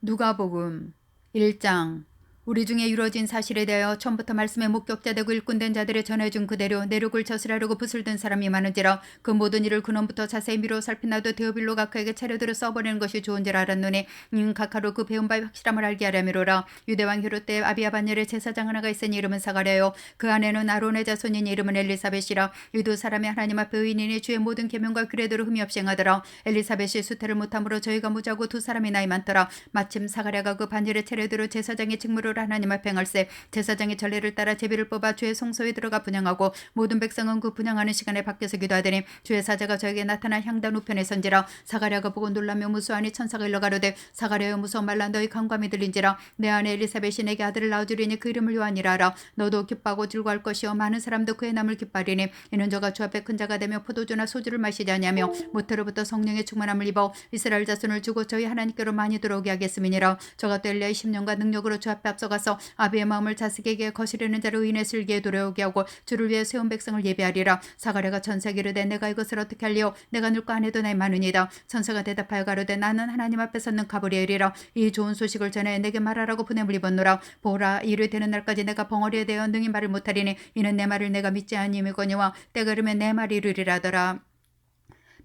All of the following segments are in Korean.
누가복음 1장. 우리 중에 이루어진 사실에 대하여 처음부터 말씀의 목격자되고 일꾼된 자들의 전해준 그대로 내륙을 저술하려고 붓을 든 사람이 많은지라 그 모든 일을 근원부터 자세히 미루어 살펴나도 데오빌로가 그에게 차례대로 써버리는 것이 좋은 줄 알았노니 각하로 그 배운 바의 확실함을 알게 하려미로라. 유대왕 헤롯 때 아비야 반열에 제사장 하나가 있으니 이름은 사가랴요. 그 안에는 아론의 자손이니 이름은 엘리사벳이라. 이두 사람이 하나님 앞에 의인이니 주의 모든 계명과 규례대로 흠이 없이 행하더라. 엘리사벳이 수태를 못함으로 저희가 무자고 두 사람이 나이 많더라. 마침 사가랴가 그 반열의 차례대로 제사장의 직무를 하나님 앞에 행할세. 제사장의 전례를 따라 제비를 뽑아 주의 성소에 들어가 분향하고 모든 백성은 그 분향하는 시간에 밖에서 기도하더니 주의 사자가 저에게 나타나 향단 우편에 선지라. 사가랴가 보고 놀라며 무수하니 천사가 일러 가로되 사가랴여 무서워 말라. 너희 간감이 들린지라. 내 아내 엘리사벳이 내게 아들을 낳아주리니 그 이름을 요한이라 하라. 너도 기뻐하고 즐거워할 것이요 많은 사람도 그의 남을 기뻐하리니 이는 저가 주 앞에 큰 자가 되며 포도주나 소주를 마시지 아니하며 모태로부터 성령의 충만함을 입어 이스라엘 자손을 주고 저희 하나님께로 많이 들어오게 하겠음이니라. 저가 또 엘리야의 심령과 능력으로 주 앞에 앞서가서 아비의 마음을 자식에게 거스르는 자를 의인의 슬기에 도래오게 하고 주를 위해 세운 백성을 예배하리라. 사가랴가 천사에게 이르되 내가 이것을 어떻게 할리요. 내가 늙고 아내도 나이 많으니이다. 천사가 대답하여 가로되 나는 하나님 앞에 섰는 가브리엘이라. 이 좋은 소식을 전해 내게 말하라고 보냄을 입었노라. 보라 이르 되는 날까지 내가 벙어리에 대어 능히 말을 못하리니 이는 내 말을 내가 믿지 아니하거니와 때가 이르면 내 말이 이르리라더라.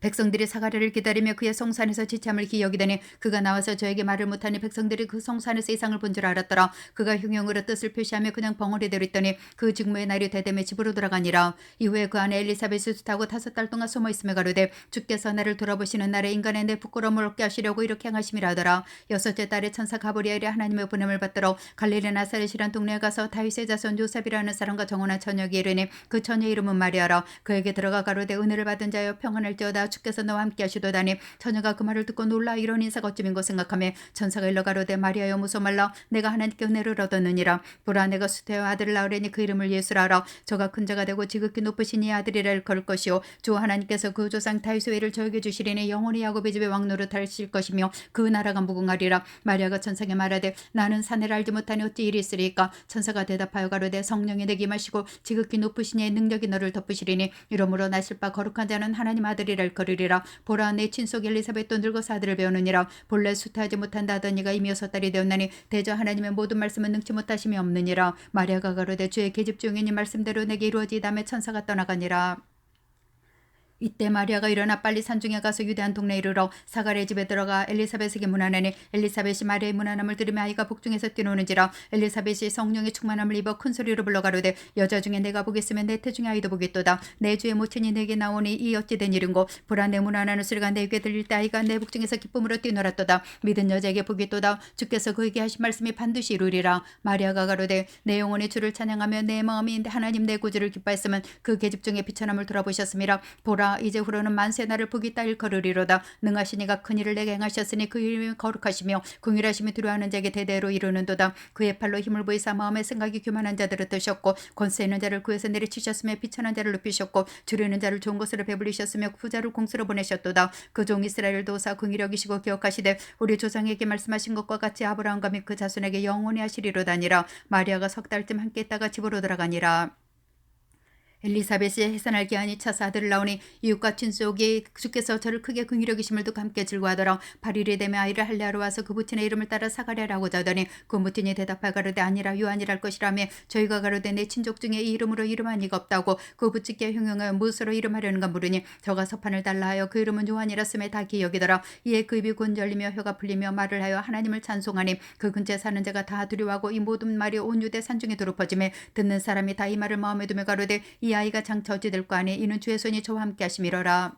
백성들이 사가랴를 기다리며 그의 성산에서 지참을 기여기더니 그가 나와서 저에게 말을 못하니 백성들이 그 성산에서 이상을 본 줄 알았더라. 그가 흉용으로 뜻을 표시하며 그냥 벙어리대로 있더니 그 직무의 날이 되되며 집으로 돌아가니라. 이후에 그 안에 엘리사벳을 수타고 5달 동안 숨어 있으며 가로되 주께서 나를 돌아보시는 날에 인간의 내 부끄러움을 얻게 하시려고 이렇게 행하심이라 하더라. 6째 달에 천사 가브리엘이 하나님의 보냄을 받들어 갈릴리 나사렛이란 동네에 가서 다윗의 자손 요셉이라는 사람과 정혼한 처녀에게 이르니 그 처녀 이름은 마리아라. 그에게 들어가 가로되 은혜를 받은 자여 평안할지어다. 주께서 너와 함께 하시도다니. 처녀가 그 말을 듣고 놀라 이런 인사가 어찌민 것 생각하며 천사가 일러 가로되 마리아여 무서워 말라. 내가 하나님께 은혜를 얻었느니라. 보라 내가 수태여 아들을 낳으려니 그 이름을 예수라 하라. 저가 큰 자가 되고 지극히 높으신 이 아들이라 일컬을 것이요 주 하나님께서 그 조상 다윗의 의를 저에게 주시리니 영원히 야곱의 집에 왕노릇 하실 것이며 그 나라가 무궁하리라. 마리아가 천사에게 말하되 나는 사내를 알지 못하니 어찌 일이 있으리까. 천사가 대답하여 가로되 성령이 내게 임하시고 지극히 높으신 이의 능력이 너를 덮으시리니 이러므로 나실 바 거룩한 자는 하나님 아들이라 일컬으리라. 보라 내 친속 엘리사벳도 늙어서 아들을 배우느니라. 본래 수태하지 못한다 하던 이가 이미 6달이 되었나니 대저 하나님의 모든 말씀은 능치 못하심이 없느니라. 마리아가 가로되 주의 계집 중이니 말씀대로 내게 이루어지다며 천사가 떠나가니라. 이때 마리아가 일어나 빨리 산중에 가서 유대한 동네에 이르러 사가랴의 집에 들어가 엘리사벳에게 문안하니 엘리사벳이 마리아의 문안함을 들으며 아이가 복중에서 뛰노는지라. 엘리사벳이 성령의 충만함을 입어 큰 소리로 불러 가로되 여자 중에 내가 보겠으면 내 태중에 아이도 보겠도다. 내 주의 모친이 내게 나오니 이 어찌 된 일인고. 보라 내 문안하는 소리가 내 귀에 들릴 때 아이가 내 복중에서 기쁨으로 뛰놀았도다. 믿은 여자에게 보겠도다. 주께서 그에게 하신 말씀이 반드시 이루리라. 마리아가 가로되 내 영혼이 주를 찬양하며 내 마음이 하나님 내 구주를 기뻐했으면 그 계집 중에 비천함을 돌아보셨음이라. 보라 이제 후로는 만세 나를 복이 따 일컬으리로다. 능하신 이가 큰 일을 내게 행하셨으니 그 이름이 거룩하시며 궁일하심이 두려워하는 자에게 대대로 이루는도다. 그의 팔로 힘을 보이사 마음의 생각이 교만한 자들을 드셨고 권세 있는 자를 구에서 내리치셨으며 비천한 자를 높이셨고 줄이는 자를 좋은 것으로 배불리셨으며 부자를 공수로 보내셨도다. 그 종 이스라엘 도사 궁일히 여기시고 기억하시되 우리 조상에게 말씀하신 것과 같이 아브라함과 및 그 자손에게 영원히 하시리로다니라. 마리아가 6달쯤 함께 있다가 집으로 들어가니라. 엘리사벳이 해산할 기한이 차서 아들을 낳으니 이웃과 친속이 주께서 저를 크게 긍휼히 여기심을 듣고 함께 즐거워하더라. 8일이 되면 아이를 할례하러 와서 그 부친의 이름을 따라 사가랴라고 하더니 그 부친이 대답하여 가로되 아니라 요한이랄 것이라며 저희가 가로되 내 친족 중에 이 이름으로 이름한 이가 없다고. 그 부친께 흉흉하여 무엇으로 이름하려는가 물으니 저가 서판을 달라 하여 그 이름은 요한이라 쓰매 다 기여기더라. 이에 그 입이 곤 열리며 혀가 풀리며 말을 하여 하나님을 찬송하니 그 근처에 사는 자가 다 두려워하고 이 모든 말이 온 유대 산중에 두루퍼지매 듣는 사람이 다 이 말을 마음에 두며 가로되 이 아이가 장차 어찌 될 거 아니. 이는 주의 손이 저와 함께 하심이로라.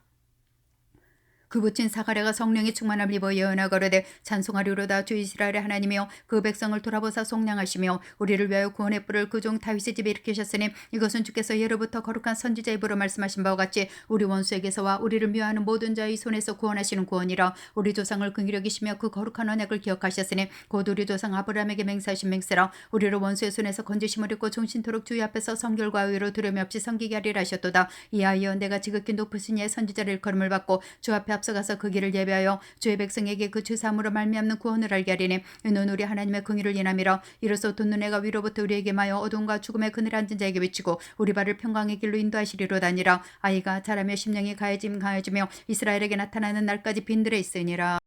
그 부친 사가랴가 성령의 충만함을 입어 예언하 가로되 찬송하리로다. 주 이스라엘의 하나님이여 그 백성을 돌아보사 속량하시며 우리를 위하여 구원의 뿔을 그 종 다윗의 집에 일으키셨으니 이것은 주께서 예로부터 거룩한 선지자 입으로 말씀하신 바와 같이 우리 원수에게서와 우리를 미워하는 모든 자의 손에서 구원하시는 구원이라. 우리 조상을 긍휼히 여기시며 그 거룩한 언약을 기억하셨으니 곧 우리 조상 아브라함에게 맹세하신 맹세라. 우리를 원수의 손에서 건지심을 입고 종신토록 주의 앞에서 성결과 의로 두려움 없이 섬기게 하리라 하셨도다. 이하여 내가 지극히 높으신 이의 선지자를 일컬음을 받고 주 앞에 앞서가서 그 길을 예배하여 주의 백성에게 그 죄사함으로 말미암는 구원을 알게 하리니 이는 우리 하나님의 긍휼을 인함이라. 이로써 돋는 해가 위로부터 우리에게 마여 어둠과 죽음의 그늘 앉은 자에게 비치고 우리 발을 평강의 길로 인도하시리로다니라. 아이가 자라며 심령이 가해지며 이스라엘에게 나타나는 날까지 빈들에 있으니라.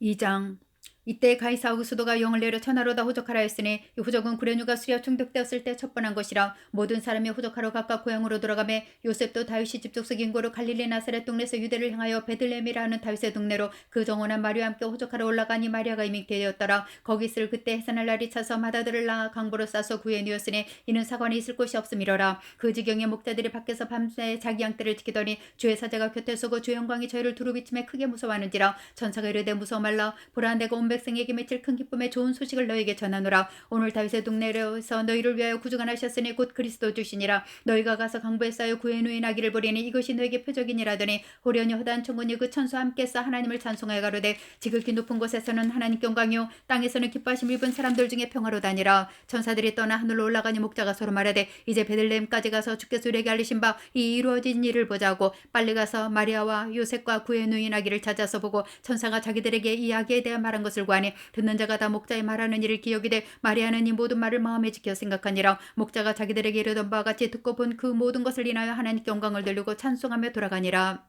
2장. 이때 가이사하고 수도가 영을 내려 천하로다 호적하라 했으니 이 호적은 구레뉴가 수리와 충격되었을 때 첩번한 것이라. 모든 사람이 호적하러 각각 고향으로 돌아가매 요셉도 다윗이 집 족속 인고로 갈릴리 나사렛 동네에서 유대를 향하여 베들레헴이라 하는 다윗의 동네로 그 정원한 마리아와 함께 호적하러 올라가니 마리아가 이미 되었더라. 거기 있을 그때 해산할 날이 차서 마다들을 낳아 강보로 싸서 구해뉘었으니 이는 사관이 있을 곳이 없음이러라. 그 지경에 목자들이 밖에서 밤새 자기 양떼를 지키더니 주의 사자가 곁에 서고 주의 영광이 저희를 두루 비침에 크게 무서워하는지라. 천사가 이르되 무서워 말라. 보라 내가 온 백성에게 맺힐 큰 기쁨의 좋은 소식을 너에게 전하노라. 오늘 다윗의 동네에서 너희를 위하여 구주가 나셨으니 곧 그리스도 주시니라. 너희가 가서 강보에 쌓여 구해 누인 아기를 보리니 이것이 너에게 표적이니라더니 호련히 허다한 천군이 그 천수와 함께서 하나님을 찬송하여 가로되 지극히 높은 곳에서는 하나님께 영광이요 땅에서는 기뻐하심 입은 사람들 중에 평화로다니라. 천사들이 떠나 하늘로 올라가니 목자가 서로 말하되 이제 베들레헴까지 가서 주께서 우리에게 알리신 바 이 이루어진 일을 보자고. 빨리 가서 마리아와 요셉과 구해 누인 아기를 찾아서 보고 천사가 자기들에게 이 아기에 대한 말한 것을 구하니 듣는 자가 다 목자의 말하는 일을 기억이되 마리아는 이 모든 말을 마음에 지켜 생각하니라. 목자가 자기들에게 이르던 바와 같이 듣고 본 그 모든 것을 인하여 하나님께 영광을 돌리고 찬송하며 돌아가니라.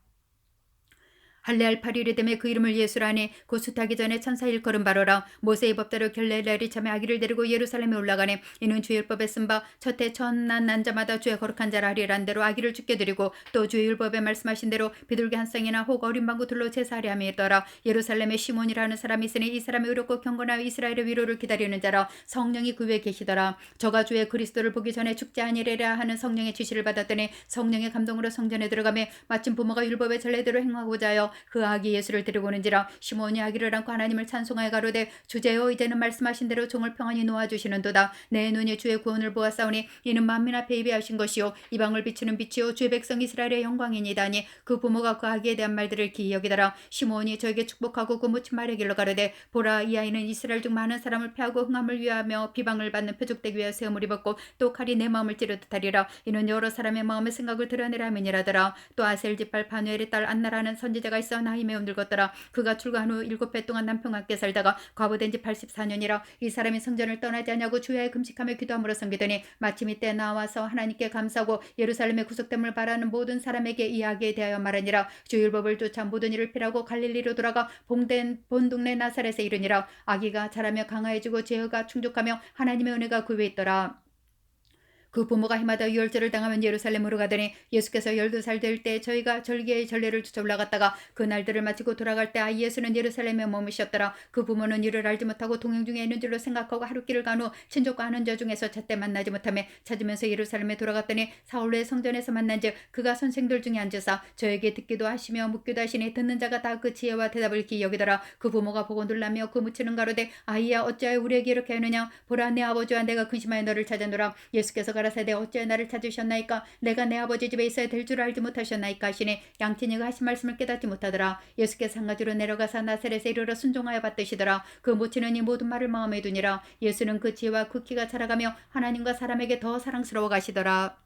할례할 8일이 되매 그 이름을 예수라니 곧 숫하기 전에 천사 일컬음 바로라. 모세의 법대로 결례를 참에 아기를 데리고 예루살렘에 올라가니 이는 주의 율법에 쓴 바 첫해 첫난 난 자마다 주의 거룩한 자라 하리란 대로 아기를 죽게 드리고 또 주의 율법에 말씀하신 대로 비둘기 한 쌍이나 혹 어린 방구들로 제사하려 함이더라. 예루살렘에 시몬이라는 사람이 있으니 이 사람이 의롭고 경건하여 이스라엘의 위로를 기다리는 자라. 성령이 그 위에 계시더라. 저가 주의 그리스도를 보기 전에 죽지 아니리라 하는 성령의 지시를 받았더니 성령의 감동으로 성전에 들어가며 마침 부모가 율법의 전례대로 행하고자 하여 그 아기 예수를 데리고 오는지라. 시몬이 아기를 안고 하나님을 찬송하여 가로되 주제여 이제는 말씀하신 대로 종을 평안히 놓아주시는도다. 내 눈이 주의 구원을 보았사오니 이는 만민 앞에 예비하신 것이요 이방을 비추는 빛이요 주의 백성 이스라엘의 영광이니다니. 그 부모가 그 아기에 대한 말들을 기이 여기더라. 시몬이 저에게 축복하고 그 묻힌 말의 길로 가로되 보라 이 아이는 이스라엘 중 많은 사람을 패하고 흥함을 위하며 비방을 받는 표적되기 위하여 세움을 입었고 또 칼이 내 마음을 찌르듯 하리라. 이는 여러 사람의 마음의 생각을 드러내라 함이니라더라. 또 아셀 지팔 바누엘의 딸 안나라는 선지자가 있어 나이 매우 늙었더라. 그가 출가한 후 7해 동안 남편과 함께 살다가 과부된 지 84년이라. 이 사람이 성전을 떠나지 아니하고 주야에 금식하며 기도함으로 섬기더니 마침 이때 나와서 하나님께 감사하고 예루살렘의 구속됨을 바라는 모든 사람에게 이야기에 대하여 말하니라. 주 율법을 쫓아 모든 일을 피하고 갈릴리로 돌아가 본 동네 나사렛에 이르니라. 아기가 자라며 강화해지고 제어가 충족하며 하나님의 은혜가 그 위에 있더라. 그 부모가 해마다 유월절을 당하면 예루살렘으로 가더니 예수께서 12살 될 때 저희가 절기의 전례를 쫓아 올라갔다가 그 날들을 마치고 돌아갈 때 아이 예수는 예루살렘에 머무셨더라. 그 부모는 이를 알지 못하고 동행 중에 있는 줄로 생각하고 하루길을 간 후 친족과 아는 자 중에서 잣대 만나지 못하며 찾으면서 예루살렘에 돌아갔더니 사흘 후에 성전에서 만난즉 그가 선생들 중에 앉으사 저에게 듣기도 하시며 묻기도 하시니 듣는 자가 다 그 지혜와 대답을 기이 여기더라. 그 부모가 보고 놀라며 그 묻히는 가로되 아이야 어찌하여 우리에게 이렇게 하느냐. 보라 내 아버지와 내가 근심하여 너를 찾아노라. 예수께서 가라사대 어찌하여 나를 찾으셨나이까. 내가 내 아버지 집에 있어야 될 줄 알지 못하셨나이까 하시니 양친이가 하신 말씀을 깨닫지 못하더라. 예수께서 한 가지로 내려가사 나사렛에 이르러 순종하여 받드시더라. 그 모치는 이 모든 말을 마음에 두니라. 예수는 그 지혜와 그 키가 자라가며 하나님과 사람에게 더 사랑스러워 가시더라.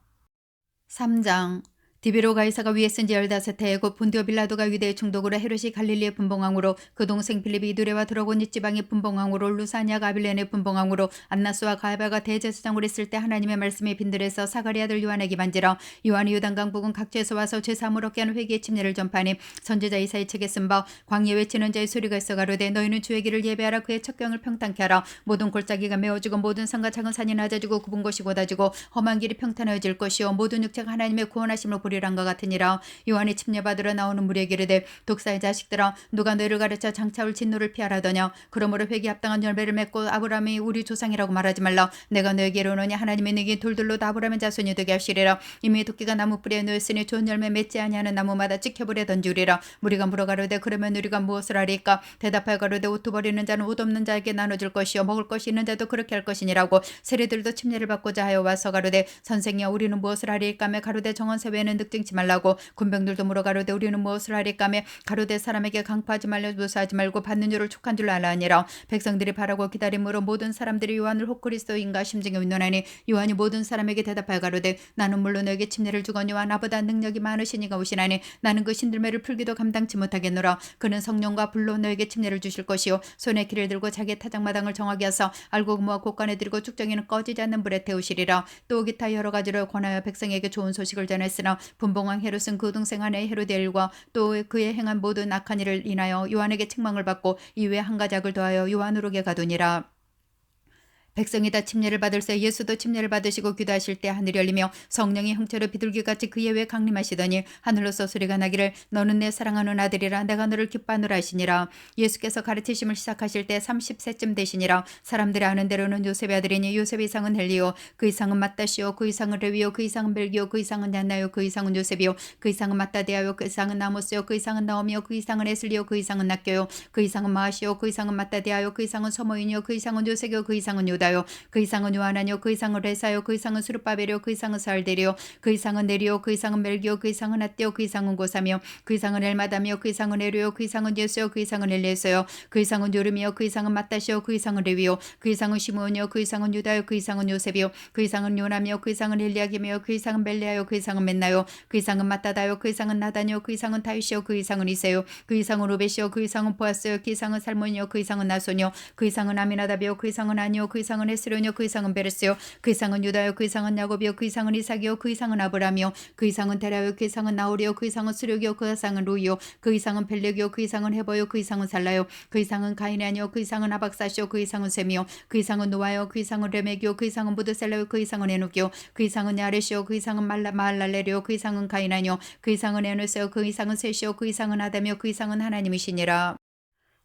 3장 디베로 가이사가 위에 쓴지 15해 곧 본디오 빌라도가 유대의 총독으로 헤롯이 갈릴리의 분봉왕으로 그 동생 빌립이 이두레와 드러곤이 지방의 분봉왕으로 루사니아가 아빌렌의 분봉왕으로 안나스와 가야바가 대제사장으로 있을 때 하나님의 말씀이 빈들에서 사가리 아들 요한에게 반지라. 요한이 요단강 부근 각지에서 와서 죄사함을 얻게 하는 회개의 침례를 전파하니 선지자 이사의 책에 쓴 바 광야 외치는 자의 소리가 있어 가로되 너희는 주의 길을 예배하라. 그의 첩경을 평탄케 하라. 모든 골짜기가 메어지고 모든 산과 작은 산이 낮아지고 굽은 곳이 곧아지고 험한 길이 평탄해질 것이요 모든 육체가 하나님의 구원하심으로 보리라. 것 같으니라. 요한이 침례받으러 나오는 무리에게 이르되 독사의 자식들아 누가 너희를 가르쳐 장차올 진노를 피하라더냐. 그러므로 회개 합당한 열매를 맺고 아브라함이 우리 조상이라고 말하지 말라. 내가 너에게 이르노니 하나님의 내게 돌들로 아브라함의 자손이 되게 하시리라. 이미 도끼가 나무 뿌리에 놓였으니 좋은 열매 맺지 아니하는 나무마다 찍혀버려 던지리라. 무리가 물어가로되 그러면 우리가 무엇을 하리까. 대답하여 가로되 옷 버리는 자는 옷 없는 자에게 나눠줄 것이요 먹을 것이 있는 자도 그렇게 할 것이니라고. 세리들도 침례를 받고자 하여 와서 가로되 선생이여 우리는 무엇을 하리까며 가로되 정언세 외에는 득증치 말라고. 군병들도 물어 가로되 우리는 무엇을 하리까며 가로되 사람에게 강포하지 말려 묘사하지 말고 받는 줄을 촉한 줄로 알라니라. 백성들이 바라고 기다림으로 모든 사람들이 요한을 혹 그리스도인가 심증에 의논하니 요한이 모든 사람에게 대답하여 가로되 나는 물론 너에게 침례를 주거니와 나보다 능력이 많으시니가 오시나니 나는 그 신들매를 풀기도 감당치 못하겠노라. 그는 성령과 불로 너에게 침례를 주실 것이요 손에 키를 들고 자기의 타작마당을 정하게 하사 알고 그모와 곳간에 들이고 축정이는 꺼지지 않는 불에 태우시리라. 또 기타 여러 가지로 권하여 백성에게 좋은 소식을 전했으나 분봉왕 헤롯은 그 동생 아내 헤로데일과 또 그의 행한 모든 악한 일을 인하여 요한에게 책망을 받고 이후에 한 가작을 더하여 요한으로게 가두니라. 백성이 다 침례를 받을새 예수도 침례를 받으시고 기도하실 때 하늘이 열리며 성령이 형체로 비둘기같이 그의 외에 강림하시더니 하늘로서 소리가 나기를 너는 내 사랑하는 아들이라 내가 너를 기뻐하노라 하시니라. 예수께서 가르치심을 시작하실 때 30세쯤 되시니라. 사람들이 아는 대로는 요셉의 아들이니 요셉의 이상은 헬리오, 그 이상은 마따시오, 그 이상은 레위오, 그 이상은 벨기오, 그 이상은 얀나요, 그 이상은 요셉이요, 그 이상은 마따디아요, 그 이상은 나모스요, 그 이상은 나오미요, 그 이상은 에슬리요, 그 이상은 낫교요, 그 이상은 마하시오, 그 이상은 마따디아요, 그 이상은 서모인이요, 그 이상은 요셉이요, 그 이상은 요다 그 이상은 요하나뇨, 그 이상은 레사요, 그 이상은 수르바벨이요, 그 이상은 살데리요, 그 이상은 네리요, 그 이상은 멜기요, 그 이상은 핫띠요, 그 이상은 고사미요, 그 이상은 엘마다미요, 그 이상은 에르요, 그 이상은 예수요, 그 이상은 엘리에서요, 그 이상은 요름이요, 그 이상은 마따시요, 그 이상은 레위요, 그 이상은 시므온이요, 그 이상은 유다요, 그 이상은 요셉이요, 그 이상은 요남이요, 그 이상은 엘리야김이요, 그 이상은 벨레아요, 그 이상은 맨나요, 그 이상은 마따다요, 그 이상은 나다뇨, 그 이상은 다윗이요, 그 이상은 이세요, 그 이상은 오벳이요, 그 이상은 보아스요, 그 이상은 살몬이요, 그 이상은 나손이요, 그 이상은 아미나답이요, 그 이상은 아니요, 그 이상은 에스로뇨, 그 이상은 베레스요, 그 이상은 유다요, 그 이상은 야곱이요, 그 이상은 이삭이요, 그 이상은 아브라함이요, 그 이상은 데라요, 그 이상은 나홀이요, 그 이상은 수력이요, 그 이상은 루이요, 그 이상은 벨렉이요, 그 이상은 헤버요, 그 이상은 살라요, 그 이상은 가이나니요, 그 이상은 아박사시요, 그 이상은 셈이요, 그 이상은 노아요, 그 이상은 레멕이요, 그 이상은 무드셀라요, 그 이상은 에녹이요, 그 이상은 야레시요, 그 이상은 마할랄레리요, 그 이상은 가이나니요, 그 이상은 에노스요, 그 이상은 셋이요, 그 이상은 아담이요, 그 이상은 하나님이시니라.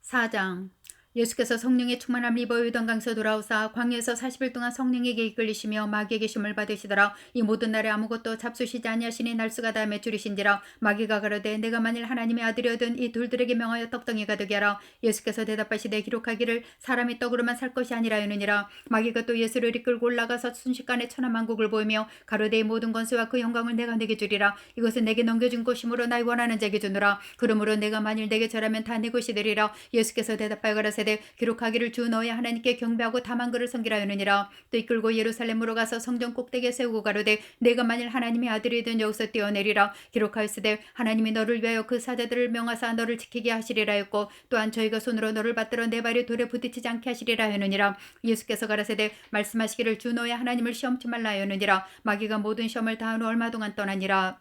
4장. 예수께서 성령의 충만함을 입어 요단강에서 돌아오사 광야에서 40일 동안 성령에게 이끌리시며 마귀에게 시험을 받으시더라. 이 모든 날에 아무것도 잡수시지 아니하시니 날수가 다 맺줄이신지라. 마귀가 가로되 내가 만일 하나님의 아들이어든 이 돌들에게 명하여 떡덩이가 되게 하라. 예수께서 대답하시되 기록하기를 사람이 떡으로만 살 것이 아니라 하느니라. 마귀가 또 예수를 이끌고 올라가서 순식간에 천하만국을 보이며 가로되 이 모든 권세와 그 영광을 내가 내게 주리라. 이것은 내게 넘겨준 것이므로 나의 원하는 자에게 주노라. 그러므로 내가 만일 내게 절하면 다 내 것이 되리라. 예수께서 대답하여 가라사대 기록하기를 주 너의 하나님께 경배하고 다만 그를 섬기라느니라. 또 이끌고 예루살렘으로 가서 성전 꼭대기에 세우고 가로되 내가 만일 하나님의 아들이든 여기서 뛰어내리라. 기록하였으되 하나님이 너를 위하여 그 사자들을 명하사 너를 지키게 하시리라 했고 또한 저희가 손으로 너를 받들어 내 발이 돌에 부딪히지 않게 하시리라 하느니라. 예수께서 가라사대 말씀하시기를 주 너의 하나님을 시험치 말라 하느니라. 마귀가 모든 시험을 다한 후 얼마 동안 떠나니라.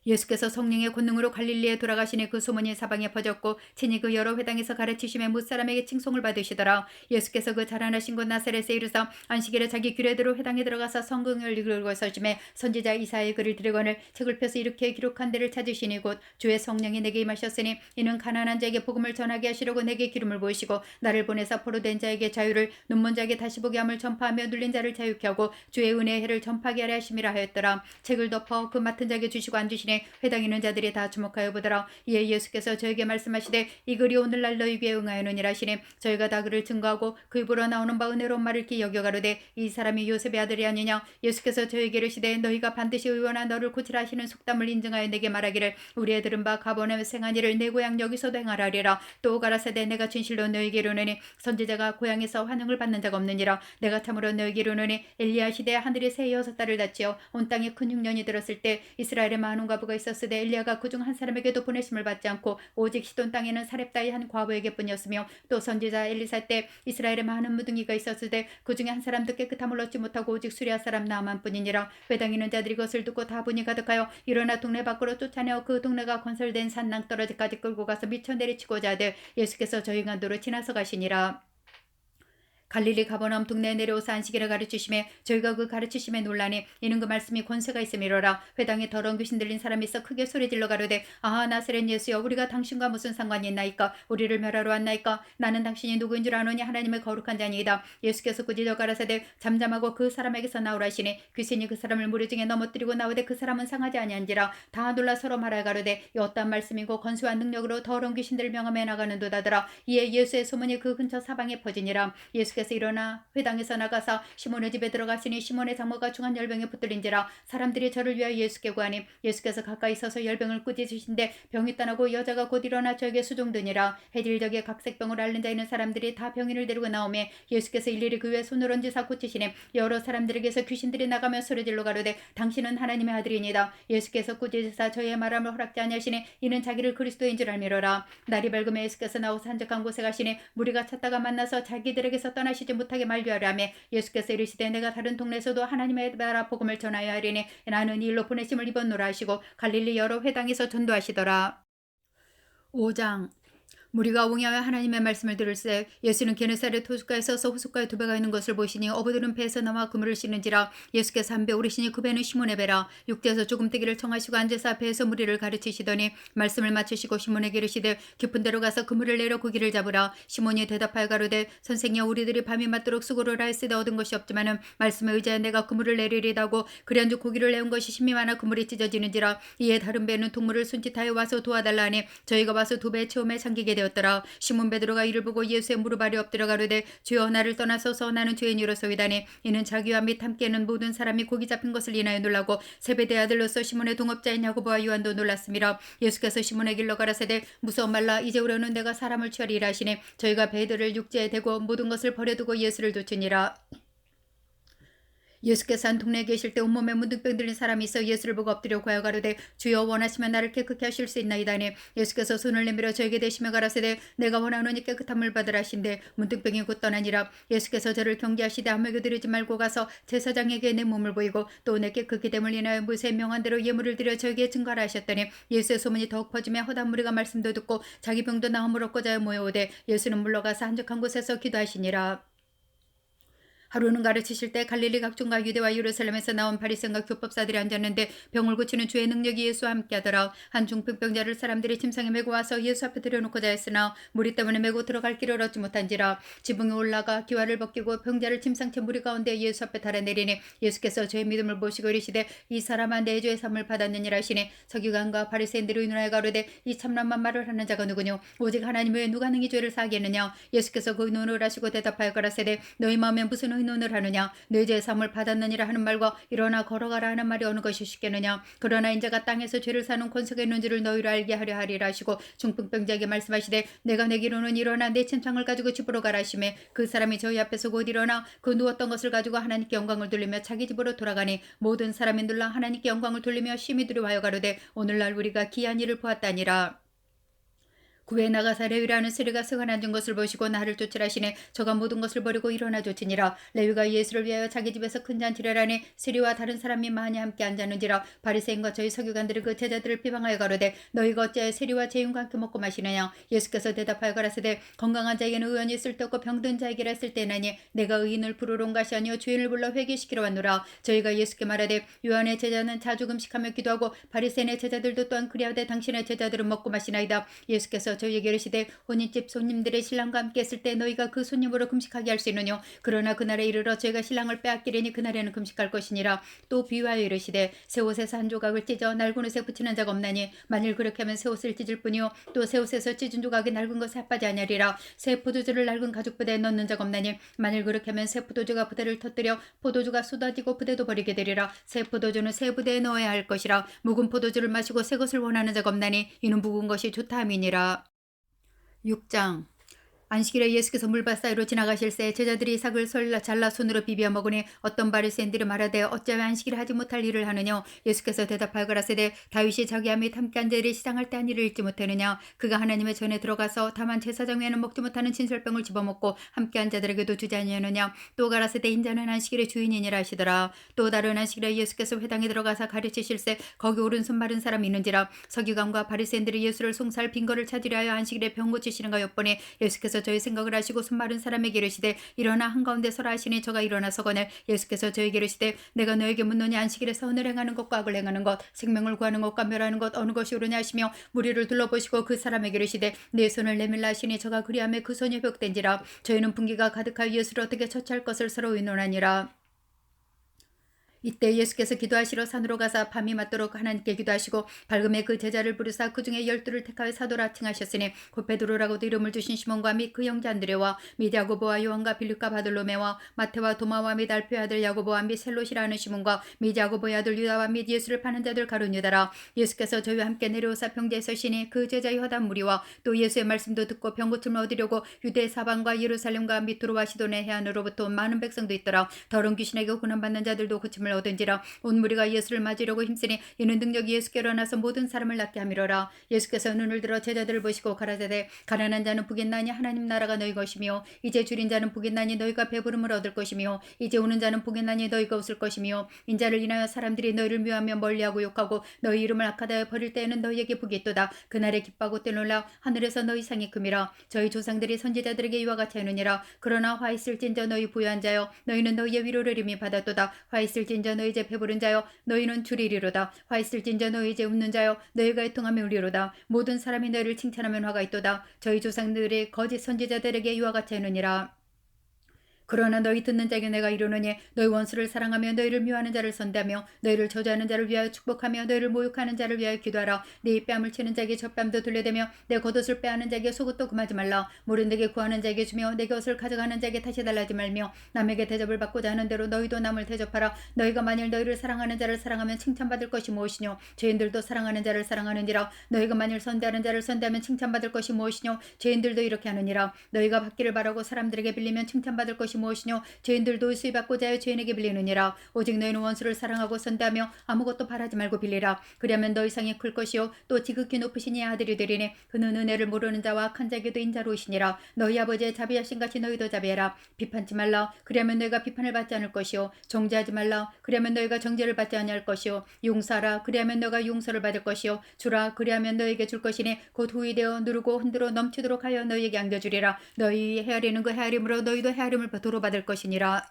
예수께서 성령의 권능으로 갈릴리에 돌아가시니 그 소문이 사방에 퍼졌고 친히 그 여러 회당에서 가르치심에 무사람에게 칭송을 받으시더라. 예수께서 그 자라나신 곳 나사렛에 이르사 안식일에 자기 규례대로 회당에 들어가서 성경을 읽고 서심에 선지자 이사야의 글을 들여거늘 책을 펴서 이렇게 기록한 데를 찾으시니 곧 주의 성령이 내게 임하셨으니 이는 가난한 자에게 복음을 전하게 하시려고 내게 기름을 부으시고 나를 보내사 포로된 자에게 자유를 눈먼 자에게 다시 보게 함을 전파하며 눌린 자를 자유케 하고 주의 은혜의 해를 전파하게 하려 하심이라 하였더라. 책을 덮어 그 맡은 자에게 주시고 앉으시니 회당에 있는 자들이 다 주목하여 보더라. 이에 예수께서 저에게 말씀하시되 이 글이 오늘날 너희에게 응하여느니라 하시니 저희가 다 그를 증거하고 그 입으로 나오는 바 은혜로운 말을 기히 여겨가로되 이 사람이 요셉의 아들이 아니냐. 예수께서 저에게 이르시되 너희가 반드시 의원아 너를 고치라 하시는 속담을 인증하여 내게 말하기를 우리의 들은 바 가버나움에 생한 일을 내 고향 여기서도 행하라리라. 또 가라사대 내가 진실로 너희에게 이르노니 선지자가 고향에서 환영을 받는 자가 없느니라. 내가 참으로 너희에게 이르노니 엘리야 시대에 하늘이 새 6달을 닫지어 온 땅에 큰 흉년이 들었을 때 이스라엘에 많은 과부가 있었으되 엘리야가 그중 한 사람에게도 보내심을 받지 않고 오직 시돈 땅에는 사렙다의 한 과부에게뿐이었으며 또 선지자 엘리사 때 이스라엘에 많은 무등이가 있었으되 그중에 한 사람도 깨끗함을 얻지 못하고 오직 수리아 사람 나만뿐이니라. 회당에 있는 자들이 그것을 듣고 다 분이 가득하여 일어나 동네 밖으로 쫓아내어 그 동네가 건설된 산 낭떠러지까지 끌고 가서 미쳐 내리치고자 하되 예수께서 저희 간도로 지나서 가시니라. 갈릴리 가버나움 동네에 내려오사 안식일을 가르치심에 저희가 그 가르치심에 놀라니 이는 그 말씀이 권세가 있음이로라. 회당에 더러운 귀신 들린 사람이 있어 크게 소리질러 가로되 아하 나사렛 예수여 우리가 당신과 무슨 상관이 있나이까. 우리를 멸하러 왔나이까. 나는 당신이 누구인 줄 아노니 하나님의 거룩한 자니이다. 예수께서 꾸짖어 가라사대 잠잠하고 그 사람에게서 나오라 하시니 귀신이 그 사람을 무리 중에 넘어뜨리고 나오되 그 사람은 상하지 아니한지라. 다 놀라 서로 말하여 가로되 이 어떠한 말씀이고 건수와 능력으로 더러운 귀신들을 명함해 나가는 도다더라. 이에 예수의 소문이 그 근처 사방에 퍼지니라. 예수께서 일어나 회당에서 나가사 시몬의 집에 들어가시니 시몬의 장모가 중한 열병에 붙들린지라. 사람들이 저를 위하여 예수께 구하니 예수께서 가까이 서서 열병을 꾸짖으신데 병이 떠나고 여자가 곧 일어나 저에게 수종드니라. 해질녘에 각색병을 앓는 자 있는 사람들이 다 병인을 데리고 나오매 예수께서 일일이 그 위에 손을 얹으사 고치시니 여러 사람들에게서 귀신들이 나가며 소리질러 가로되 당신은 하나님의 아들이니이다. 예수께서 꾸짖으사 저희의 말함을 허락지 아니하시니 이는 자기를 그리스도인 줄 알미로라. 날이 밝음에 예수께서 나오사 한적한 곳에 가시니 무리가 찾다가 만나서 자기들에게서 떠나 떠나시지 못하게 말려하려 하며 예수께서 이르시되 내가 다른 동네에서도 하나님의 나라 복음을 전하여 하리니 나는 이 일로 보내심을 입었노라 하시고 갈릴리 여러 회당에서 전도하시더라. 5장. 무리가 옹야하여 하나님의 말씀을 들을새 예수는 게네사렛 호숫가에 서서 호숫가에 두 배가 있는 것을 보시니 어부들은 배에서 나와 그물을 씻는지라. 예수께서 한 배 오르시니 그 배는 시몬의 배라. 육지에서 조금뜨기를 청하시고 앉으사 배에서 무리를 가르치시더니 말씀을 마치시고 시몬에게 이르시되 깊은 데로 가서 그물을 내려 고기를 잡으라. 시몬이 대답하여 가로되 선생이여 우리들이 밤이 맞도록 수고를 하였으되 얻은 것이 없지만은 말씀에 의지하여 내가 그물을 내리리다고 그리한즉 고기를 내온 것이 심히 많아 그물이 찢어지는지라. 이에 다른 배는 동물을 손짓하여 와서 도와달라 하니 저희가 와서 두 배 체험에 잠기게 되었더라. 시몬 베드로가 이를 보고 예수의 무릎 아래 엎드려 가로되 주여 나를 떠나소서 나는 죄인이로소이다니. 이는 자기와 및 함께 있는 모든 사람이 고기 잡힌 것을 인하여 놀라고 세베대의 아들로서 시몬의 동업자인 야고보와 요한도 놀랐음이라. 예수께서 시몬에게 일러 가라사대 무서워 말라 이제 우려는 내가 사람을 취하리라 하시니 저희가 배들을 육지에 대고 모든 것을 버려두고 예수를 좇으니라. 예수께서 한 동네에 계실 때 온몸에 문둥병 들린 사람이 있어 예수를 보고 엎드려 구하여 가로되 주여 원하시면 나를 깨끗게 하실 수 있나이다니. 예수께서 손을 내밀어 저에게 대시며 가라사대 내가 원하노니 깨끗함을 받으라 하신대 문둥병이 곧 떠나니라. 예수께서 저를 경계하시되 아무에게 드리지 말고 가서 제사장에게 내 몸을 보이고 또 내 깨끗게 됨을 인하여 모세의 명한 대로 예물을 드려 저에게 증거하라 하셨더니 예수의 소문이 더욱 퍼지며 허다한 무리가 말씀도 듣고 자기 병도 나음을 얻고자 모여오되 예수는 물러가서 한적한 곳에서 기도하시니라. 하루는 가르치실 때 갈릴리 각종과 유대와 예루살렘에서 나온 바리새인과 교법사들이 앉았는데 병을 고치는 주의 능력이 예수와 함께하더라. 한 중풍병자를 사람들이 침상에 메고 와서 예수 앞에 들여놓고자 했으나 무리 때문에 메고 들어갈 길을 얻지 못한지라. 지붕에 올라가 기와를 벗기고 병자를 침상채 무리 가운데 예수 앞에 달아내리니 예수께서 저의 믿음을 보시고 이르시되 이 사람아 내 죄의 사함을 받았느니라 하시니 서기관과 바리새인들이 의논하여 가로되 이 참남한 말을 하는 자가 누구뇨 오직 하나님 외에 누가 능히 죄를 사하겠느냐. 예수께서 그 의논을 하시고 대답하여 가라사대 너희 마음에 무슨 의논을 하느냐. 내 죄의 사함을 받았느니라 하는 말과 일어나 걸어가라 하는 말이 어느 것이 쉽겠느냐. 그러나 인자가 땅에서 죄를 사는 권세가 있는 줄을 너희로 알게 하려 하리라 하시고 중풍병자에게 말씀하시되 내가 내기로는 일어나 내 침상을 가지고 집으로 가라 하시매 그 사람이 저희 앞에서 곧 일어나 그 누웠던 것을 가지고 하나님께 영광을 돌리며 자기 집으로 돌아가니 모든 사람이 놀라 하나님께 영광을 돌리며 심히 두려워하여 가로되 오늘날 우리가 기이한 일을 보았다니라. 구에 나가사 레위라는 세리가 승을 앉은 것을 보시고 나를 쫓으라 하시니 저가 모든 것을 버리고 일어나 쫓으니라. 레위가 예수를 위하여 자기 집에서 큰 잔치를 하니 세리와 다른 사람이 많이 함께 앉았는지라. 바리새인과 저희 서기관들이 그 제자들을 비방하여 가로되 너희가 어찌하여 세리와 제인과 함께 먹고 마시느냐. 예수께서 대답하여 가라사대 건강한 자에게는 의원이 쓸데없고 병든 자에게라 쓸데나니 내가 의인을 부르러 온 것이 아니요 죄인을 불러 회개시키러 왔노라. 저희가 예수께 말하되 요한의 제자는 자주 금식하며 기도하고 바리새인의 제자들도 또한 그리하되 당신의 제자들은 먹고 마시나이다. 예수께서 저희에게 이르시되 혼인집 손님들의 신랑과 함께 했을 때 너희가 그 손님으로 금식하게 할 수 있느뇨. 그러나 그날에 이르러 저희가 신랑을 빼앗기리니 그날에는 금식할 것이니라. 또 비유하여 이르시되 새 옷에서 한 조각을 찢어 낡은 옷에 붙이는 자가 없나니 만일 그렇게 하면 새 옷을 찢을 뿐이요 또 새 옷에서 찢은 조각이 낡은 것에 합하지 아니하리라. 새 포도주를 낡은 가죽 부대에 넣는 자가 없나니 만일 그렇게 하면 새 포도주가 부대를 터뜨려 포도주가 쏟아지고 부대도 버리게 되리라. 새 포도주는 새 부대에 넣어야 할 것이라. 묵은 포도주를 마시고 새 것을 원하는 자가 없나니 이는 묵은 것이 좋다 함이니라. 6장. 안식일에 예수께서 물밭 사이로 지나가실새 제자들이 이삭을 잘라 손으로 비벼 먹으니 어떤 바리새인들이 말하되 어찌하여 안식일에 하지 못할 일을 하느냐. 예수께서 대답하여 가라사대 다윗이 자기와 및 함께 한 자들이 시장할 때 한 일을 잊지 못하느냐. 그가 하나님의 전에 들어가서 다만 제사장 외에는 먹지 못하는 진설병을 집어먹고 함께 한 자들에게도 주지 아니하느냐. 또 가라사대 인자는 안식일의 주인이니라 하시더라. 또 다른 안식일에 예수께서 회당에 들어가서 가르치실새 거기 오른손 마른 사람이 있는지라. 서기관과 바리새인들이 예수를 송사할 빈거를 찾으려 하여 안식일에 병 고치시는가 엿보니 예수께서 저희 생각을 하시고 손 마른 사람에게 이르시되 일어나 한가운데 서라 하시니 저가 일어나 서거늘 예수께서 저에게 이르시되 내가 너에게 묻노니 안식일에서 선을 행하는 것과 악을 행하는 것 생명을 구하는 것과 멸하는 것 어느 것이 옳으냐 하시며 무리를 둘러보시고 그 사람에게 이르시되 내 손을 내밀라 하시니 저가 그리하며 그 손이 회복된지라. 저희는 분기가 가득하여 예수를 어떻게 처치할 것을 서로 의논하니라. 이때 예수께서 기도하시러 산으로 가사 밤이 맞도록 하나님께 기도하시고 밝음에 그 제자를 부르사 그 중에 12를 택하여 사도라 칭하셨으니 곧 베드로라고도 이름을 주신 시몬과 및 그 형제 안드레와 및 야고보와 요한과 빌립과 바돌로메와 마태와 도마와 및 알페의 아들 야고보와 및 셀롯이라는 시몬과 및 야고보의 아들 유다와 및 예수를 파는 자들 가룟 유다라. 예수께서 저희와 함께 내려오사 평지에 서시니 그 제자의 허다한 무리와 또 예수의 말씀도 듣고 병 고침을 얻으려고 유대 사방과 예루살렘과 및 두로와 시돈의 해안으로부터 온 많은 백성도 있더라. 더러운 귀신에게 고난받는 자들도 고침을 믿음을 얻은지라. 온 무리가 예수를 맞으려고 힘쓰니 이는 능력이 예수께로 나서 모든 사람을 낫게 함이로라. 예수께서 눈을 들어 제자들을 보시고 가라사대 가난한 자는 복이 있나니 하나님 나라가 너희 것이며 이제 줄인 자는 복이 있나니 너희가 배부름을 얻을 것이며 이제 오는 자는 복이 있나니 너희가 웃을 것이며 인자를 인하여 사람들이 너희를 미워하며 멀리하고 욕하고 너희 이름을 악하다여 버릴 때에는 너희에게 복이 있도다. 그날에 기뻐하고 뛰놀라 하늘에서 너희 상이 큼이라. 저희 조상들이 선지자들에게 이와 같이 하느니라. 그러나 화 있을진저 너희 부유한 자여 너희는 너희의 위로를 이미 받았도다. 화 있을진저 너희 이제 배부른 자여 너희는 줄이리로다. 화 있을진저 너희 이제 웃는 자여 너희가 애통하며 울리로다. 모든 사람이 너희를 칭찬하면 화가 있도다. 저희 조상들의 거짓 선지자들에게 이와 같이 하느니라. 그러나 너희 듣는 자에게 내가 이르노니 너희 원수를 사랑하며 너희를 미워하는 자를 선대하며 너희를 저주하는 자를 위하여 축복하며 너희를 모욕하는 자를 위하여 기도하라. 네 뺨을 치는 자에게 젖뺨도 둘러대며 내 겉옷을 빼앗는 자에게 속옷도 금하지 말라. 모른 내게 구하는 자에게 주며 내 것을 가져가는 자에게 다시 달라지 말며 남에게 대접을 받고자 하는 대로 너희도 남을 대접하라. 너희가 만일 너희를 사랑하는 자를 사랑하면 칭찬받을 것이 무엇이뇨. 죄인들도 사랑하는 자를 사랑하느니라. 너희가 만일 선대하는 자를 선대하면 칭찬받을 것이 무엇이뇨. 죄인들도 이렇게 하느니라. 너희가 받기를 바라고 사람들에게 빌리면 칭찬받을 것이 무엇이뇨. 죄인들도 수입받고자 하여 죄인에게 빌리느니라. 오직 너희는 원수를 사랑하고 선대하며 아무것도 바라지 말고 빌리라. 그리하면 너희 상이 클 것이요 또 지극히 높으신 이 아들이 되리니 그는 은혜를 모르는 자와 악한 자에게도 인자로우시니라. 너희 아버지의 자비하신 같이 너희도 자비해라. 비판치 말라. 그리하면 너희가 비판을 받지 않을 것이요 정죄하지 말라. 그리하면 너희가 정죄를 받지 아니할 것이요 용서하라. 그리하면 너희가 용서를 받을 것이요 주라. 그리하면 너희에게 줄 것이니 곧 후이되어 누르고 흔들어 넘치도록 하여 너희에게 안겨주리라. 너희 헤아리는 그 헤아림으로 너희도 헤아림을 도로 받을 것이니라.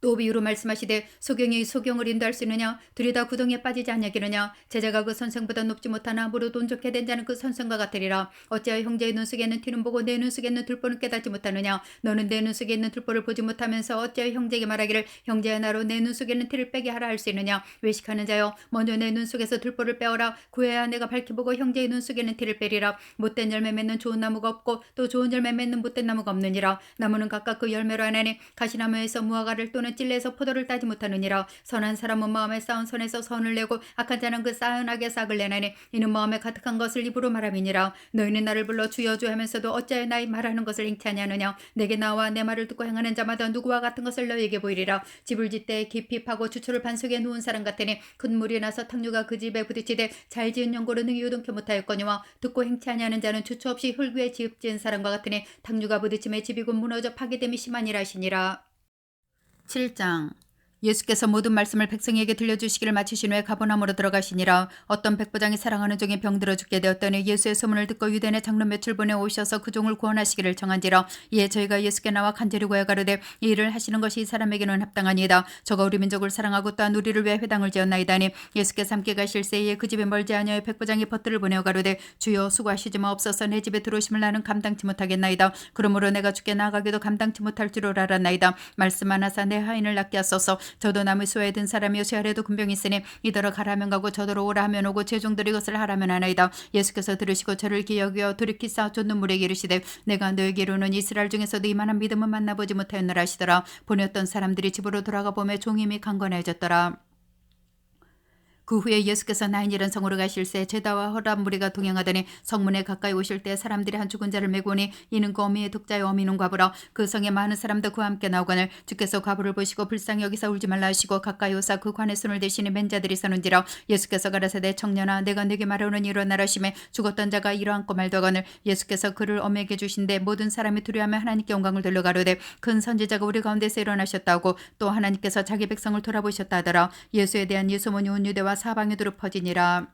또 비유로 말씀하시되 소경이 소경을 인도할 수 있느냐. 둘이 다 구덩이에 빠지지 아니하겠느냐. 제자가 그 선생보다 높지 못하나 무릇 운 좋게 된 자는 그 선생과 같으리라. 어찌하여 형제의 눈 속에 있는 티는 보고 내 눈 속에 있는 들보는 깨닫지 못하느냐. 너는 내 눈 속에 있는 들보를 보지 못하면서 어찌하여 형제에게 말하기를 형제야 나로 내 눈 속에 있는 티를 빼게 하라 할 수 있느냐. 외식하는 자여 먼저 내 눈 속에서 들보를 빼어라. 구해야 내가 밝히 보고 형제의 눈 속에 있는 티를 빼리라. 못된 열매 맺는 좋은 나무가 없고 또 좋은 열매 맺는 못된 나무가 없느니라. 나무는 각각 그 열매로 하나니 가시나무에서 무화과를 또는 찔레에서 포도를 따지 못하느니라. 선한 사람은 마음에 쌓은 선에서 선을 내고 악한 자는 그 쌓은 악에 싹을 내나니 이는 마음에 가득한 것을 입으로 말함이니라. 너희는 나를 불러 주여 주여 하면서도 어찌하여 나의 말하는 것을 잉태하지 않느냐. 내게 나와 내 말을 듣고 행하는 자마다 누구와 같은 것을 너희에게 보이리라. 집을 짓되 깊이 파고 주초를 반석에 누운 사람 같으니 큰 물이 나서 탕류가 그 집에 부딪히되 잘 지은 연고를 능히 요동케 못하였거니와 듣고 행치 아니하는 자는 주초 없이 흙 위에 집 지은 사람과 같으니 탕류가 부딪힘에 집이 곧 무너져 파괴됨이 심하니라 하시니라. 7장 예수께서 모든 말씀을 백성에게 들려주시기를 마치신 후에 가버나움으로 들어가시니라. 어떤 백부장이 사랑하는 종이 병들어 죽게 되었더니 예수의 소문을 듣고 유대인의 장로 몇을 보내 오셔서 그 종을 구원하시기를 청한지라. 이에 저희가 예수께 나와 간절히 구하여 가로되 이 일을 하시는 것이 이 사람에게는 합당하니이다. 저가 우리 민족을 사랑하고 또한 우리를 위해 회당을 지었나이다니. 예수께서 함께 가실 새에 그 집에 멀지 아니하여 백부장이 벗들을 보내어 가로되 주여 수고하시지 마옵소서. 내 집에 들어오심을 나는 감당치 못하겠나이다. 그러므로 내가 주께 나아가기도 감당치 못할 줄을 알았나이다. 말씀하나사 내 하인을 낫게 하소서. 저도 남의 수하에 든 사람이요 제 아래도 군병이 있으니 이더러 가라면 가고 저더러 오라 하면 오고 제 종들이 것을 하라면 하나이다. 예수께서 들으시고 저를 기여겨 돌이키사 곧 눈물에게 이르시되 내가 너에게 이르는 이스라엘 중에서도 이만한 믿음은 만나보지 못하였노라 하시더라. 보냈던 사람들이 집으로 돌아가 보며 종이 이미 강건해졌더라. 그 후에 예수께서 나인이라는 성으로 가실새 제다와 허람 무리가 동행하더니 성문에 가까이 오실 때 사람들이 한 죽은 자를 메고 오니 이는 그 어미의 독자의 어미는 과부라. 그 성에 많은 사람도 그와 함께 나오거늘 주께서 과부를 보시고 불쌍히 여기서 울지 말라 하시고 가까이 오사 그 관에 손을 대시니 맨 자들이 서는지라. 예수께서 가라사대 청년아 내가 네게 말하노니 일어나라 하시매 죽었던 자가 일어앉고 말더거늘 예수께서 그를 어미에게 주신데 모든 사람이 두려워하며 하나님께 영광을 돌려 가로되 큰 선지자가 우리 가운데서 일어나셨다고 또 하나님께서 자기 백성을 돌아보셨다 하더라. 예수에 대한 이 소문이 온 유대와 사방에 두루 퍼지니라.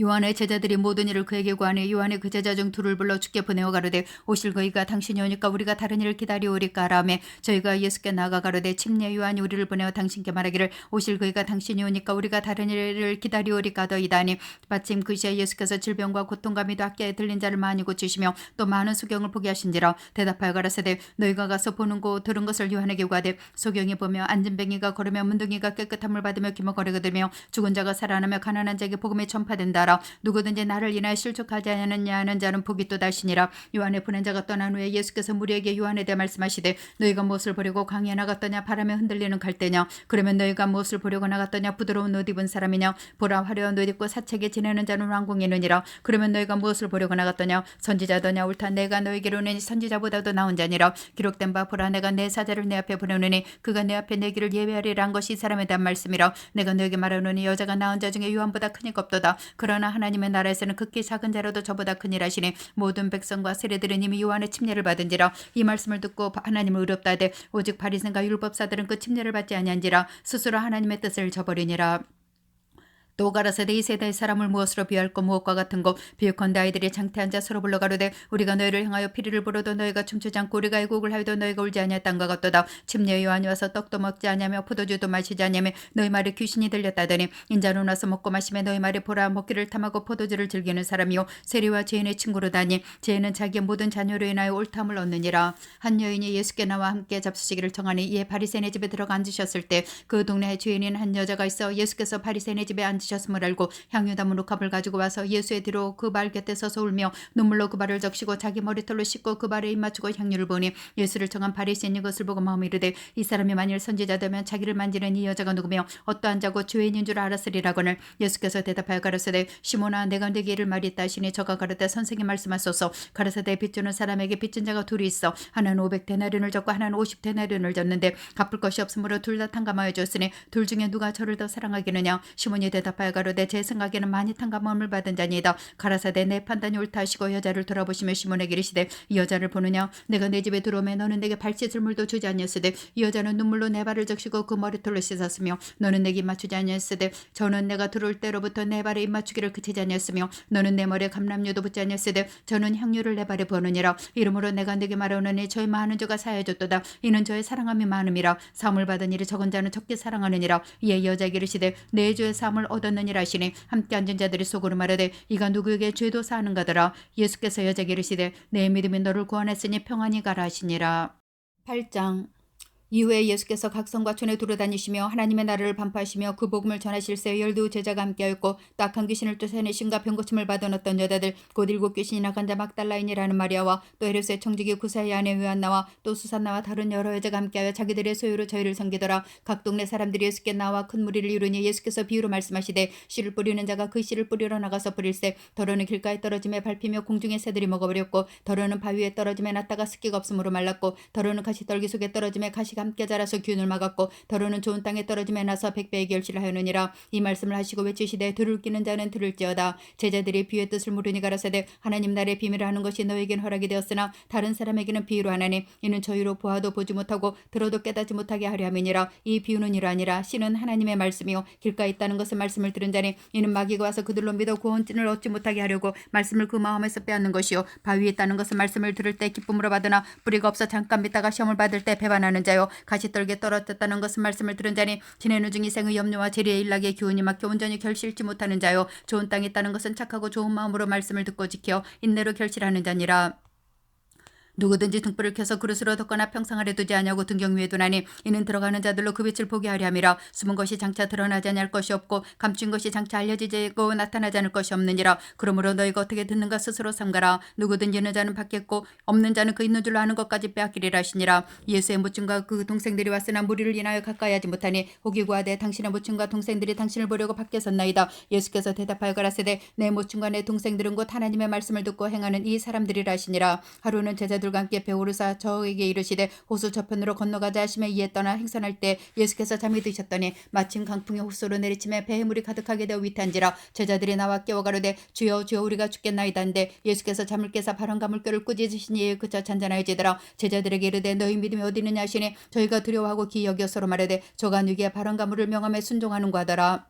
요한의 제자들이 모든 일을 그에게 구하니 요한의 그 제자 중 둘을 불러 주께 보내어 가로되 오실 그이가 당신이 오니까 우리가 다른 일을 기다리오리까 하라매 저희가 예수께 나아가 가로되 침례 요한이 우리를 보내어 당신께 말하기를 오실 그이가 당신이 오니까 우리가 다른 일을 기다리오리까 하더이다니. 마침 그 시에 예수께서 질병과 고통감이 학교에 들린 자를 많이 고치시며 또 많은 소경을 보게 하신지라. 대답하여 가라사대 너희가 가서 보는 거 들은 것을 요한에게 구하되 소경이 보며 앉은 뱅이가 걸으며 문둥이가 깨끗함을 받으며 기머거리거들며 죽은 자가 살아나며 가난한 자에게 복음이 전파된다 하라. 누구든지 나를 인하여 실족하지 않느냐는 자는 복이 또다시니라. 요한의 보낸 자가 떠난 후에 예수께서 무리에게 요한에 대해 말씀하시되 너희가 무엇을 보려고 강에 나갔더냐? 바람에 흔들리는 갈대냐? 그러면 너희가 무엇을 보려고 나갔더냐? 부드러운 옷 입은 사람이냐? 보라, 화려한 옷 입고 사책에 지내는 자는 왕궁에 있느니라. 그러면 너희가 무엇을 보려고 나갔더냐? 선지자더냐? 옳다. 내가 너희에게로 오니 선지자보다도 나은 자니라. 기록된 바 보라, 내가 내 사자를 내 앞에 보내노니 그가 내 앞에 내 길을 예배하리라 한 것이 이 사람에 대한 말씀이라. 내가 너에게 말하노니 여자가 낳은 자 중에 요한보다 크니까 없도다. 그러나 하나님의 나라에서는 극히 작은 자라도 저보다 크니라 하시니 모든 백성과 세례들은 이미 요한의 침례를 받은지라. 이 말씀을 듣고 하나님을 의롭다 하되 오직 바리새인과 율법사들은 그 침례를 받지 아니한지라. 스스로 하나님의 뜻을 저버리니라. 또 가라사대 이 세대의 사람을 무엇으로 비할꼬? 무엇과 같은 거? 비유컨대 아이들이 장태한 자 서로 불러 가로되 우리가 너희를 향하여 피리를 불어도 너희가 춤추지 않고 우리가 애곡을 하여도 너희가 울지 아니했단과 같도다. 침례 요한이 와서 떡도 먹지 아니하며 포도주도 마시지 아니하며 너희 말에 귀신이 들렸다더니 인자는 와서 먹고 마시며 너희 말에 보라, 먹기를 탐하고 포도주를 즐기는 사람이요 세리와 죄인의 친구로다니 죄인은 자기의 모든 자녀로 인하여 옳다함을 얻느니라. 한 여인이 예수께 나와 함께 잡수시기를 청하니 이에 바리새인의 집에 들어가 앉으셨을 때 그 동네에 죄인인 한 여자가 있어 예수께서 바리새인의 집에 앉으셨음을 알고 향유담은 컵을 가지고 와서 예수의 뒤로 그 발 곁에 서서 울며 눈물로 그 발을 적시고 자기 머리털로 씻고 그 발에 입 맞추고 향유를 보니 예수를 청한 바리새인이 그것을 보고 마음에 이르되 이 사람이 만일 선지자되면 자기를 만지는 이 여자가 누구며 어떠한 자고 죄인인 줄 알았으리라거늘. 예수께서 대답하여 가라사대 시몬아, 내가 네게 이를 말이 있다 하시니 저가 가로되 선생님 말씀하소서. 가라사대 빚주는 사람에게 빚진 자가 둘이 있어 하나는 500데나리온을 졌고 하나는 50데나리온을 졌는데 갚을 것이 없으므로 둘 다 탕감하여 줬으니 둘 중에 누가 저를 더 사랑하겠느냐? 시몬이 대답하여 가로되 제 생각에는 많이 탕감함을 받은 자니이다. 가라사대 내 판단이 옳다 하시고 여자를 돌아보시며 시몬에게 이르시되 이 여자를 보느냐? 내가 내 집에 들어오매 너는 내게 발 씻을 물도 주지 아니었으되 이 여자는 눈물로 내 발을 적시고 그 머리털로 씻었으며 너는 내게 입 맞추지 아니었으되 저는 내가 들어올 때로부터 내 발에 입 맞추기를 그치지 아니었으며 너는 내 머리에 감람유도 붙지 아니었으되 저는 향유를 내 발에 부었느니라. 이러므로 내가 네게 말하노니 저희 많은 죄가 사하여졌도다. 이는 저의 사랑함이 많음이라. 사함을 받은 일이 적은 자는 적게 사랑하느니라. 이에 여자에게 이르시되 내 죄의 사함을 얻었느니라 하시니 함께 앉은 자들이 속으로 말하되 이가 누구에게 죄도 사하는가더라. 예수께서 여자에게 이르시되 내 믿음이 너를 구원했으니 평안히 가라 하시니라. 8장. 이후에 예수께서 각 성과 촌에 두루다니시며 하나님의 나라를 반포하시며 그 복음을 전하실새 12 제자가 함께하였고 또 악한 귀신을 쫓아내심과 병고침을 받은 어떤 여자들 곧 7 귀신이 나간 자 막달라인이라는 마리아와 또 헤롯의 청지기 구사의 아내 요한나와 또 수산나와 다른 여러 여자가 함께하여 자기들의 소유로 저희를 섬기더라. 각 동네 사람들이 예수께 나와 큰 무리를 이루니 예수께서 비유로 말씀하시되 씨를 뿌리는 자가 그 씨를 뿌리러 나가서 뿌릴새 더러는 길가에 떨어짐에 밟히며 공중의 새들이 먹어버렸고 더러는 바위에 떨어짐에 났다가 습기가 없으므로 말랐고 더러는 가시떨기 속에 떨어짐에 가시가 함께 자라서 균을 막았고 더러는 좋은 땅에 떨어짐에 나서 100배의 결실을 하였느니라. 이 말씀을 하시고 외치시되 들을 끼는 자는 들을지어다. 제자들이 비유의 뜻을 물으니 가라사대 하나님 나라의 비밀을 하는 것이 너에겐 허락이 되었으나 다른 사람에게는 비유로 하나니 이는 저희로 보아도 보지 못하고 들어도 깨닫지 못하게 하려 함이니라. 이 비유는 이러하니라. 씨는 하나님의 말씀이요 길가에 있다는 것은 말씀을 들은 자니 이는 마귀가 와서 그들로 믿어 구원을 얻지 못하게 하려고 말씀을 그 마음에서 빼앗는 것이요 바위에 있다는 것은 말씀을 들을 때 기쁨으로 받으나 뿌리가 없어 잠깐 믿다가 시험을 받을 때 배반하는 자요 가시떨기에 떨어졌다는 것은 말씀을 들은 자니 지내는 중 이생의 염려와 재리의 일락에 기운이 막혀 온전히 결실치 못하는 자요 좋은 땅에 있다는 것은 착하고 좋은 마음으로 말씀을 듣고 지켜 인내로 결실하는 자니라. 누구든지 등불을 켜서 그릇으로 덮거나 평상 아래 두지 아니하고 등경 위에 두나니 이는 들어가는 자들로 그 빛을 보게 하려 함이라. 숨은 것이 장차 드러나지 아니할 것이 없고 감춘 것이 장차 알려지고 나타나지 않을 것이 없느니라. 그러므로 너희가 어떻게 듣는가 스스로 삼가라. 누구든지 있는 자는 받겠고 없는 자는 그 있는 줄로 아는 것까지 빼앗기리라 하시니라. 예수의 모친과 그 동생들이 왔으나 무리를 인하여 가까이 하지 못하니 혹이 구하되 당신의 모친과 동생들이 당신을 보려고 밖에 섰나이다. 예수께서 대답하여 가라사대 내 모친과 내 동생들은 곧 하나님의 말씀을 듣고 행하는 이 사람들이라 하시니라. 하루는 제자들과 함께 배오르사 저에게 이르시되 호수 저편으로 건너가자 하시며 이에 떠나 행선할 때 예수께서 잠이 드셨더니 마침 강풍이 호수로 내리치며 배에 물이 가득하게 되어 위태한지라. 제자들이 나와 깨워 가로되 주여 주여 우리가 죽겠나이다 한데 예수께서 잠을 깨사 바람과 물결을 꾸짖으시니 그쳐 잔잔하여지더라. 제자들에게 이르되 너희 믿음이 어디 있느냐 하시니 저희가 두려워하고 기이 여겨 서로 말하되 저가 누구의 바람과 물을 명함에 순종하는가 하더라.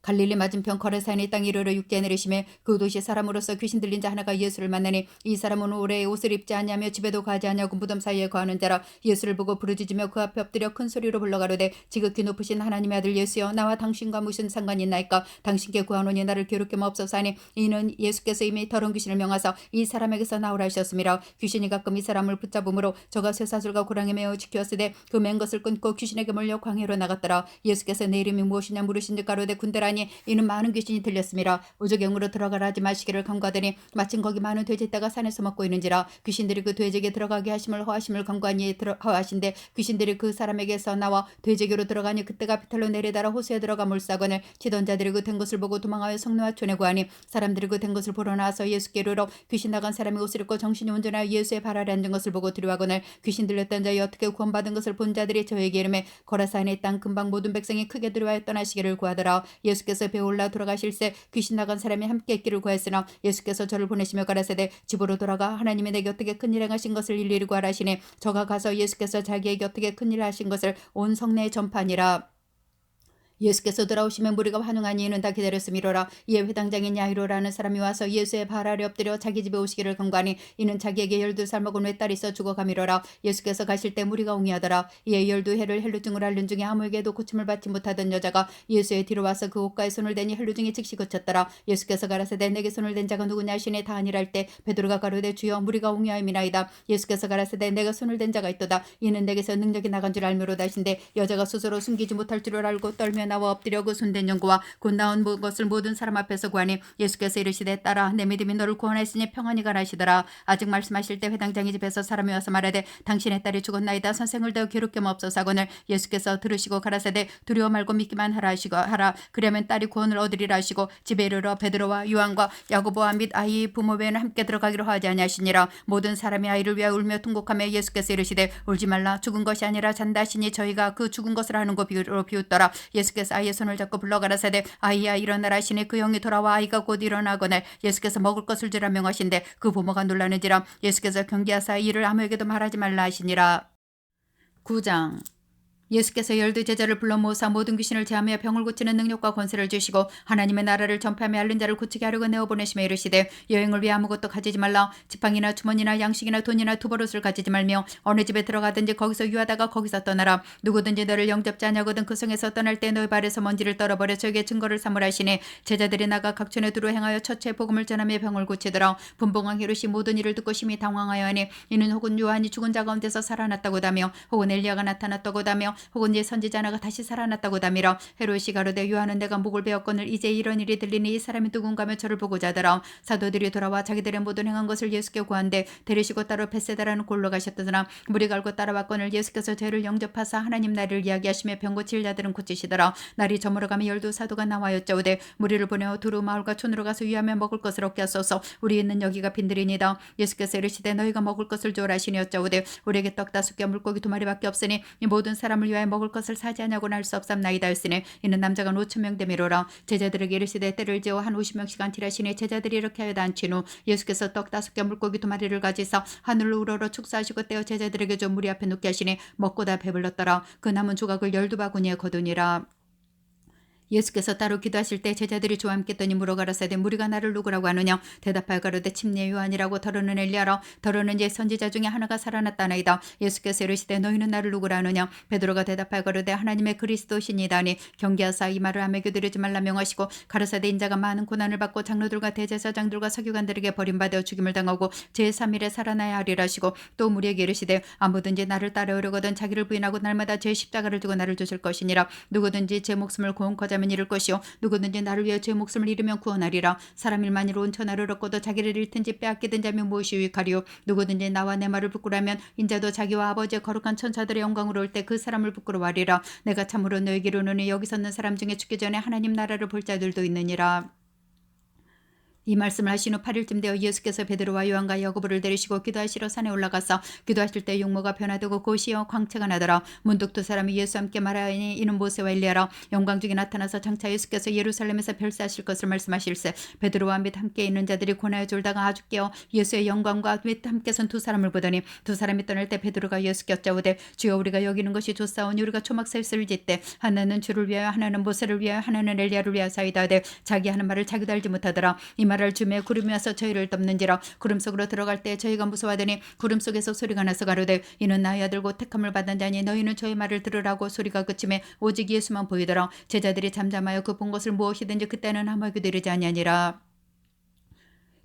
갈릴리 맞은편 거레사인의 땅 이르러 육지에 내리시매 그 도시 사람으로서 귀신 들린 자 하나가 예수를 만나니 이 사람은 오래 옷을 입지 아니하며 집에도 가지 아니하고 무덤 사이에 거하는 자라. 예수를 보고 부르짖으며 그 앞에 엎드려 큰 소리로 불러가로되 지극히 높으신 하나님의 아들 예수여 나와 당신과 무슨 상관이 있나이까. 당신께 구하노니 나를 괴롭게 마옵소서 하니 이는 예수께서 이미 더러운 귀신을 명하사 이 사람에게서 나오라 하셨음이라. 귀신이 가끔 이 사람을 붙잡음으로 저가 쇠사슬과 고랑에 매어 지켰으되 그 맨 것을 끊고 귀신에게 몰려 광야로 나갔더라. 예수께서 내 이름이 무엇이냐 물으신즉 가로되 군대라 들었더니 이는 많은 귀신이 들렸음이라. 우주경으로 들어가라 하지 마시기를 간구하더니 마침 거기 많은 돼지떼가 산에서 먹고 있는지라. 귀신들이 그 돼지에게 들어가게 하심을 허하심을 간구하니 허하신데 귀신들이 그 사람에게서 나와 돼지에게로 들어가니 그때가 비탈로 내려달아 호수에 들어가 물사건을 치던 자들이 그 된 것을 보고 도망하여 성내와 촌에 구하니 사람들이 그 된 것을 보러 나와서 예수께로 이르러 귀신 나간 사람이 옷을 입고 정신이 온전하여 예수의 발 아래 앉은 것을 보고 두려워하거늘 귀신 들렸던 자여 어떻게 구원받은 것을 본 자들이 저에게 이르매 거라사인의 땅 근방 모든 백성이 크게 두려워하여 떠나시기를 구하더라. 예수께서 배에 올라 돌아가실새 귀신 나간 사람이 함께 있기를 구했으나 예수께서 저를 보내시며 가라사대 집으로 돌아가 하나님이 내게 어떻게 큰일 행하신 것을 일일이 구하라 하시니 저가 가서 예수께서 자기에게 어떻게 큰일 하신 것을 온 성내에 전파하니라. 예수께서 돌아오시면 무리가 환영하니 이는 다 기다렸음이로라. 이에 회당장인 야이로라는 사람이 와서 예수의 발 아래 엎드려 자기 집에 오시기를 간구하니 이는 자기에게 12살 먹은 외딸이 있어 죽어감이로라. 예수께서 가실 때 무리가 옹이하더라. 이에 12해를 헬루증을 앓는 중에 아무에게도 고침을 받지 못하던 여자가 예수의 뒤로 와서 그 옷가에 손을 대니 헬루증이 즉시 그쳤더라. 예수께서 가라사대 내게 손을 댄 자가 누구냐 하시니 다 아니랄 때 베드로가 가로되 주여 무리가 옹이하임이나이다. 예수께서 가라사대 내가 손을 댄 자가 있도다. 이는 내게서 능력이 나간 줄 알미로다 하신데 여자가 스스로 숨기지 못할 줄을 알고 떨며 나와 엎드려 그 손댄 연고와 곧 나온 것을 모든 사람 앞에서 구하니 예수께서 이르시되 딸아 내 믿음이 너를 구원하였으니 평안히 가라 하시더라. 아직 말씀하실 때 회당장의 집에서 사람이 와서 말하되 당신의 딸이 죽었나이다. 선생을 더 괴롭게 마옵소서 하거늘 예수께서 들으시고 가라사대 두려워 말고 믿기만 하라 하시고 하라. 그러면 딸이 구원을 얻으리라 하시고 집에 이르러 베드로와 요한과 야고보와 및 아이의 부모 외에는 함께 들어가기로 하지 아니하시니라. 모든 사람이 아이를 위하여 울며 통곡하며 예수께서 이르시되 울지 말라 죽은 것이 아니라 잔다 하시니 저희가 그 죽은 것을 하는 거 비웃더라. 예수께서 아이의 손을 잡고 불러가라사대 아이야 일어나라 하시니 그 영이 돌아와 아이가 곧 일어나거늘 예수께서 먹을 것을 주라 명하신데 그 부모가 놀라는지라. 예수께서 경계하사 이를 아무에게도 말하지 말라 하시니라. 9장 예수께서 12제자를 불러 모으사 모든 귀신을 제하며 병을 고치는 능력과 권세를 주시고 하나님의 나라를 전파하며 앓는 자를 고치게 하려고 내어보내시며 이르시되 여행을 위해 아무것도 가지지 말라. 지팡이나 주머니나 양식이나 돈이나 투버릇을 가지지 말며 어느 집에 들어가든지 거기서 유하다가 거기서 떠나라. 누구든지 너를 영접지 아니하거든 그 성에서 떠날 때 너의 발에서 먼지를 떨어버려 저에게 증거를 삼으라 하시니 제자들이 나가 각 촌에 두루 행하여 첫째 복음을 전하며 병을 고치더라. 분봉왕 헤롯이 모든 일을 듣고 심히 당황하여 하니 이는 혹은 요한이 죽은 자 가운데서 살아났다고다며 혹은 엘리야가 나타났다고다며 혹은 예 선지자나가 다시 살아났다고 다미라. 헤롯이 가로되 요한은 내가 목을 베었거늘 이제 이런 일이 들리니 이 사람이 누군가며 저를 보고자 하더라. 사도들이 돌아와 자기들의 모든 행한 것을 예수께 구한데 데리시고 따로 베세다라는 골로 가셨더라. 무리가 알고 따라왔거늘 예수께서 죄를 영접하사 하나님 나라를 이야기하시며 병 고칠 자들은 고치시더라. 날이 저물어가며 12사도가 나와 여짜오되 무리를 보내어 두루 마을과 촌으로 가서 위하며 먹을 것을 얻게 하소서. 우리 있는 여기가 빈들이니이다. 예수께서 이르시되 너희가 먹을 것을 주라 하시니 여짜오되 우리에게 떡 5개 물고기 2마리밖에 없으니 이 모든 사람을 위하여 먹을 것을 사지 아니하고는 할 수 없삼나이다 했으니 이는 남자가 5,000명 되미로라. 제자들에게 이르시되 때를 지어 한 50명씩 앉히라시니 제자들이 이렇게 하여 앉힌 후 예수께서 떡 5개 물고기 2마리를 가지사 하늘로 우러러 축사하시고 떼어 제자들에게 좀 무리 앞에 놓게 하시니 먹고 다 배불렀더라. 그 남은 조각을 12바구니에 거두니라. 예수께서 따로 기도하실 때 제자들이 저와 함께 있더니 물어가라사대 무리가 나를 누구라고 하느냐. 대답하여 가로되 침례 요한이라고 더러는 엘리야라. 더러는 예 선지자 중에 하나가 살아났다나이다. 예수께서 이르시되 너희는 나를 누구라 하느냐. 베드로가 대답하여 가로되 하나님의 그리스도시니이다니. 경계하사 이 말을 아메 교들이지 말라 명하시고 가라사대 인자가 많은 고난을 받고 장로들과 대제사장들과 서기관들에게 버림받아 죽임을 당하고 제3일에 살아나야 하리라 하시고 또 무리에게 이르시되 아무든지 나를 따르려거든 자기를 부인하고 날마다 제 십자가를 지고 나를 주실 것이니라. 누구든지 제 목숨을 고온거자 잃을 것이요 누구든지 나를 위해 제 목숨을 잃으면 구원하리라. 사람 일만이로 온 천하를 얻고도 자기를 잃든지 빼앗기든지 하면 무엇이 유익하리요. 누구든지 나와 내 말을 부끄러하면 인자도 자기와 아버지의 거룩한 천사들의 영광으로 올 때 그 사람을 부끄러워하리라. 내가 참으로 너에게 이르노니 여기 섰는 사람 중에 죽기 전에 하나님 나라를 볼 자들도 있느니라. 이 말씀을 하신 후 8일쯤 되어 예수께서 베드로와 요한과 야고보를 데리시고 기도하시러 산에 올라가서 기도하실 때 용모가 변화되고 곧이어 광채가 나더라. 문득 두 사람이 예수와 함께 말하니 이는 모세와 엘리야라. 영광 중에 나타나서 장차 예수께서 예루살렘에서 별세하실 것을 말씀하실세. 베드로와 및 함께 있는 자들이 고나에 졸다가 아주 깨어 예수의 영광과 및 함께 선 두 사람을 보더니 두 사람이 떠날 때 베드로가 예수께 여짜오되 주여 우리가 여기는 것이 좋사오니 우리가 초막셋을 짓되 하나는 주를 위하여 하나는 모세를 위하여 하나는 엘리야를 위하여사이다 하되 자기 하는 말을 자기도 알지 못하더라. 이 말을 주매 구름이 와서 저희를 덮는지라. 구름 속으로 들어갈 때 저희가 무서워하더니 구름 속에서 소리가 나서 가로되 이는 나의 아들 곧 택함을 받은 자니 너희는 저희 말을 들으라고 소리가 그치매 오직 예수만 보이더라. 제자들이 잠잠하여 그 본 것을 무엇이든지 그때는 아무에게도 이르지 아니하니라.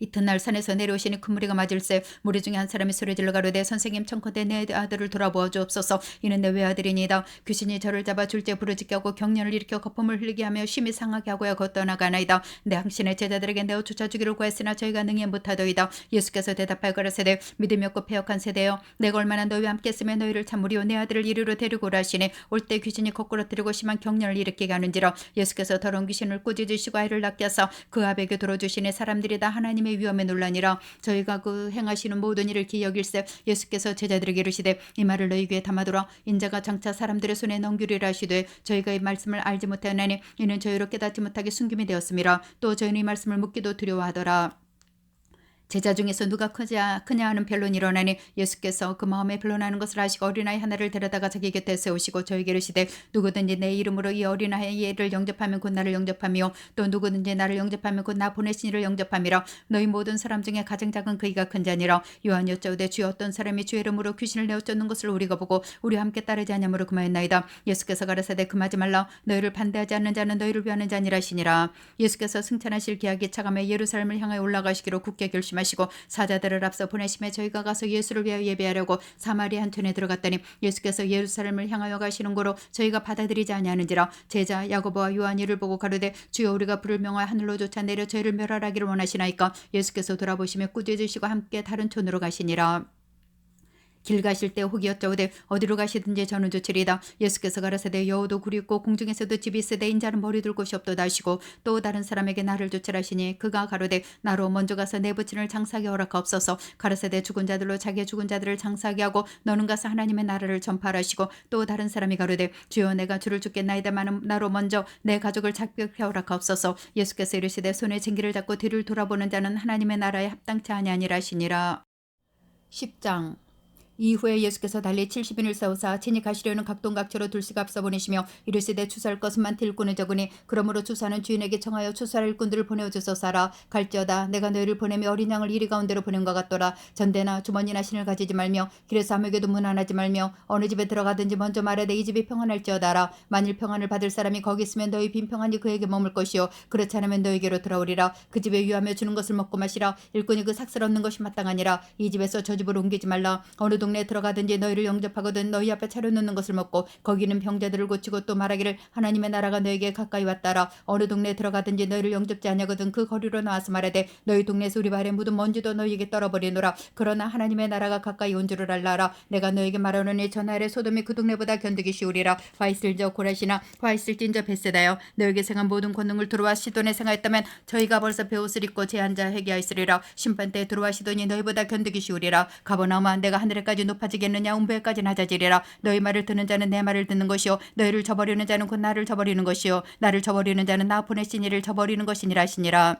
이튿날 산에서 내려오시니 큰 무리가 맞을세 무리 중에 한 사람이 소리질러 가로되 선생님 청컨대 내 아들을 돌아보아 주옵소서. 이는 내 외아들이니이다. 귀신이 저를 잡아 줄제 부르짖게 하고 경련을 일으켜 거품을 흘리게 하며 심히 상하게 하고야 걷떠나가나이다. 내 당신의 제자들에게 내어 쫓아 주기를 구했으나 저희가 능히 못하더이다. 예수께서 대답하여 가라사대 믿음이 없고 패역한 세대여 내가 얼마나 너희와 함께 있으며 너희를 참으리요 내 아들을 이리로 데리고 오라 하시니 올 때 귀신이 거꾸러뜨리고 심한 경련을 일으키게 하는지라. 예수께서 더러운 귀신을 꾸짖으시고 아이를 낳게 하사 그 아베에게 들어주시니 사람들이 다 하나님의 위엄에 놀라니라. 저희가 그 행하시는 모든 일을 기억일세. 예수께서 제자들에게 이르시되 이 말을 너희 귀에 담아두라. 인자가 장차 사람들의 손에 넘기리라 하시되 저희가 이 말씀을 알지 못하나니 이는 저희로 깨닫지 못하게 숨김이 되었음이라. 또 저희는 이 말씀을 묻기도 두려워하더라. 제자 중에서 누가 크냐 하는 변론이 일어나니 예수께서 그 마음에 변론하는 것을 아시고 어린아이 하나를 데려다가 자기 곁에 세우시고 저에게 이르시되 누구든지 내 이름으로 이 어린아이를 영접하면 곧 나를 영접하며 또 누구든지 나를 영접하면 곧 나 보내신 이를 영접함이라. 너희 모든 사람 중에 가장 작은 그이가 큰 자니라. 요한이 여짜오되 주여 어떤 사람이 주의 이름으로 귀신을 내어 쫓는 것을 우리가 보고 우리와 함께 따르지 않냐므로 금하였나이다. 예수께서 가라사대 금하지 말라. 너희를 반대하지 않는 자는 너희를 위하는 자니라 하시니라. 예수께서 승천하실 기약이 차감해 예루살렘을 향하여 올라가시기로 굳게 결심하시고 사자들을 앞서 보내심에 저희가 가서 예수를 위하여 예배하려고 사마리아 한 촌에 들어갔더니 예수께서 예루살렘을 향하여 가시는 거로 저희가 받아들이지 아니하는지라. 제자 야고보와 요한이 이를 보고 가로되 주여 우리가 불을 명하여 하늘로 쫓아내려 저희를 멸하라기를 원하시나이까. 예수께서 돌아보시며 꾸짖으시고 함께 다른 촌으로 가시니라. 길 가실 때 혹이 여짜오되 어디로 가시든지 저는 좋으리이다. 예수께서 가라사대 여우도 굴이 있고 공중에서도 집이 있으되 인자는 머리 둘 곳이 없도다 하시고 또 다른 사람에게 나를 조치라 하시니 그가 가로되 나로 먼저 가서 내 부친을 장사하게 허락하옵소서. 가라사대 죽은 자들로 자기의 죽은 자들을 장사하게 하고 너는 가서 하나님의 나라를 전파하라 하시고 또 다른 사람이 가로되 주여 내가 주를 죽겠나이다마는 나로 먼저 내 가족을 작별케 허락하옵소서. 예수께서 이르시되 손에 쟁기를 잡고 뒤를 돌아보는 자는 하나님의 나라에 합당치 아니하니라 하시니라. 10장 이후에 예수께서 달리 70인을 세우사 친히 가시려는 각동각처로 둘씩 앞서 보내시며 이르시되 추수할 것은 많되 일꾼은 적으니 그러므로 추수하는 주인에게 청하여 추수할 일꾼들을 보내어 주소서라. 갈지어다 내가 너희를 보내며 어린 양을 이리 가운데로 보낸 것 같더라. 전대나 주머니나 신을 가지지 말며 길에서 아무에게도 문안하지 말며 어느 집에 들어가든지 먼저 말하되 이 집이 평안할지어다라. 만일 평안을 받을 사람이 거기 있으면 너희 빈 평안이 그에게 머물 것이요 그렇지 않으면 너희에게로 돌아오리라. 그 집에 유하며 주는 것을 먹고 마시라. 일꾼이 그 삭슬 얻는 것이 마땅하니라. 이 집에서 저 집으로 옮기지 말라. 어느 동네에 들어가든지 너희를 영접하거든 너희 앞에 차려놓는 것을 먹고 거기는 병자들을 고치고 또 말하기를 하나님의 나라가 너에게 가까이 왔다라. 어느 동네에 들어가든지 너희를 영접지 아니하거든 그 거리로 나와서 말하되 너희 동네에서 우리 발에 묻은 먼지도 너희에게 떨어버리노라. 그러나 하나님의 나라가 가까이 온 줄을 알라라. 내가 너에게 말하노니 전하에 소돔이 그 동네보다 견디기 쉬우리라. 화 있을 저 고라시나 화 있을진 저 베세다여 너에게 생한 모든 권능을 두루와 시돈에 생하였다면 저희가 벌써 베옷을 입고 제한자 회개하였으리라. 심판때에 두루와 시돈이 너희보다 견디기 쉬우리라. 가버나움아 내가 하늘에까지 높아지겠느냐 음부에까지 낮아지리라. 너희 말을 듣는 자는 내 말을 듣는 것이요 너희를 저버리는 자는 곧 나를 저버리는 것이요 나를 저버리는 자는 나 보내신 이를 저버리는 것이니라 하시니라.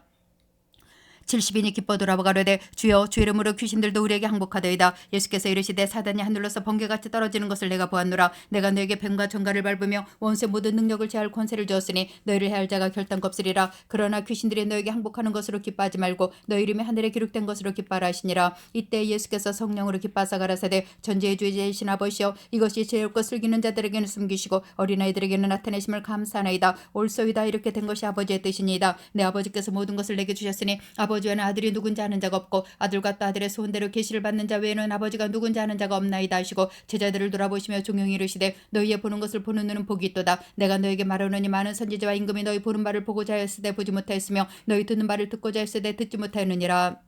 70인이 기뻐 돌아가로되 주여 주 이름으로 귀신들도 우리에게 항복하더이다. 예수께서 이르시되 사단이 하늘로서 번개같이 떨어지는 것을 내가 보았노라. 내가 너에게 뱀과 전갈을 밟으며 원수의 모든 능력을 제할 권세를 주었으니 너희를 해할 자가 결단코 없으리라. 그러나 귀신들이 너에게 항복하는 것으로 기뻐하지 말고 너희 이름이 하늘에 기록된 것으로 기뻐하라 하시니라. 이때 예수께서 성령으로 기뻐하사 가라사대 전지의 주이신 아버지여 이것이 죄없고 슬기는 자들에게는 숨기시고 어린아이들에게는 나타내심을 감사하나이다. 옳소이다. 이렇게 된 것이 아버지의 뜻이니이다. 내 아버지께서 모든 것을 내게 주셨으니 아버지 외에는 아들이 누군지 아는 자가 없고 아들과 또 아들의 소원대로 계시를 받는 자 외에는 아버지가 누군지 아는 자가 없나이다 하시고 제자들을 돌아보시며 종용히 이르시되 너희의 보는 것을 보는 눈은 복이 있도다. 내가 너에게 말하노니 많은 선지자와 임금이 너희 보는 바를 보고자 하였으되 보지 못하였으며 너희 듣는 바를 듣고자 하였으되 듣지 못하였느니라.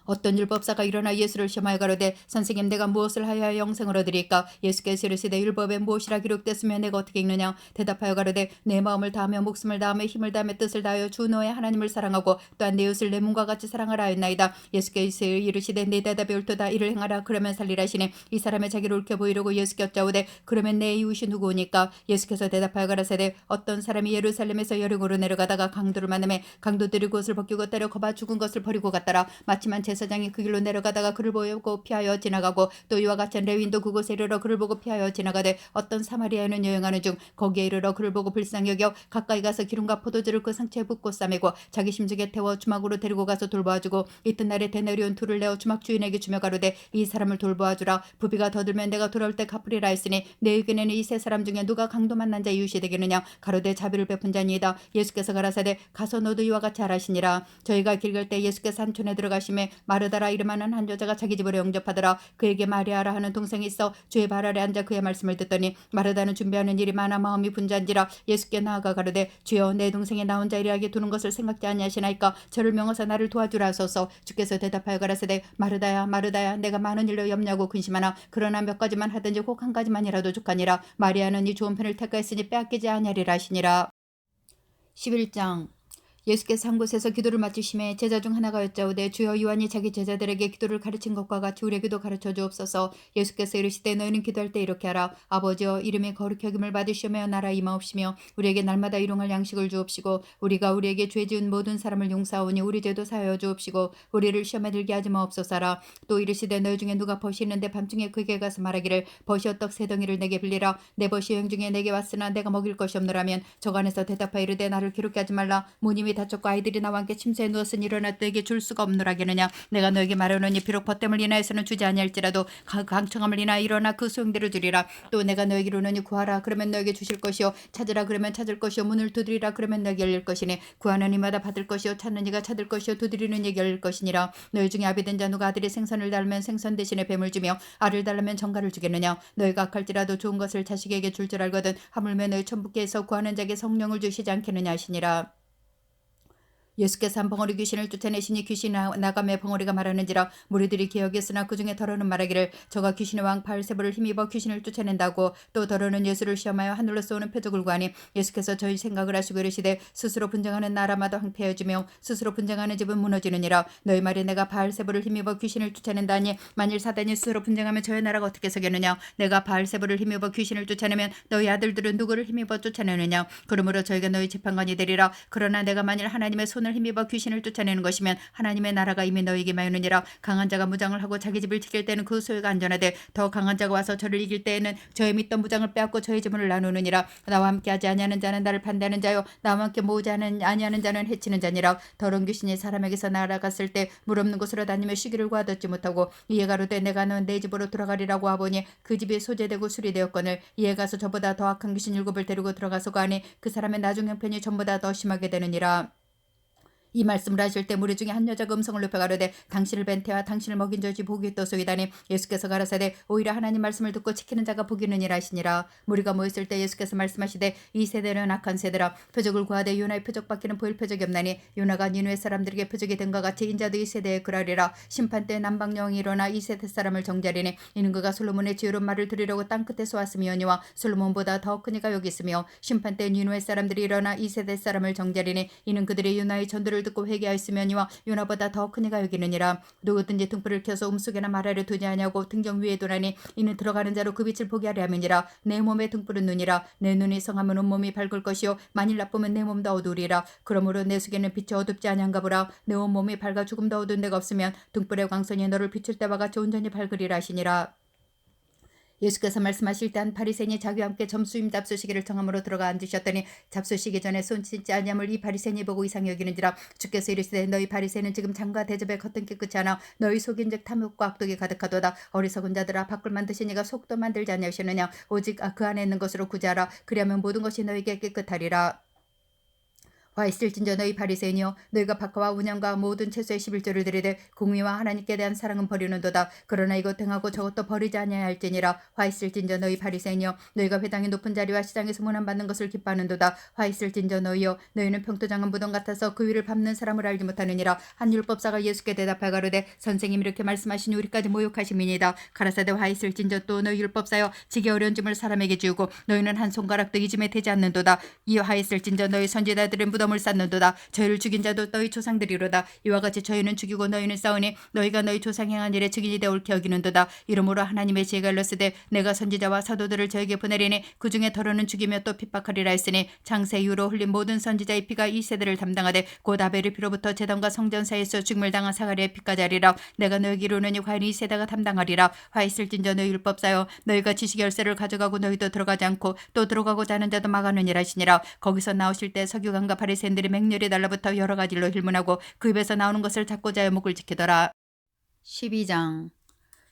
어떤 율법사가 일어나 예수를 시험하여 가로되 선생님 내가 무엇을 하여야 영생을 얻으리까. 예수께서 이르시되 율법에 무엇이라 기록됐으며 내가 어떻게 읽느냐. 대답하여 가로되 내 마음을 다하며 목숨을 다하며 힘을 다하며 뜻을 다하여 주 너의 하나님을 사랑하고 또한 내 이웃을 내 몸과 같이 사랑하라 하였나이다. 예수께서 이르시되 내 대답이 옳도다. 이를 행하라. 그러면 살리라 하시니 이 사람의 자기를 옳게 보이려고 예수께 여짜오되 그러면 내 이웃이 누구오니까. 예수께서 대답하여 가라사대 어떤 사람이 예루살렘에서 여리고로 내려가다가 강도를 만나매 강도들이 그것을 벗기고 때려 거봐 죽은 것을 버리고 갔더라. 마침한 대제사장이 그 길로 내려가다가 그를 보고 피하여 지나가고 또 이와 같이 레위인도 그곳에 이르러 그를 보고 피하여 지나가되 어떤 사마리아인은 여행하는 중 거기에 이르러 그를 보고 불쌍히 여겨 가까이 가서 기름과 포도주를 그 상처에 붓고 싸매고 자기 심중에 태워 주막으로 데리고 가서 돌보아주고 이튿날에 대내리온 둘을 내어 주막 주인에게 주며 가로되 이 사람을 돌보아주라. 부비가 더 들면 내가 돌아올 때 갚으리라 했으니 내 의견에는 이 세 사람 중에 누가 강도 만난 자 이웃이 되겠느냐. 가로되 자비를 베푼 자니이다. 예수께서 가라사대 가서 너도 이와 같이 하라시니라. 저희가 길 갈 때 예수께서 한 촌에 들어가심에 마르다라 이름하는 한 여자가 자기 집으로 영접하더라. 그에게 마리아라 하는 동생이 있어 주의 발 아래 앉아 그의 말씀을 듣더니 마르다는 준비하는 일이 많아 마음이 분주한지라. 예수께 나아가 가로되 주여 내 동생이 나 혼자 이리하게 두는 것을 생각지 아니하시나이까. 저를 명하사 나를 도와주라 하소서. 주께서 대답하여 가라사대 마르다야 마르다야 내가 많은 일로 염려하고 근심하나 그러나 몇 가지만 하든지 혹 한 가지만이라도 족하니라. 마리아는 이 좋은 편을 택하였으니 빼앗기지 아니하리라 하시니라. 11장. 예수께서 한 곳에서 기도를 마치심에 제자 중 하나가 여짜오되 주여 요한이 자기 제자들에게 기도를 가르친 것과 같이 우리에게도 가르쳐 주옵소서. 예수께서 이르시되 너희는 기도할 때 이렇게 하라. 아버지여 이름이 거룩히 여김을 받으시오며 나라 임하옵시며 우리에게 날마다 일용할 양식을 주옵시고 우리가 우리에게 죄 지은 모든 사람을 용서하오니 우리 죄도 사하여 주옵시고 우리를 시험에 들게 하지 마옵소서라. 또 이르시되 너희 중에 누가 벗이 있는데 밤중에 그에게 가서 말하기를 벗이 떡 세 덩이를 내게 빌리라. 내 벗이 여행 중에 내게 왔으나 내가 먹일 것이 없노라면 저간에서 대답하여 이르되 나를 괴롭게 하지 말라. 모님이 다쳤고 아이들이 나와 함께 침대에 누웠으니 일어나 너에게 줄 수가 없노라겠느냐. 내가 너에게 말하노니 비록 벗됨을 인하여서는 주지 아니할지라도 강청함을 인하여 일어나 그 소용대로 주리라. 또 내가 너에게 이르노니 구하라 그러면 너에게 주실 것이요 찾으라 그러면 찾을 것이요 문을 두드리라 그러면 너에게 열릴 것이니 구하는 이마다 받을 것이요 찾는 이가 찾을 것이요 두드리는 이에게 열릴 것이니라. 너희 중에 아비된 자 누가 아들이 생선을 달면 생선 대신에 뱀을 주며 알을 달라면 정갈을 주겠느냐. 너희가 악할지라도 좋은 것을 자식에게 줄 줄 알거든 하물며 너희 천부께서 구하는 자에게 성령을 주시지 않겠느냐 하시니라. 예수께서 한 벙어리 귀신을 쫓아내시니 귀신이 나가며 벙어리가 말하는지라. 무리들이 기억했으나 그 중에 더러는 말하기를 저가 귀신의 왕 바알세불을 힘입어 귀신을 쫓아낸다고. 또 더러는 예수를 시험하여 하늘로서 오는 표적을 구하니 예수께서 저희 생각을 하시고 이르시되 스스로 분쟁하는 나라마다 황폐해지며 스스로 분쟁하는 집은 무너지느니라. 너희 말이 내가 바알세불을 힘입어 귀신을 쫓아낸다니 만일 사단이 스스로 분쟁하면 저희 나라가 어떻게 서겠느냐. 내가 바알세불을 힘입어 귀신을 쫓아내면 너희 아들들은 누구를 힘입어 쫓아내느냐. 그러므로 저희가 너희 재판관이 되리라. 그러나 내가 만일 하나님의 손을 힘입어 귀신을 쫓아내는 것이면 하나님의 나라가 이미 너희에게 마유느니라. 강한 자가 무장을 하고 자기 집을 지킬 때는 그 소유가 안전하되 더 강한 자가 와서 저를 이길 때에는 저의 믿던 무장을 빼앗고 저의 지분을 나누느니라. 나와 함께하지 아니하는 자는 나를 반대하는 자요 나와 함께 모으지 아니하는 자는 해치는 자니라. 더러운 귀신이 사람에게서 날아갔을 때 물 없는 곳으로 다니며 쉬기를 구하 얻지 못하고 이에 가로되 내가 넌 내 집으로 돌아가리라고 하보니 그 집이 소재되고 수리되었거늘 이에 가서 저보다 더 악한 귀신 7을 데리고 들어가서 가니 그 사람의 나중 형편이 전보다 더 심하게 되느니라. 이 말씀을 하실 때 무리 중에 한 여자가 음성을 높여 가로되 당신을 벤태와 당신을 먹인 저지 복이 있도소이다니. 예수께서 가라사대 오히려 하나님 말씀을 듣고 지키는 자가 복이 있느니라 하시니라. 무리가 모였을 때 예수께서 말씀하시되 이 세대는 악한 세대라. 표적을 구하되 요나의 표적밖에는 보일 표적이 없나니 요나가 니느웨 사람들에게 표적이 된 것 같이 인자도 이 세대에 그러리라. 심판 때 남방 여왕이 일어나 이 세대 사람을 정죄하리니 이는 그가 솔로몬의 지혜로운 말을 들으려고 땅끝에 쏘았으며니와 솔로몬보다 더 큰 이가 여기 있으며 심판 때 니느웨 사람들이 일어나 이 세대 사람을 정죄하리니 이는 그들의 요나의 전도를 듣고 회개하였으며니와 요나보다 더 큰 이가 여기느니라. 누구든지 등불을 켜서 움속에나 마라를 두지 아니하고 등정 위에 두라니 이는 들어가는 자로 그 빛을 보게 하려 함이니라. 내 몸의 등불은 눈이라. 내 눈이 성하면 온몸이 밝을 것이요 만일 나쁘면 내 몸도 어두우리라. 그러므로 내 속에는 빛이 어둡지 아니한가 보라. 내 온몸이 밝아 조금 더 어두운 데가 없으면 등불의 광선이 너를 비출 때와 같이 온전히 밝으리라 하시니라. 예수께서 말씀하실 때 한 바리새인이 자기와 함께 점수임 잡수시기를 청함으로 들어가 앉으셨더니 잡수시기 전에 손 씻지 아니함을 이 바리새인이 보고 이상히 여기는지라. 주께서 이르시되 너희 바리새인은 지금 장과 대접에 겉은 깨끗이 하나 너희 속인즉 탐욕과 악독이 가득하도다. 어리석은 자들아 밖을 만드신 이가 속도 만들지 아니하시느냐. 오직 그 안에 있는 것으로 구제하라. 그리하면 모든 것이 너희에게 깨끗하리라. 화 있을진저 너희 바리새인이여 너희가 박하와 운양과 모든 채소의 11조를 드리되 공의와 하나님께 대한 사랑은 버리는도다. 그러나 이것 행하고 저것도 버리지 아니하야 할지니라. 화 있을진저 너희 바리새인이여 너희가 회당의 높은 자리와 시장에서 문안받는 것을 기뻐하는도다. 화 있을진저 너희여 너희는 평토장한 무덤 같아서 그 위를 밟는 사람을 알지 못하느니라. 한 율법사가 예수께 대답하여 가로되 선생님 이렇게 말씀하시니 우리까지 모욕하심이니이다. 가라사대 화 있을진저 또 너희 율법사여 지게 어려운 짐을 사람에게 지우고 너희는 한 손가락도 이 짐에 대지 않는도다. 이 화 있을진저 너희 선지자들은 무덤 무덤을 쌓는도다. 저희를 죽인 자도 너희 조상들이로다. 이와 같이 저희는 죽이고 너희는 싸우니 너희가 너희 조상 행한 일에 증인이 되어 옳게 여기는도다. 이러므로 하나님의 지혜가 일렀으되 내가 선지자와 사도들을 저에게 보내리니 그 중에 더러는 죽이며 또 핍박하리라 했으니 창세 이후로 흘린 모든 선지자의 피가 이 세대를 담당하되 곧 아벨의 피로부터 제단과 성전 사이에서 죽임을 당한 사가랴의 피까지 하리라. 내가 너에게 이르노니 과연 이 세대가 담당하리라. 화 있을진저 너희 율법사여 너희가 지식 열쇠를 가져가고 너희도 들어가지 않고 또 들어가고자 하는 자도 막아느니라 하시니라. 거기서 나오실 때 서기관과 바리새인들이 맹렬히 달라붙어 여러 가지로 hir문하고 그 입에서 나오는 것을 잡고자 하여 목을 지키더라. 12장.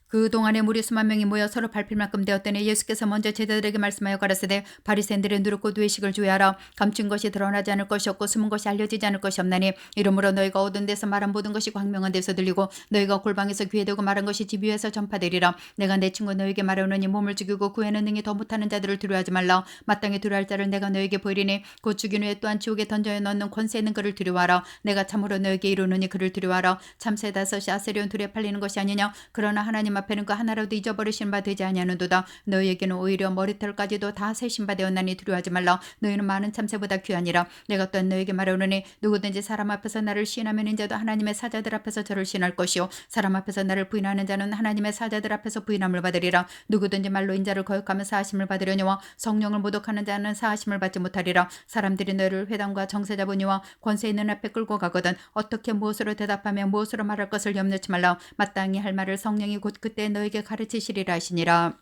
그 동안에 무리 수만 명이 모여 서로 밟힐 만큼 되었더니 예수께서 먼저 제자들에게 말씀하여 가라사대 바리새인들의 누룩고 외식을 주의하라. 감춘 것이 드러나지 않을 것이 없고 숨은 것이 알려지지 않을 것이 없나니 이러므로 너희가 얻은 데서 말한 모든 것이 광명한 데서 들리고 너희가 골방에서 귀에 대고 말한 것이 집 위에서 전파되리라. 내가 내 친구 너희에게 말하노니 몸을 죽이고 구에는 능히 더 못하는 자들을 두려워하지 말라. 마땅히 두려워할 자를 내가 너희에게 보이리니 곧 죽인 후에 또한 지옥에 던져야 넣는 권세 있는 그를 두려워하라. 내가 참으로 너희에게 이르노니 그를 두려워하라. 참새 다섯이 아세리온 둘에 팔리는 것이 아니냐. 그러나 하나님 앞에는 그 하나라도 잊어버리신 바 되지 아니하는도다. 너희에게는 오히려 머리털까지도 다 세신 바 되었나니 두려워하지 말라. 너희는 많은 참새보다 귀하니라. 내가 또한 너희에게 말하노니 누구든지 사람 앞에서 나를 시인하면 인자도 하나님의 사자들 앞에서 저를 시인할 것이요 사람 앞에서 나를 부인하는 자는 하나님의 사자들 앞에서 부인함을 받으리라. 누구든지 말로 인자를 거역하며 사하심을 받으려니와 성령을 모독하는 자는 사하심을 받지 못하리라. 사람들이 너희를 회당과 정세자분이와 권세 있는 앞에 끌고 가거든 어떻게 무엇으로 대답하며 무엇으로 말할 것을 염려치 말라. 마땅히 할 말을 성령이 곧 그때 너에게 가르치시리라 하시니라.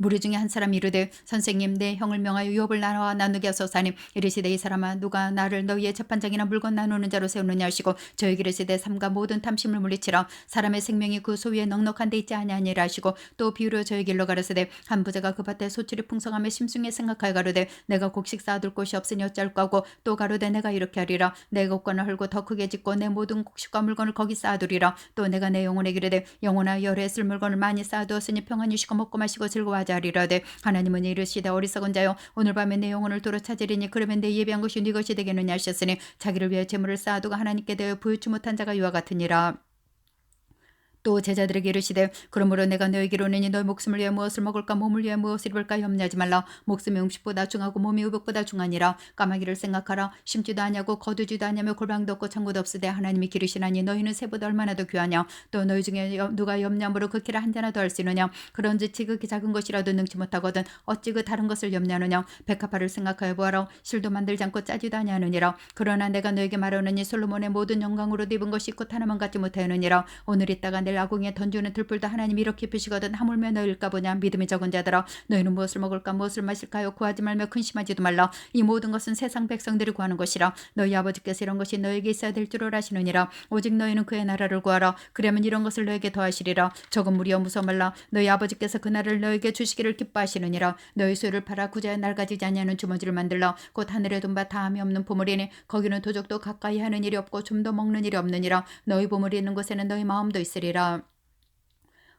무리 중에 한 사람이 이르되 선생님 내 형을 명하여 유업을 나누게 하소서하니 이르시되 이 사람아 누가 나를 너희의 재판장이나 물건 나누는 자로 세우느냐 하시고 저에게 이르시되 삼가 모든 탐심을 물리치라. 사람의 생명이 그 소위에 넉넉한 데 있지 아니하니라 하시고 또 비유로 저에게 일러 가르치되 한 부자가 그 밭에 소출이 풍성함에 심중에 생각하여 가로되 내가 곡식 쌓아둘 곳이 없으니 어찌할까 하고 또 가로되 내가 이렇게 하리라. 내 곳간을 헐고 더 크게 짓고 내 모든 곡식과 물건을 거기 쌓아두리라. 또 내가 내 영혼에게 이르되 영혼아 열에 쓸 물건을 많이 쌓아두었으니 평안히 쉬고 먹고 마시고 즐거워하자 하리라되 하나님은 이르시되 어리석은 자여 오늘 밤에 내 영혼을 도로 찾으리니 그러면 내 예비한 것이 네 것이 되겠느냐 하셨으니 자기를 위해 재물을 쌓아두고 하나님께 대하여 부유치 못한 자가 이와 같으니라. 또 제자들에게 이르시되 그러므로 내가 너에게 이르노니 너희 목숨을 위해 무엇을 먹을까 몸을 위해 무엇을 입을까 염려하지 말라. 목숨이 음식보다 중하고 몸이 의복보다 중하니라. 까마귀를 생각하라. 심지도 아니하고 거두지도 아니하며 골방도 없고 창고도 없으되 하나님이 기르시나니 너희는 새보다 얼마나 더 귀하냐. 또 너희 중에 누가 염려함으로 그 키를 한 자나 더 할 수 있느냐. 그런즉 지극히 작은 것이라도 능치 못하거든 어찌 그 다른 것을 염려하느냐. 백합화를 생각하여 보아라. 실도 만들지 않고 짜지도 아니하느니라. 그러나 내가 너에게 말하노니 솔로몬의 모든 영광으로 입은 것이 곧 하나만 갖지 못하였느니라. 오늘 있다가 내일 아궁이에 던지는 들불도 하나님이 이렇게 푸시거든 하물며 너희일까 보냐. 믿음이 적은 자들아 너희는 무엇을 먹을까 무엇을 마실까요. 구하지 말며 근심하지도 말라. 이 모든 것은 세상 백성들이 구하는 것이라. 너희 아버지께서 이런 것이 너에게 있어야 될 줄을 아시느니라. 오직 너희는 그의 나라를 구하라. 그러면 이런 것을 너에게 더하시리라. 적은 무리여 무서워 말라. 너희 아버지께서 그 나라를 너에게 주시기를 기뻐하시느니라. 너희 소유를 팔아 구자에 낡아지지 아니하는 주머니를 만들라. 곧 하늘에 둔 바 다함이 없는 보물이니 거기는 도적도 가까이 하는 일이 없고 좀도 먹는 일이 없느니라. 너희 보물이 있는 곳에는 너희 마음도 있으리라.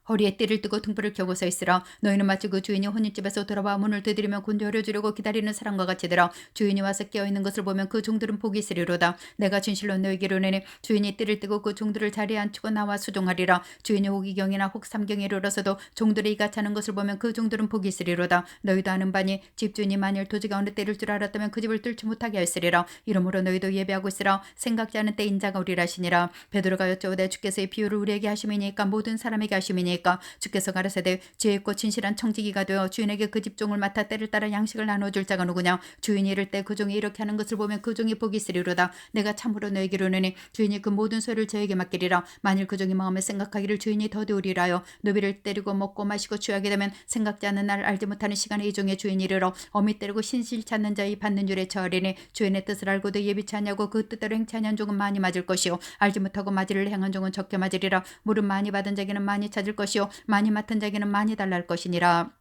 허리에 띠를 뜨고 등불을 켜고 서 있으라. 너희는 마치 그 주인이 혼인집에서 돌아와 문을 두드리며 곤 열어주려고 기다리는 사람과 같이 되라. 주인이 와서 깨어있는 것을 보면 그 종들은 복이 있으리로다. 내가 진실로 너희에게 이르노니 주인이 띠를 뜨고 그 종들을 자리에 앉히고 나와 수종하리라. 주인이 호기경이나 혹삼경에 이르러서도 종들의 이가 차는 것을 보면 그 종들은 복이 있으리로다. 너희도 아는 바니 집주인이 만일 도지가 어느 때를 줄 알았다면 그 집을 뚫지 못하게 하였으리라. 이러므로 너희도 예배하고 있으라. 생각지 않은 때 인자가 오리라 하시니라. 베드로가 여쭤오되 주께서 이 비유를 우리에게 하심이니까 모든 사람에게 하심이니까. 주께서 가라사대 지혜 있고 진실한 청지기가 되어 주인에게 그 집종을 맡아 때를 따라 양식을 나눠줄 자가 누구냐. 주인이 이를 때 그 종이 이렇게 하는 것을 보면 그 종이 복이 있으리로다. 내가 참으로 너에게 이르노니 주인이 그 모든 소유를 저에게 맡기리라. 만일 그 종이 마음에 생각하기를 주인이 더디오리라 하여 노비를 때리고 먹고 마시고 취하게 되면 생각지 않는 날 알지 못하는 시간에 이 종의 주인이 이르러 어미 때리고 신실 찾는 자의 받는 줄에 처하리니 주인의 뜻을 알고도 예비치 않냐고 그 뜻대로 행치 아니한 종은 많이 맞을 것이요 알지 못하고 맞이를 행한 종은 적게 맞으리라. 물은 많이 받은 자에게는 많이 찾을 것이요 많이 맡은 자에게는 많이 달랄 것이니라.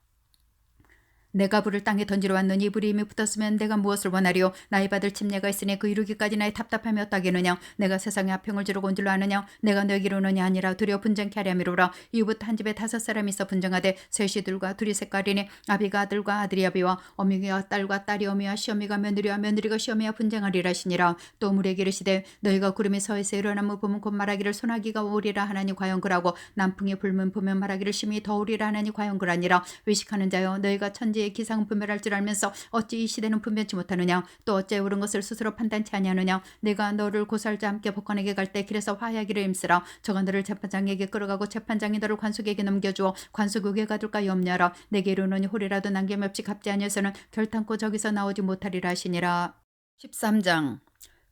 내가 불을 땅에 던지러 왔느니 불이 이미 붙었으면 내가 무엇을 원하리요. 나이 받을 침례가 있으니 그 이루기까지 나의 답답함이 어떠하겠느냐. 내가 세상에 화평을 주려고 온 줄로 아느냐. 내가 너에게 이르노니 아니라 두려워 분쟁케 하려 함이로라. 이후부터 한 집에 5 사람이 있어 분쟁하되 셋이 둘과 둘이 셋가리니 아비가 아들과 아들이 아비와 어미가 딸과 딸이 어미와 시어미가 며느리와 며느리가 시어미와 분쟁하리라 하시니라. 또 물에게 이르시되 너희가 구름이 서에서 일어나면 보면 곧 말하기를 소나기가 오리라 하나니 과연 그라고 남풍이 불면 보면 말하기를 심히 더 오리라 하나니 과연 그라니라. 외식하는 자여 너희가 천지 아버지의 기상은 분별할 줄 알면서 어찌 이 시대는 분변치 못하느냐. 또 어째 옳은 것을 스스로 판단치 아니하느냐. 내가 너를 고소할 자 함께 법관에게 갈 때 길에서 화해하기를 힘쓰라. 저가 너를 재판장에게 끌어가고 재판장이 너를 관속에게 넘겨주어 관속에게 가둘까 염려하라. 내게 이르노니 홀이라도 남김없이 갚지 아니해서는 결탄코 저기서 나오지 못하리라 하시니라. 13장.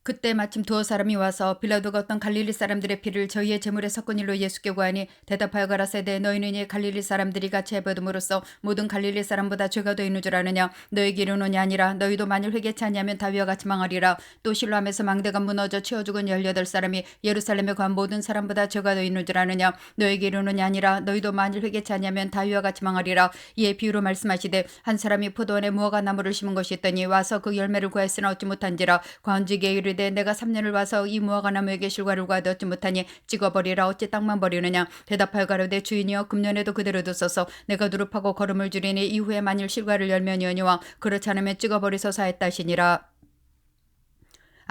그때 마침 두어 사람이 와서 빌라도가 어떤 갈릴리 사람들의 피를 저희의 제물에 섞은 일로 예수께 구하니 대답하여 가라사대 너희는 이 갈릴리 사람들이 같이 해버듬으로써 모든 갈릴리 사람보다 죄가 더 있는 줄 아느냐. 너희에게 이르노니 아니라 너희도 만일 회개치 아니하면 다위와 같이 망하리라. 또 실로암에서 망대가 무너져 치어 죽은 18사람이 예루살렘에 간 모든 사람보다 죄가 더 있는 줄 아느냐. 너희에게 이르노니 아니라 너희도 만일 회개치 아니하면 다위와 같이 망하리라. 이에 비유로 말씀하시되 한 사람이 포도원에 무화과 나무를 심은 것이 있더니 와서 그 열매를 구하였으나 얻지 못한지라. 관직에 이르되 내가 3년을 와서 이 무화과 나무에게 실과를 구하되 얻지 못하니 찍어버리라. 어찌 땅만 버리느냐. 대답하여 가로되 주인이여 금년에도 그대로 두소서. 내가 누룩하고 걸음을 줄이니 이후에 만일 실과를 열면이오니와 그렇지 않으면 찍어버리소서 하였다 하시니라.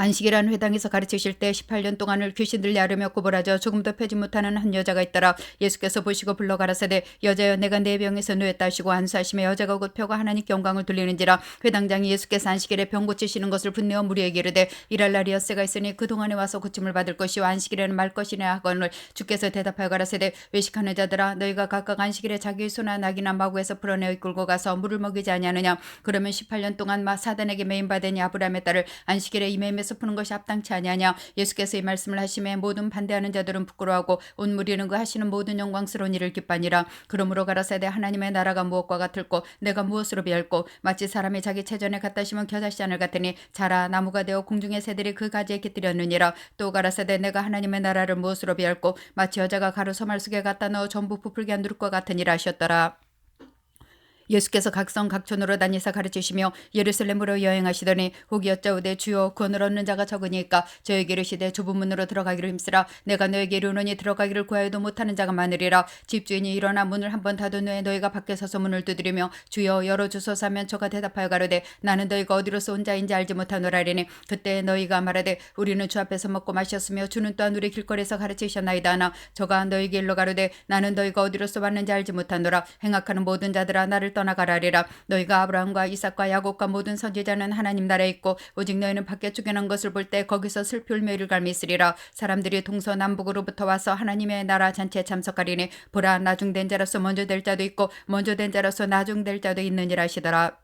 안식이라는 회당에서 가르치실 때 18년 동안을 귀신들 야르며 구벌하죠. 조금도 펴지 못하는 한 여자가 있더라. 예수께서 보시고 불러 가라사대 여자여 내가 내 병에서 누웠다 하시고 안수하시며 여자가 곧 펴고 하나님께 영광을 돌리는지라. 회당장이 예수께서 안식일에 병 고치시는 것을 분내어 무리에게 이르되 일할 날이 엿새가 있으니 그동안에 와서 고침을 받을 것이요 안식일에는 말 것이냐 하거늘. 주께서 대답하여 가라사대 외식하는 자들아 너희가 각각 안식일에 자기의 소나 낙이나 마구에서 풀어내어 이끌고 가서 물을 먹이지 아니하느냐. 그러면 18년 동안 사단에게 매인받으니 아브라함의 딸을 안식일에 이매임에 푸는 것이 합당치 아니하냐. 예수께서 이 말씀을 하심에 모든 반대하는 자들은 부끄러워하고 온 무리는 그 하시는 모든 영광스러운 일을 기뻐하니라. 그러므로 가라사대 하나님의 나라가 무엇과 같을꼬 내가 무엇으로 비할꼬. 마치 사람이 자기 체전에 갖다 심은 겨자씨 안을 같으니 자라 나무가 되어 공중의 새들이 그 가지에 깃들였느니라. 또 가라사대 내가 하나님의 나라를 무엇으로 비할꼬. 마치 여자가 가루 소말 속에 갖다 넣어 전부 부풀게 한 누룩과 같으니라 하셨더라. 예수께서 각성 각촌으로 다니사 가르치시며 예루살렘으로 여행하시더니 혹이 여짜오되 주여 구원을 얻는 자가 적으니까 저에게 이르시되 좁은 문으로 들어가기를 힘쓰라. 내가 너에게 이르노니 들어가기를 구하여도 못하는 자가 많으리라. 집주인이 일어나 문을 한번 닫은 후에 너희가 밖에 서서 문을 두드리며 주여 열어주소서 하면 저가 대답하여 가로되 나는 너희가 어디로서 온 자인지 알지 못하노라 하리니 그때 너희가 말하되 우리는 주 앞에서 먹고 마셨으며 주는 또한 우리 길거리에서 가르치셨나이다 하나 저가 너희에게 일러 가로되 나는 너희가 어디로서 왔는지 알지 못하노라. 행악하는 모든 자들아 나를 떠나가라리라. 너희가 아브라함과 이삭과 야곱과 모든 선지자는 하나님 나라에 있고 오직 너희는 밖에 쫓겨난 것을 볼 때 거기서 슬피 울며 이를 갈미 있으리라. 사람들이 동서남북으로부터 와서 하나님의 나라 잔치에 참석하리니 보라 나중된 자로서 먼저 될 자도 있고 먼저 된 자로서 나중될 자도 있느니라 하시더라.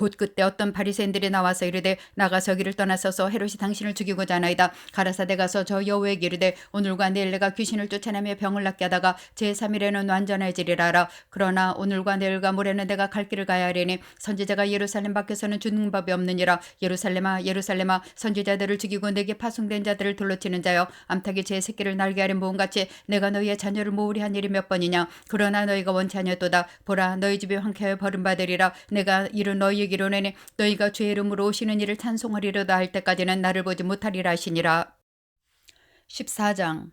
곧 그때 어떤 바리새인들이 나와서 이르되 나가서 길을 떠나서서 헤롯이 당신을 죽이고자 하나이다. 가라사대 가서 저 여호에게 이르되 오늘과 내일 내가 귀신을 쫓아내며 병을 낫게 하다가 제3일에는 완전해지리라 하라. 그러나 오늘과 내일과 모레는 내가 갈 길을 가야 하리니 선지자가 예루살렘 밖에서는 죽는 법이 없느니라. 예루살렘아 예루살렘아 선지자들을 죽이고 내게 파송된 자들을 돌로 치는 자여 암탉이 제 새끼를 날게 하린 모음같이 내가 너희의 자녀를 모으리 한 일이 몇 번이냐. 그러나 너희가 원치 아니었도다. 보라 너희 집이 황폐하여 버림받으리라. 내가 이른 너희 이르노니 너희가 주의 이름으로 오시는 이를 찬송하리로다 할 때까지는 나를 보지 못하리라 하시니라. 14장.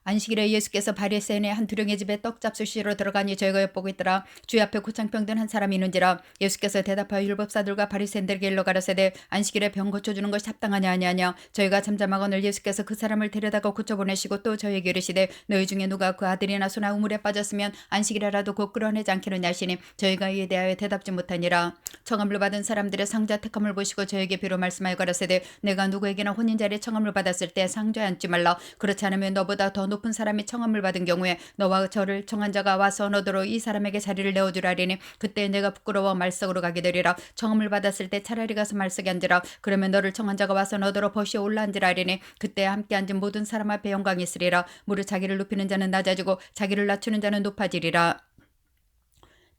안식일에 예수께서 바리새인의 한 두령의 집에 떡 잡수시러 들어가니 저희가 엿보고 있더라. 주의 앞에 고창병 든 한 사람이 있는지라. 예수께서 대답하여 율법사들과 바리새인들에게 일러 가라사대 안식일에 병 고쳐주는 것이 합당하냐 아니하냐. 저희가 잠잠하거늘 예수께서 그 사람을 데려다가 고쳐보내시고 또 저희에게 이르시되 너희 중에 누가 그 아들이나 소나 우물에 빠졌으면 안식일에라도 곧 끌어내지 않기느냐 하시니 저희가 이에 대하여 대답지 못하니라. 청함을 받은 사람들의 상자 택함을 보시고 저에게 비로 말씀하여 가라사대 내가 누구에게나 혼인자리에 청함을 받았을 때 상자에 앉지 말라. 그렇지 않으면 너보다 더 높은 사람이 청함을 받은 경우에 너와 저를 청한 자가 와서 너더러 이 사람에게 자리를 내어주라 하리니 그때 내가 부끄러워 말석으로 가게 되리라. 청함을 받았을 때 차라리 가서 말석에 앉으라. 그러면 너를 청한 자가 와서 너더러 버시에 올라앉으라 하리니 그때 함께 앉은 모든 사람 앞에 영광이 있으리라. 무릇 자기를 높이는 자는 낮아지고 자기를 낮추는 자는 높아지리라.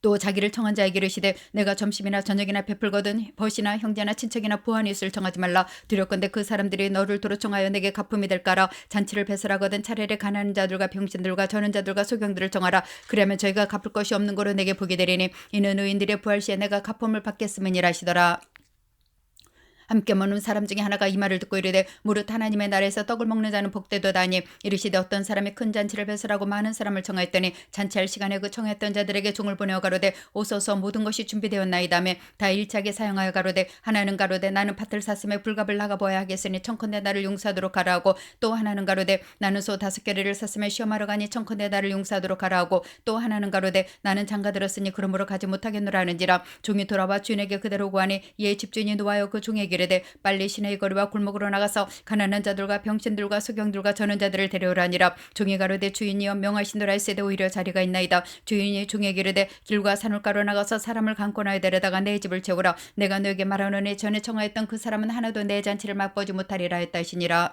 또 자기를 청한 자에게 이르시되 내가 점심이나 저녁이나 베풀거든 벗이나 형제나 친척이나 부하니 있을 청하지 말라. 두렵건대 그 사람들이 너를 도로 청하여 내게 가품이 될까라. 잔치를 배설하거든 차례를 가난한 자들과 병신들과 저는 자들과 소경들을 청하라. 그러면 저희가 갚을 것이 없는 거로 내게 보게 되리니 이는 의인들의 부활 시에 내가 가품을 받겠음이니라 하시더라. 함께 먹는 사람 중에 하나가 이 말을 듣고 이르되 무릇 하나님의 나라에서 떡을 먹는 자는 복되도다니. 이르시되 어떤 사람이 큰 잔치를 배설하고 많은 사람을 청하였더니 잔치할 시간에 그 청했던 자들에게 종을 보내어 가로되 오소서 모든 것이 준비되었나이다며 다 일차게 사용하여 가로되 하나는 가로되 나는 밭을 샀음에 불갑을 나가보아야 하겠으니 청컨대 나를 용서하도록 하라 하고 또 하나는 가로되 나는 소 5개를 샀음에 시험하러 가니 청컨대 나를 용서하도록 하라 하고 또 하나는 가로되 나는 장가 들었으니 그러므로 가지 못하겠노라 하는지라. 종이 돌아와 주인에게 그대로 구하니 이에 집주인이 노하여 그 종에게 이르되 빨리 시내의 거리와 골목으로 나가서 가난한 자들과 병신들과 소경들과 저는 자들을 데려오라니라. 종이 가로되 주인이여 명하시노라 했으되 오히려 자리가 있나이다. 주인이 종에게 이르되 길과 산울가로 나가서 사람을 강권하여 데려다가 내 집을 채우라. 내가 너에게 말하노니 전에 청하였던 그 사람은 하나도 내 잔치를 맛보지 못하리라 했다 하시니라.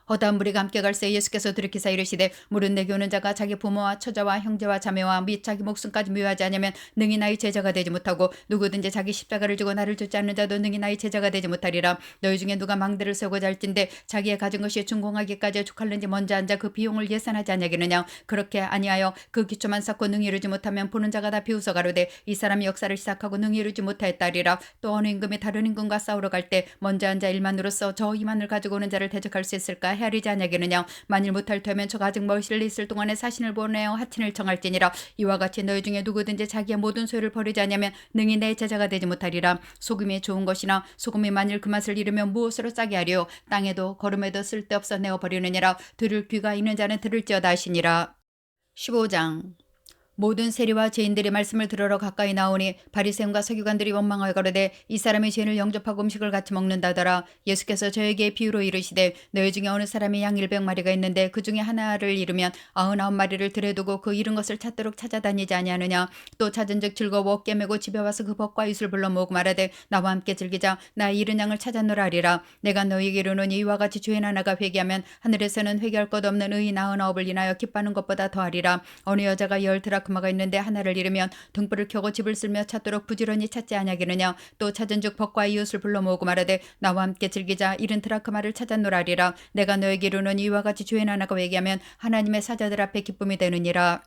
허다한 무리가 함께 갈새 예수께서 돌이키사 이르시되 무릇 내게 오는 자가 자기 부모와 처자와 형제와 자매와 및 자기 목숨까지 미워하지 않으면 능히 나의 제자가 되지 못하고 누구든지 자기 십자가를 지고 나를 쫓지 않는 자도 능히 나의 제자가 되지 못하리라. 너희 중에 누가 망대를 세우고자 할진대 자기의 가진 것이 준공하기까지 족할는지 먼저 앉아 그 비용을 예산하지 아니하겠느냐. 그렇게 아니하여 그 기초만 쌓고 능히 이루지 못하면 보는 자가 다 비웃어 가로되 이 사람이 역사를 시작하고 능히 이루지 못하였다리라. 또 어느 임금이 다른 임금과 싸우러 갈 때 먼저 앉아 일만으로서 저 이만을 가지고 오는 자를 대적할 수 있을까 헤아리지 아니하겠느냐. 만일 못할 터면 저가 아직 멀시를 있을 동안에 사신을 보내어 하친을 청할지니라. 이와 같이 너희 중에 누구든지 자기의 모든 소유를 버리지 않으면 능히 내 제자가 되지 못하리라. 소금이 좋은 것이나 소금이 만일 그 맛을 잃으면 무엇으로 짜게 하리요. 땅에도 거름에도 쓸데없어 내어 버리느니라. 들을 귀가 있는 자는 들을지어다 하시니라. 15장. 모든 세리와 죄인들이 말씀을 들으러 가까이 나오니 바리새인과 서기관들이 원망하여 가로되 이 사람이 죄인을 영접하고 음식을 같이 먹는다더라. 예수께서 저에게 비유로 이르시되 너희 중에 어느 사람이 양 100마리가 있는데 그 중에 하나를 잃으면 99마리를 들여두고 그 잃은 것을 찾도록 찾아다니지 아니하느냐. 또 찾은즉 즐거워 깨매고 집에 와서 그 벗과 이웃을 불러 모으고 말하되 나와 함께 즐기자 나의 잃은 양을 찾았노라 하리라. 내가 너희에게 이르노니 이와 같이 죄인 하나가 회개하면 하늘에서는 회개할 것 없는 의인 99을 인하여 기뻐하는 것보다 더하리라. 어느 여자가 10드라크마가 있는데 하나를 잃으면 등불을 켜고 집을 쓸며 찾도록 부지런히 찾지 아니하겠느냐. 또 찾은즉 벗과 이웃을 불러 모으고 말하되 나와 함께 즐기자 70드라크마를 찾았노라 하리라. 내가 너에게 이르노니 이와 같이 죄인 하나가 회개하면 하나님의 사자들 앞에 기쁨이 되느니라.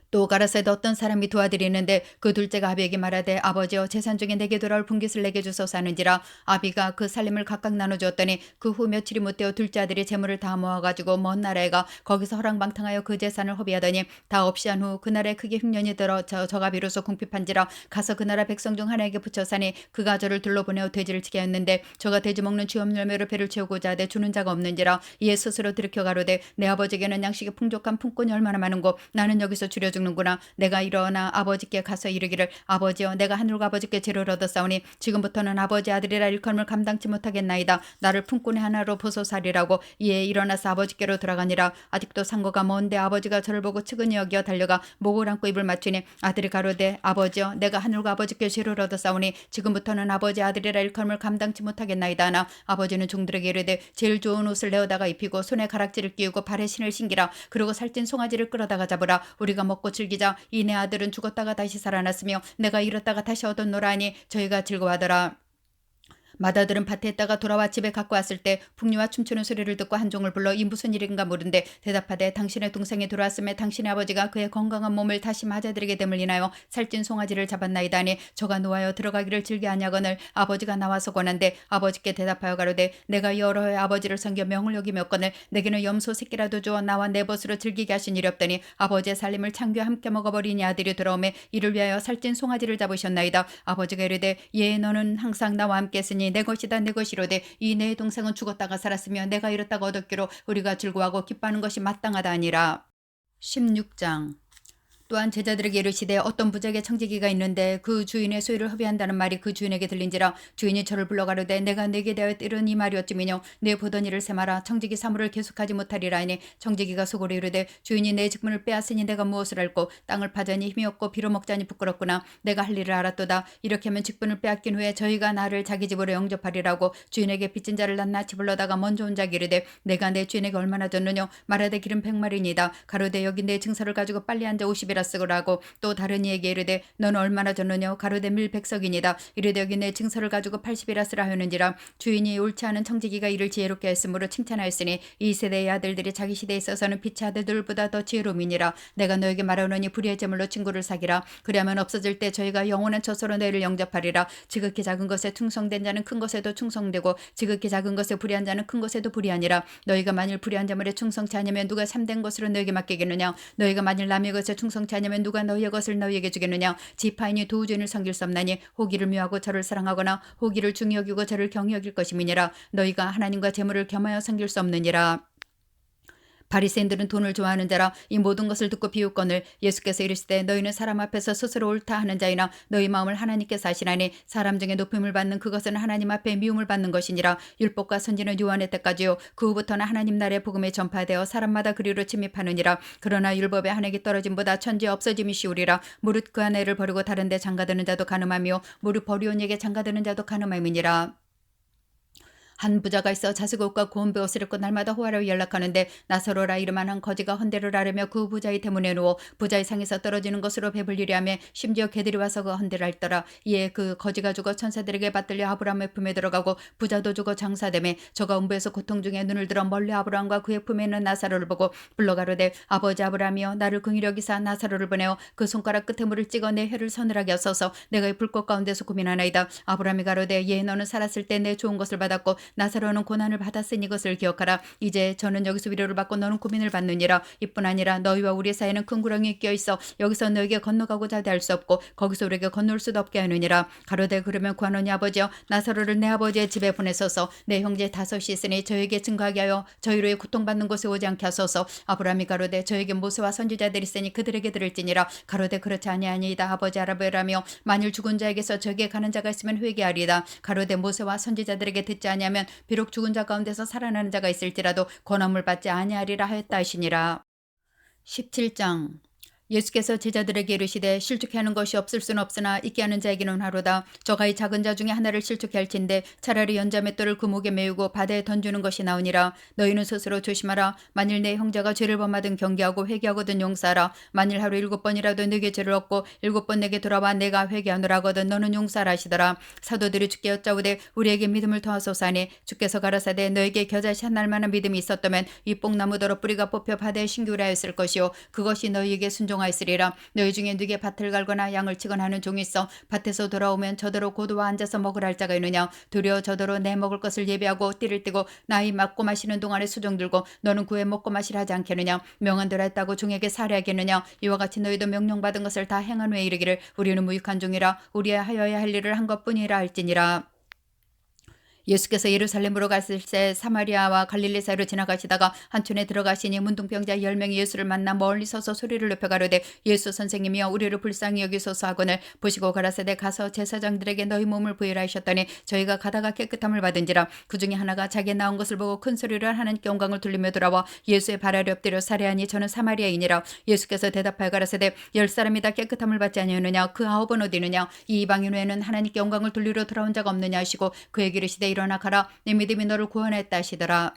또 가라사대 어떤 사람이 도와드리는데 그 둘째가 아비에게 말하되 아버지여 재산 중에 내게 돌아올 분깃을 내게 주소서 하는지라. 아비가 그 살림을 각각 나눠주었더니 그 후 며칠이 못되어 둘째 아들이 재물을 다 모아가지고 먼 나라에 가 거기서 허랑방탕하여 그 재산을 허비하더니 다 없이 한 후 그 나라에 크게 흉년이 들어 저가 비로소 궁핍한지라. 가서 그 나라 백성 중 하나에게 붙여 사니 그가 저를 둘러보내어 돼지를 치게 했는데 저가 돼지 먹는 쥐 없는 열매로 배를 채우고자 하되 주는 자가 없는지라. 이에 스스로 들이켜 가로되 내 아버지에게는 양식이 풍족한 품꾼이 얼마나 많은고 나는 여기서 줄여 죽는구나. 내가 일어나 아버지께 가서 이르기를 아버지여 내가 하늘과 아버지께 죄를 얻었사오니 지금부터는 아버지 아들이라 일컬음을 감당치 못하겠나이다. 나를 품꾼의 하나로 보소서하리라고. 이에 일어나서 아버지께로 들어가니라. 아직도 상고가 먼데 아버지가 저를 보고 측은히 여겨 달려가 목을 안고 입을 맞추니 아들이 가로되 아버지여 내가 하늘과 아버지께 죄를 얻었사오니 지금부터는 아버지 아들이라 일컬음을 감당치 못하겠나이다 하나 아버지는 종들에게 이르되 제일 좋은 옷을 내어다가 입히고 손에 가락지를 끼우고 발에 신을 신기라. 그리고 살찐 송아지를 끌어다가 잡으라. 우리가 먹고 즐기자. 이 내 아들은 죽었다가 다시 살아났으며 내가 잃었다가 다시 얻었노라 하니 저희가 즐거워하더라. 맏아들은 밭에 있다가 돌아와 집에 갖고 왔을 때 풍류와 춤추는 소리를 듣고 한 종을 불러 이 무슨 일인가 물은데 대답하되 당신의 동생이 돌아왔음에 당신의 아버지가 그의 건강한 몸을 다시 맞아들이게 됨을 인하여 살찐 송아지를 잡았나이다 하니 저가 노하여 들어가기를 즐겨하냐거늘 아버지가 나와서 권한데 아버지께 대답하여 가로되 내가 여러 해 아버지를 섬겨 명을 여기며거늘 내게는 염소 새끼라도 주어 나와 내 벗으로 즐기게 하신 일이 없더니 아버지의 살림을 창귀와 함께 먹어버리니 아들이 돌아오매 이를 위하여 살찐 송아지를 잡으셨나이다. 아버지가 이르되 예 너는 항상 나와 함께 했으니 내 것이다 내 것이로되 이 내 동생은 죽었다가 살았으며 내가 잃었다가 얻었기로 우리가 즐거워하고 기뻐하는 것이 마땅하다 아니라. 16장. 또한 제자들에게 이르시되 어떤 부자에게 청지기가 있는데 그 주인의 소유를 허비한다는 말이 그 주인에게 들린지라. 주인이 저를 불러 가로되 내가 네게 대하여 이른 이 말이 어찌미뇨. 내 보던 일을 세마라. 청지기 사물을 계속하지 못하리라 하니 청지기가 속으로 이르되 주인이 내 직분을 빼앗으니 내가 무엇을 알고 땅을 파자니 힘이 없고 비로 먹자니 부끄럽구나. 내가 할 일을 알았도다. 이렇게 하면 직분을 빼앗긴 후에 저희가 나를 자기 집으로 영접하리라고. 주인에게 빚진 자를 낱낱이 불러다가 먼저 온 자기 이르되 내가 내 주인에게 얼마나 줬느뇨. 말하되 기름 100마리니이다. 가로되 여기 내 증서를 가지고 빨리 앉아 50이라 징계라 쓰라고 또 다른 이에게 이르되 너는 얼마나 졌느냐 가로되 밀백석이니다. 이르되 여기 내 증서를 가지고 80이라 쓰라 하였는지라. 주인이 옳지 않은 청지기가 이를 지혜롭게 했으므로 칭찬하였으니 이 세대의 아들들이 자기 시대에 있어서는 빛의 아들들보다 더 지혜로움이니라. 내가 너에게 말하노니 불의의 제물로 친구를 사기라. 그리하면 없어질 때 저희가 영원한 처소로 너희를 영접하리라. 지극히 작은 것에 충성된 자는 큰 것에도 충성되고 지극히 작은 것에 불의한 자는 큰 것에도 불의하니라. 너희가 만일 불의한 자물에 충성치 않으면 누가 참된 것으로 너희에게 맡기겠느냐. 너희가 만일 남의 것에 충성치 않으면 누가 너희의 것을 너희에게 주겠느냐. 지파인이 도우주인을 섬길 수 없나니 호기를 미워하고 저를 사랑하거나 호기를 중히 여기고 저를 경히 여길 것임이니라. 너희가 하나님과 재물을 겸하여 섬길 수 없느니라. 바리새인들은 돈을 좋아하는 자라. 이 모든 것을 듣고 비웃거늘 예수께서 이르시되 너희는 사람 앞에서 스스로 옳다 하는 자이나 너희 마음을 하나님께서 아시나니 사람 중에 높임을 받는 그것은 하나님 앞에 미움을 받는 것이니라. 율법과 선지는 요한의 때까지요 그 후부터는 하나님 나라의 복음이 전파되어 사람마다 그리로 침입하느니라. 그러나 율법의 한 획이 떨어짐보다 천지의 없어짐이 쉬우리라. 무릇 그 한 해를 버리고 다른 데 장가드는 자도 가늠하며 무릇 버리온 에게 장가드는 자도 가늠함이니라. 한 부자가 있어 자식옷과 고운 베옷을 입고 날마다 호화로 연락하는데 나사로라 이름한 한 거지가 헌대를 하려며 그 부자의 대문에 누워 부자의 상에서 떨어지는 것으로 배불리려 하며 심지어 개들이 와서 그 헌대를 핥더라. 이에 그 거지가 죽어 천사들에게 받들려 아브라함의 품에 들어가고 부자도 죽어 장사되매 저가 음부에서 고통 중에 눈을 들어 멀리 아브라함과 그의 품에 있는 나사로를 보고 불러 가로되 아버지 아브라함이여 나를 긍휼히 여기사 나사로를 보내어 그 손가락 끝에 물을 찍어 내 혀를 서늘하게 하소서. 내가 이 불꽃 가운데서 고민하나이다. 아브라함이 가로되 예 너는 살았을 때 내 좋은 것을 받았고 나사로는 고난을 받았으니 이것을 기억하라. 이제 저는 여기서 위로를 받고 너는 고민을 받느니라. 이뿐 아니라 너희와 우리 사이에는 큰 구렁이 껴있어 여기서 너에게 건너가고자 할 수 없고 거기서 우리에게 건널 수도 없게 하느니라. 가로되 그러면 구하노니 아버지여 나사로를 내 아버지의 집에 보내소서. 내 형제 다섯이 있으니 저에게 증거하게 하여 저희로 고통받는 곳에 오지 않게 하소서. 아브라함이 가로되 저에게 모세와 선지자들이 있으니 그들에게 들을지니라. 가로되 그렇지 아니하니이다. 아버지 아라베라며 만일 죽은 자에게서 저에게 가는 자가 있으면 회개하리이다. 가로되 모세와 선지자들에게 듣지 아니하면 비록 죽은 자 가운데서 살아나는 자가 있을지라도 권함을 받지 아니하리라 하였다 하시니라. 17장 예수께서 제자들에게 이르시되 실족해 하는 것이 없을 수는 없으나 있게 하는 자에게는 하로다. 저가 이 작은 자 중에 하나를 실족해 할진대 차라리 연자 맷돌을 그 목에 메우고 바다에 던지는 것이 나으니라. 너희는 스스로 조심하라. 만일 내 형제가 죄를 범하든 경계하고 회개하거든 용서하라. 만일 하루 7번이라도 네게 죄를 얻고 7번 내게 돌아와 내가 회개하노라 하거든 너는 용서하라 하시더라. 사도들이 주께 여짜오되 우리에게 믿음을 더하소서 하니 주께서 가라사대 너에게 겨자씨 한 날만한 믿음이 있었다면 이 뽕나무더러 뿌리가 뽑혀 바다에 신기우라 하였을 것이요 그것이 너희에게 순종하였으리라. 너희 중에 누게 밭을 갈거나 양을 치거나 하는 종이 있어 밭에서 돌아오면 저더러 고도와 앉아서 먹으라 할 자가 있느냐. 도리어 저더러 내 먹을 것을 예배하고 띠를 띠고 나이 맞고 마시는 동안에 수종 들고 너는 구해 먹고 마시라 하지 않겠느냐. 명한대로 했다고 종에게 살해하겠느냐. 이와 같이 너희도 명령받은 것을 다 행한 후에 이르기를 우리는 무익한 종이라 우리의 하여야 할 일을 한 것뿐이라 할지니라. 예수께서 예루살렘으로 갔을 때 사마리아와 갈릴리 사이로 지나가시다가 한촌에 들어가시니 문둥병자 10명이 예수를 만나 멀리 서서 소리를 높여 가로되 예수 선생님이여 우리를 불쌍히 여기소서 하거늘 보시고 가라사대 가서 제사장들에게 너희 몸을 부여라 하셨더니 저희가 가다가 깨끗함을 받은지라. 그 중에 하나가 자기의 나온 것을 보고 큰 소리로 하나님께 영광을 돌리며 돌아와 예수의 발 아래 엎드려 살해하니 저는 사마리아인이라. 예수께서 대답하여 가라사대 10사람이 다 깨끗함을 받지 아니하느냐 그 9은 어디 있느냐. 이 이방인 외에는 하나님께 영광을 돌리러 돌아온 자가 없느냐 하시고 그에게 이르시되 일어나 가라 내 믿음이 너를 구원했다 하시더라.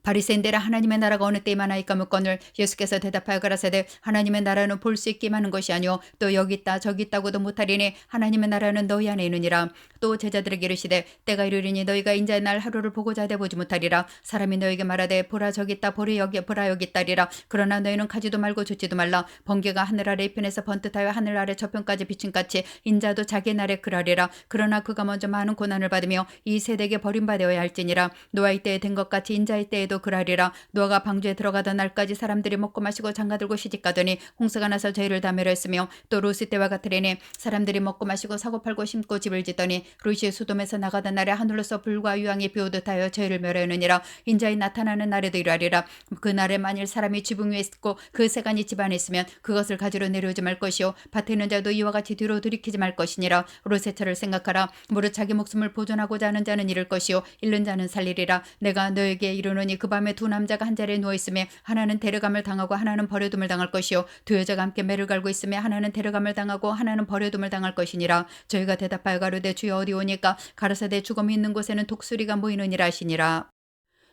바리새인들아 하나님의 나라가 어느 때에 임하나이까 묻거늘 예수께서 대답하여 가라사대 하나님의 나라는 볼 수 있게 임하는 것이 아니오 또 여기 있다 저기 있다고도 못하리니 하나님의 나라는 너희 안에 있느니라. 또 제자들에게 이르시되 때가 이르리니 너희가 인자의 날 하루를 보고자 하되 보지 못하리라. 사람이 너희에게 말하되 보라 저기 있다 보라 여기 있다리라. 그러나 너희는 가지도 말고 좇지도 말라. 번개가 하늘 아래 이편에서 번듯하여 하늘 아래 저편까지 비친같이 인자도 자기 날에 그러리라. 그러나 그가 먼저 많은 고난을 받으며 이 세대에게 버림받아야 할지니라. 노아의 때에 된 것 같이 인자의 때에도 그러리라. 노아가 방주에 들어가던 날까지 사람들이 먹고 마시고 장가들고 시집가더니 홍수가 나서 저희를 다 멸했으며 또 롯의 때와 같으리니 사람들이 먹고 마시고 사고팔고 심고 집을 짓더니 롯이 소돔에서 나가던 날에 하늘로서 불과 유황이 비오듯 하여 저희를 멸하느니라. 인자의 나타나는 날에도 이러하리라. 그 날에 만일 사람이 지붕 위에 있고 그 세간이 집 안에 있으면 그것을 가지러 내려오지 말 것이요 밭에 있는 자도 이와 같이 뒤로 돌이키지 말 것이니라. 롯의 처를 생각하라. 무릇 자기 목숨을 보존하고자 하는 자는 잃을 것이요 잃는 자는 살리리라. 내가 너에게 이르노니 그 밤에 두 남자가 한 자리에 누워있으며 하나는 데려감을 당하고 하나는 버려둠을 당할 것이요 두 여자가 함께 매를 갈고 있으며 하나는 데려감을 당하고 하나는 버려둠을 당할 것이니라. 저희가 대답하여 가로되 주여 어디 오니까 가라사대 죽음이 있는 곳에는 독수리가 모이느니라 하시니라.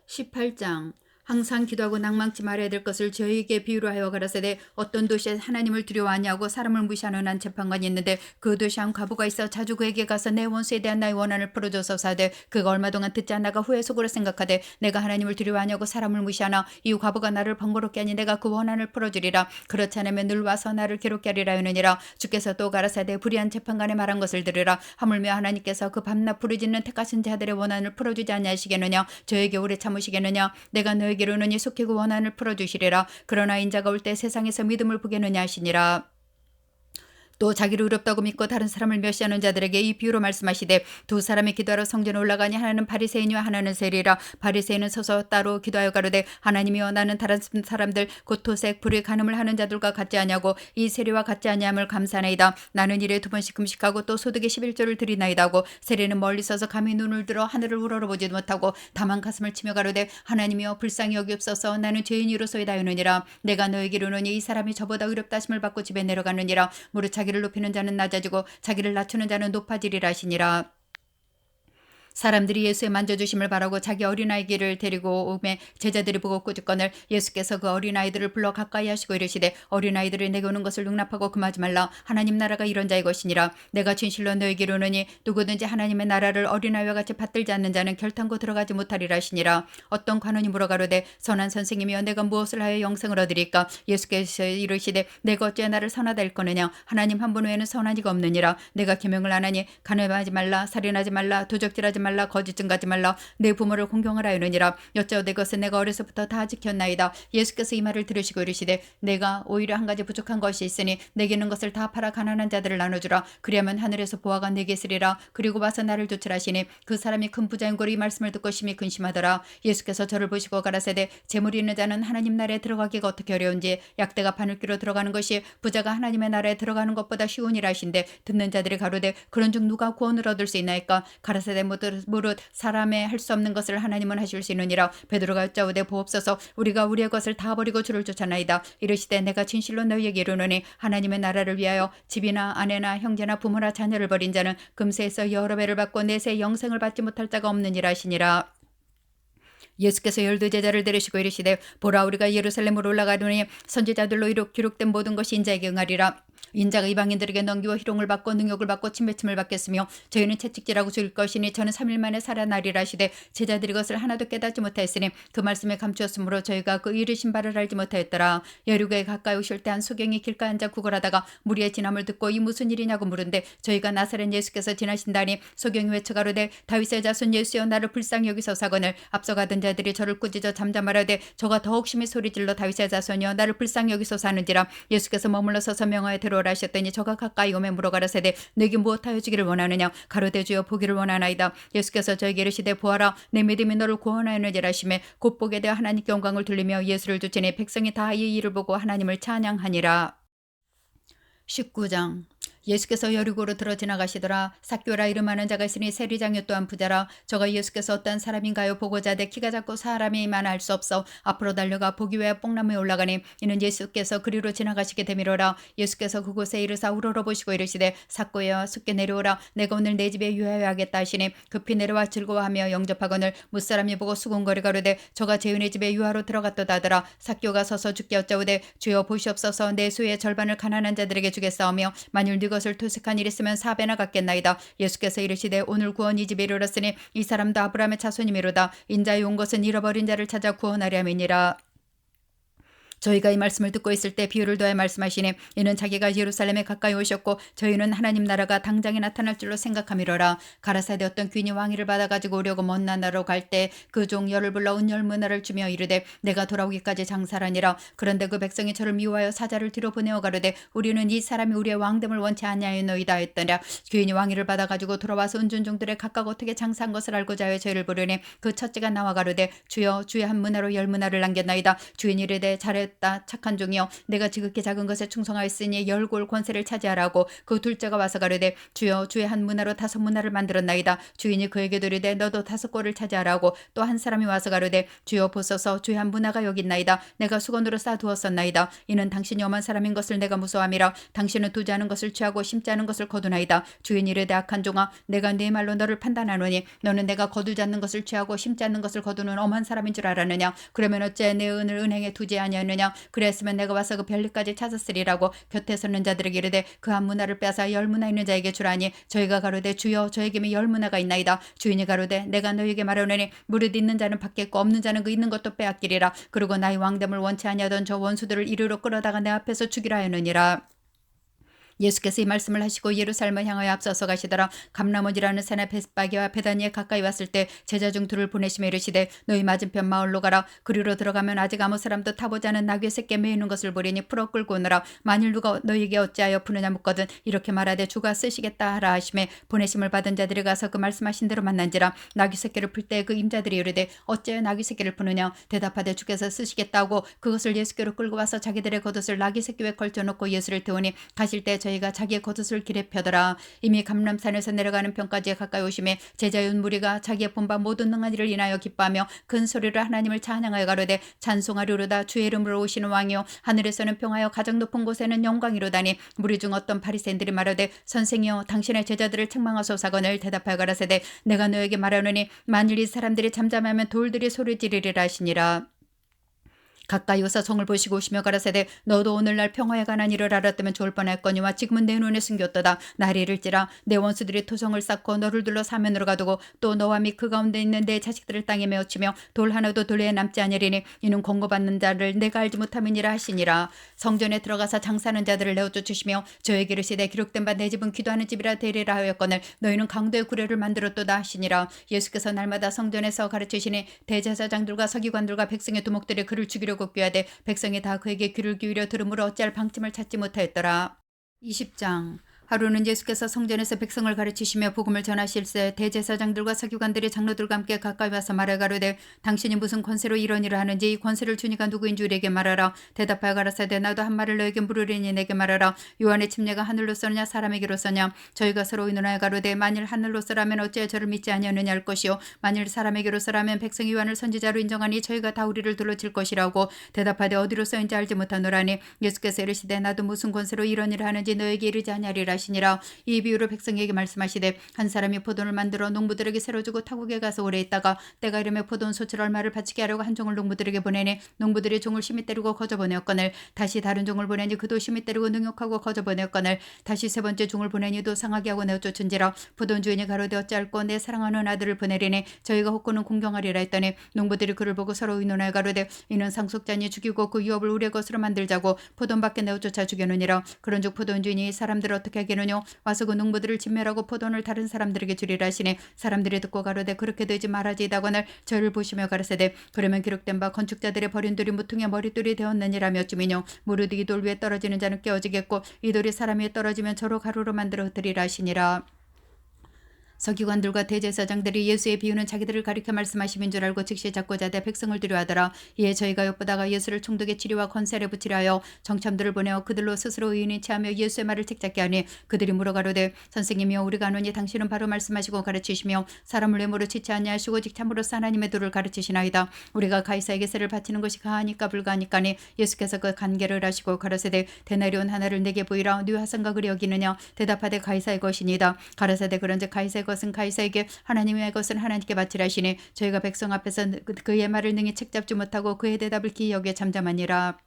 18장 항상 기도하고 낭망치 말아야 될 것을 저희에게 비유로 하여 가라사대 어떤 도시에 하나님을 두려워하냐고 사람을 무시하는 한 재판관이 있는데 그 도시에 한 과부가 있어 자주 그에게 가서 내 원수에 대한 나의 원한을 풀어줘서 사되 그가 얼마 동안 듣지 않다가 후에 속으로 생각하되 내가 하나님을 두려워하냐고 사람을 무시하나 이후 과부가 나를 번거롭게 하니 내가 그 원한을 풀어주리라. 그렇지 않으면 늘 와서 나를 괴롭게 하리라 하느니라. 주께서 또 가라사대 불의한 재판관의 말한 것을 들으라. 하물며 하나님께서 그 밤낮 부르짖는 택하신 자들의 원한을 풀어주지 않으시겠느냐. 저에게 오래 참으시겠느냐. 내가 너에게 이르노니 속히 그 원한을 풀어주시리라. 그러나 인자가 올 때 세상에서 믿음을 보겠느냐 하시니라. 또 자기를 의롭다고 믿고 다른 사람을 멸시하는 자들에게 이 비유로 말씀하시되 두 사람이 기도하러 성전에 올라가니 하나는 바리새인이와 하나는 세리라. 바리새인은 서서 따로 기도하여 가로되 하나님이여 나는 다른 사람들 곧 토색 불의 간음을 하는 자들과 같지 아니하고 이 세리와 같지 아니함을 감사하나이다. 나는 일에 2번씩 금식하고 또 소득의 11조를 드리나이다 하고 세리는 멀리 서서 감히 눈을 들어 하늘을 우러러보지 못하고 다만 가슴을 치며 가로되 하나님이여 불쌍히 여기옵소서 나는 죄인이로소이다 하느니라. 내가 너에게 이르노니 이 사람이 저보다 의롭다 하심을 받고 집에 내려가느니라. 무릇 자기를 높이는 자는 낮아지고 자기를 낮추는 자는 높아지리라 하시니라. 사람들이 예수의 만져주심을 바라고 자기 어린아이를 데리고 오매 제자들이 보고 꾸짖거늘 예수께서 그 어린아이들을 불러 가까이 하시고 이르시되 어린아이들이 내게 오는 것을 용납하고 금하지 말라. 하나님 나라가 이런 자의 것이니라. 내가 진실로 너에게 이르노니 누구든지 하나님의 나라를 어린아이와 같이 받들지 않는 자는 결탄코 들어가지 못하리라 하시니라. 어떤 관원이 물어가로되 선한 선생님이여 내가 무엇을 하여 영생을 얻으리까. 예수께서 이르시되 내가 어찌 나를 선하다 일거느냐. 하나님 한 분 외에는 선한 이가 없느니라. 내가 계명을 안 하니 간음하지 말라 살인하지 말라 도적질하지 말라 거짓 증가하지 말라 내 부모를 공경하라 하느니라. 여짜오되 그것은 내가 어려서부터 다 지켰나이다. 예수께서 이 말을 들으시고 이르시되 내가 오히려 한 가지 부족한 것이 있으니 내게 있는 것을 다 팔아 가난한 자들을 나눠주라. 그리하면 하늘에서 보화가 내게 있으리라. 그리고 와서 나를 좇으라시니 그 사람이 큰 부자인 고로 이 말씀을 듣고 심히 근심하더라. 예수께서 저를 보시고 가라사대 재물이 있는 자는 하나님 나라에 들어가기가 어떻게 어려운지 약대가 바늘귀로 들어가는 것이 부자가 하나님의 나라에 들어가는 것보다 쉬우니라 하신데 듣는 자들이 가로되 그런즉 누가 구원을 얻을 수 있나이까. 가라사대 무릇 사람의 할 수 없는 것을 하나님은 하실 수 있느니라. 베드로가 여짜오되 보옵소서 우리가 우리의 것을 다 버리고 주를 쫓아나이다. 이르시되 내가 진실로 너희에게 이르노니 하나님의 나라를 위하여 집이나 아내나 형제나 부모나 자녀를 버린 자는 금세에서 여러 배를 받고 내세 영생을 받지 못할 자가 없느니라 하시니라. 예수께서 12제자를 데리시고 이르시되 보라 우리가 예루살렘으로 올라가노니 선지자들로 기록된 모든 것이 인자에게 응하리라. 인자가 이방인들에게 넘기고 희롱을 받고 능욕을 받고 침뱉음을 받겠으며 저희는 채찍질하고 죽을 것이니 저는 3일 만에 살아나리라 하시되 제자들이 그것을 하나도 깨닫지 못하였으니 그 말씀에 감추었으므로 저희가 그 이르신 바를 알지 못하였더라. 여리고에 가까이 오실 때 한 소경이 길가에 앉아 구걸하다가 무리의 진함을 듣고 이 무슨 일이냐고 물은데 저희가 나사렛 예수께서 지나신다니 소경이 외쳐가로되 다윗의 자손 예수여 나를 불쌍히 여기소서거늘 앞서가던 자들이 저를 꾸짖어 잠잠하라되 저가 더욱 심히 소리질러 다윗의 자손이여 나를 불쌍히 여기소서 하는지라. 예수께서 머물러 서서 명하여 들어오라 하셨더니 저가 가까이 오매 물어가라사대 내게 무엇하여 주기를 원하느냐. 가로되 주여 보기를 원하나이다. 예수께서 저에게 이르시되 보아라 내 믿음이 너를 구원하였느니라 하시매 곧 보게 되어 하나님께 영광을 돌리며 예수를 쫓으니 백성이 다 이 일을 보고 하나님을 찬양하니라. 19장 예수께서 여리고로 들어 지나가시더라. 삭개오라 이름하는 자가 있으니 세리장요 또한 부자라. 저가 예수께서 어떤 사람인가요 보고자 하되 키가 작고 사람이 많아 알 수 없어 앞으로 달려가 보기 위하여 뽕나무에 올라가니 이는 예수께서 그리로 지나가시게 되미로라. 예수께서 그곳에 이르사 우러러보시고 이르시되 삭개오야 숙게 내려오라. 내가 오늘 내 집에 유하여하겠다 하시니 급히 내려와 즐거워하며 영접하거늘 무사람이 보고 수군거리 가로되 저가 재윤의 집에 유하로 들어갔도다 하더라. 삭개오가 서서 주께 여짜오되 주여 보시옵소서 내 수의 절반을 가난한 자들에게 주겠사오며 만일 네 것을 토색한 일 있으면 4배나 갚겠나이다. 예수께서 이르시되 오늘 구원이 이 집에 이르렀으니 이 사람도 아브라함의 자손이미로다. 인자의 온 것은 잃어버린 자를 찾아 구원하려 함이니라. 저희가 이 말씀을 듣고 있을 때 비유를 더해 말씀하시니 이는 자기가 예루살렘에 가까이 오셨고 저희는 하나님 나라가 당장에 나타날 줄로 생각함이로라. 가라사대 어떤 귀인이 왕위를 받아가지고 오려고 먼 나라로 갈 때 그 종 열을 불러 은열 문화를 주며 이르되 내가 돌아오기까지 장사하니라. 그런데 그 백성이 저를 미워하여 사자를 뒤로 보내어 가로되 우리는 이 사람이 우리의 왕됨을 원치 아니하였노이다 했더라. 귀인이 왕위를 받아가지고 돌아와서 은둔종들의 각각 어떻게 장사한 것을 알고자 하여 저희를 부르니 그 첫째가 나와 가로되 주여 주의 한 문화로 10문화를 남겼나이다. 주인이 이르되 잘했 말했다. 착한 종이여, 내가 지극히 작은 것에 충성하였으니 열골 권세를 차지하라고. 그 둘째가 와서 가로되 주여, 주의 한 문화로 5문화를 만들었나이다. 주인이 그에게 도리되 너도 5골을 차지하라고. 또 한 사람이 와서 가로되 주여 보소서, 주의 한 문화가 여기 있나이다. 내가 수건으로 싸두었었나이다. 이는 당신이 엄한 사람인 것을 내가 무서워함이라. 당신은 두지 않은 것을 취하고 심지 않은 것을 거두나이다. 주인이 이르되 악한 종아, 내가 네 말로 너를 판단하노니 너는 내가 거두지 않는 것을 취하고 심지 않는 것을 거두는 엄한 사람인 줄 알았느냐. 그러면 어째 내 은을 은행에 두지 아니하느냐. 그랬으면 내가 와서 그 별리까지 찾았으리라고. 곁에 서는 자들에게 이르되 그 한 문화를 빼앗아 10문화 있는 자에게 주라니. 저희가 가로되 주여, 저에게 10문화가 있나이다. 주인이 가로되 내가 너에게 말하노니 무릇 있는 자는 받겠고 없는 자는 그 있는 것도 빼앗기리라. 그리고 나의 왕됨을 원치 아니하던 저 원수들을 이리로 끌어다가 내 앞에서 죽이라 하느니라. 예수께서 이 말씀을 하시고 예루살렘을 향하여 앞서서 가시더라. 감람원이라는 산의 베스바기와 베다니에 가까이 왔을 때 제자 중 둘을 보내시며 이르시되 너희 맞은편 마을로 가라. 그리로 들어가면 아직 아무 사람도 타보지 않은 나귀 새끼 매이는 것을 보리니 풀어 끌고 오너라. 만일 누가 너희에게 어찌하여 푸느냐 묻거든 이렇게 말하되 주가 쓰시겠다 하라 하심에 보내심을 받은 자들이 가서 그 말씀하신 대로 만난지라. 나귀 새끼를 풀 때 그 임자들이 이르되 어찌하여 나귀 새끼를 푸느냐. 대답하되 주께서 쓰시겠다 하고 그것을 예수께로 끌고 와서 자기들의 겉옷을 나귀 새끼에 걸쳐놓고 예수를 태우니 가실 때 저희가 자기의 겉옷을 길에 펴더라. 이미 감람산에서 내려가는 편까지 가까이 오심에 제자윤 무리가 자기의 본바 모든 능한 일을 인하여 기뻐하며 큰 소리로 하나님을 찬양하여 가로되 찬송하리로다. 주의 이름으로 오시는 왕이요, 하늘에서는 평하여 가장 높은 곳에는 영광이로다니. 무리 중 어떤 바리새인들이 말하되 선생이여, 당신의 제자들을 책망하소서거늘. 대답하여 가라사대 내가 너에게 말하노니 만일 이 사람들이 잠잠하면 돌들이 소리 지르리라 하시니라. 가까이 오사 성을 보시고 오시며 가라사대 너도 오늘날 평화에 관한 일을 알았다면 좋을 뻔했거니와 지금은 내 눈에 숨겼도다. 날이 이를지라 내 원수들이 토성을 쌓고 너를 둘러 사면으로 가두고 또 너와 및 그 가운데 있는 내 자식들을 땅에 메어치며 돌 하나도 돌에 남지 아니리니 이는 권고받는 자를 내가 알지 못함이니라 하시니라. 성전에 들어가서 장사하는 자들을 내어쫓으시며 저에게 이르시되 기록된 바 내 집은 기도하는 집이라 되리라 하였거늘 너희는 강도의 구례를 만들었도다 하시니라. 예수께서 날마다 성전에서 가르치시니 대제사장들과 서기관들과 백성의 두목들이 그를 죽이려고 꾀하되 백성이 다 그에게 귀를 기울여 들으므로 어찌할 방침을 찾지 못하였더라. 20장. 하루는 예수께서 성전에서 백성을 가르치시며 복음을 전하실새 대제사장들과 서기관들이 장로들과 함께 가까이 와서 말해 가로되 당신이 무슨 권세로 이런 일을 하는지 이 권세를 주니까 누구인 줄 우리에게 말하라. 대답하여 가라사대 나도 한 말을 너에게 물으리니 내게 말하라. 요한의 침례가 하늘로서냐 사람에게로서냐. 저희가 서로 의논하여 가로되 만일 하늘로서라면 어찌하여 저를 믿지 아니하느냐 할 것이요 만일 사람에게로서라면 백성이 요한을 선지자로 인정하니 저희가 다 우리를 둘러칠 것이라고. 대답하되 어디로서인지 알지 못하노라니. 예수께서 이르시되 나도 무슨 권세로 이런 일을 하는지 너에게 이르지 아니하리라 하시니라. 이 비유를 백성에게 말씀하시되 한 사람이 포도를 만들어 농부들에게 새로 주고 타국에 가서 오래 있다가 때가 이르며 포도원 소출 얼마를 바치게 하려고 한 종을 농부들에게 보내니 농부들이 종을 심히 때리고 거저 보내었거늘 다시 다른 종을 보내니 그도 심히 때리고 능욕하고 거저 보내었거늘 다시 세 번째 종을 보내니 도 상하게 하고 내어쫓은지라. 포도원 주인이 가로되 어찌할꼬 내 사랑하는 아들을 보내리니 저희가 혹고는 공경하리라 했더니 농부들이 그를 보고 서로 의논하여 가로되 이는 상속자니 죽이고 그 유업을 우리의 것으로 만들자고 포도원 밖에 내어쫓아 죽여놓으니라. 그런즉 포도원 주인이 사람들을 어떻게 하겠느냐 와서 그 농부들을 진멸하고 포도원을 다른 사람들에게 주리라 하시니 사람들이 듣고 가로되 그렇게 되지 말아지이다거늘 저를 보시며 가라사대 그러면 기록된 바 건축자들의 버린 돌이 무통의 머릿돌이 되었느니라 몇 쯤이뇨. 무릇 이 돌 위에 떨어지는 자는 깨어지겠고 이 돌이 사람 위에 떨어지면 저로 가루로 만들어 드리라 하시니라. 서기관들과 대제사장들이 예수의 비유는 자기들을 가리켜 말씀하심인 줄 알고 즉시 잡고자 대 백성을 두려워하더라. 이에 저희가 엿보다가 예수를 총독의 치리와 권세를 붙이려 하여 정참들을 보내어 그들로 스스로 의인이 체하며 예수의 말을 책잡게 하니 그들이 물어가로되 선생님이여 우리가 아노니 당신은 바로 말씀하시고 가르치시며 사람을 외모로 치지 아니하시고 즉 참으로서 하나님의 도를 가르치시나이다. 우리가 가이사에게 세를 바치는 것이 가하니까 불가하니까니. 예수께서 그 간계를 하시고 가라사대 데나리온 하나를 내게 보이라. 네 화상과 그리 여기느냐. 대답하되 가이사의 것이니이다. 가라사대 그런즉 가이사의 것은 가이사에게 하나님의 것은 하나님께 바치라 하시니 저희가 백성 앞에서 그의 말을 능히 책잡지 못하고 그의 대답을 기이 여기에 잠잠하니라.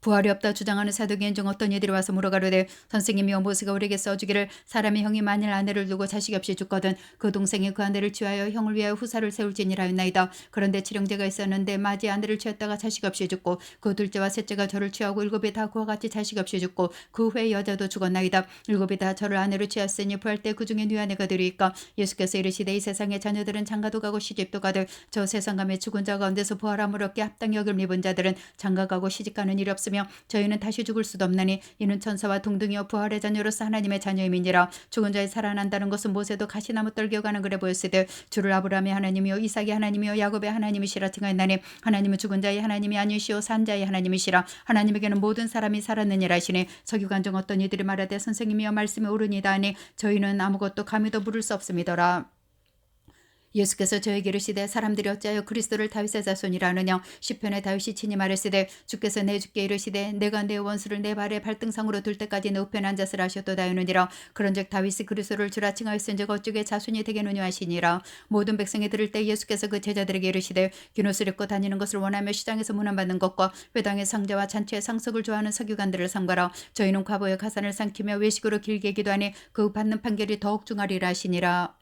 부활이 없다 주장하는 사두개인 중 어떤 이들이 와서 물어가로되 선생님이여 모세가 우리에게 써주기를 사람의 형이 만일 아내를 두고 자식이 없이 죽거든 그 동생이 그 아내를 취하여 형을 위하여 후사를 세울지니라 했나이다. 그런데 칠형제가 있었는데 마지 아내를 취했다가 자식 없이 죽고 그 둘째와 셋째가 저를 취하고 일곱이 다 그와 같이 자식 없이 죽고 그 후에 여자도 죽었나이다. 일곱이 다 저를 아내로 취하였으니 부활 때 그 중에 네 아내가 되리이까. 예수께서 이르시되 이 세상의 자녀들은 장가도 가고 시집도 가되 저 세상 감에 죽은 자 가운데서 부활함을 얻게 합당히 여김을 입은 자들은 장가 가고 시집 가는 일이 없으며 것이며 저희는 다시 죽을 수도 없나니 이는 천사와 동등이요 부활의 자녀로서 하나님의 자녀임이니라. 죽은 자의 살아난다는 것은 모세도 가시나무 떨겨가는 글에 보였으되 주를 아브라함의 하나님이요 이삭의 하나님이요 야곱의 하나님이시라 칭하였나니 하나님은 죽은 자의 하나님이 아니시오 산 자의 하나님이시라. 하나님에게는 모든 사람이 살았느니라 하시니 서기관 중 어떤 이들이 말하되 선생님이여 말씀이 옳으니다 하니 저희는 아무것도 감히도 물을 수 없음이더라. 예수께서 저에게 이르시되 사람들이 어찌하여 그리스도를 다윗의 자손이라 하느냐. 시편에 다윗이 친히 말했으되 주께서 내 주께 이르시되 내가 내 원수를 내 발의 발등상으로 둘 때까지 내 우편에 앉았으라 하셨도다 하느니라. 그런즉 다윗이 그리스도를 주라 칭하였은즉 어찌게 자손이 되겠느냐 하시니라. 모든 백성이 들을 때 예수께서 그 제자들에게 이르시되 긴 옷을 입고 다니는 것을 원하며 시장에서 문안받는 것과 회당의 상자와 잔치의 상석을 좋아하는 서기관들을 삼가라. 저희는 과부의 가산을 삼키며 외식으로 길게 기도하니 그 받는 판결이 더욱 중하리라 하시니라.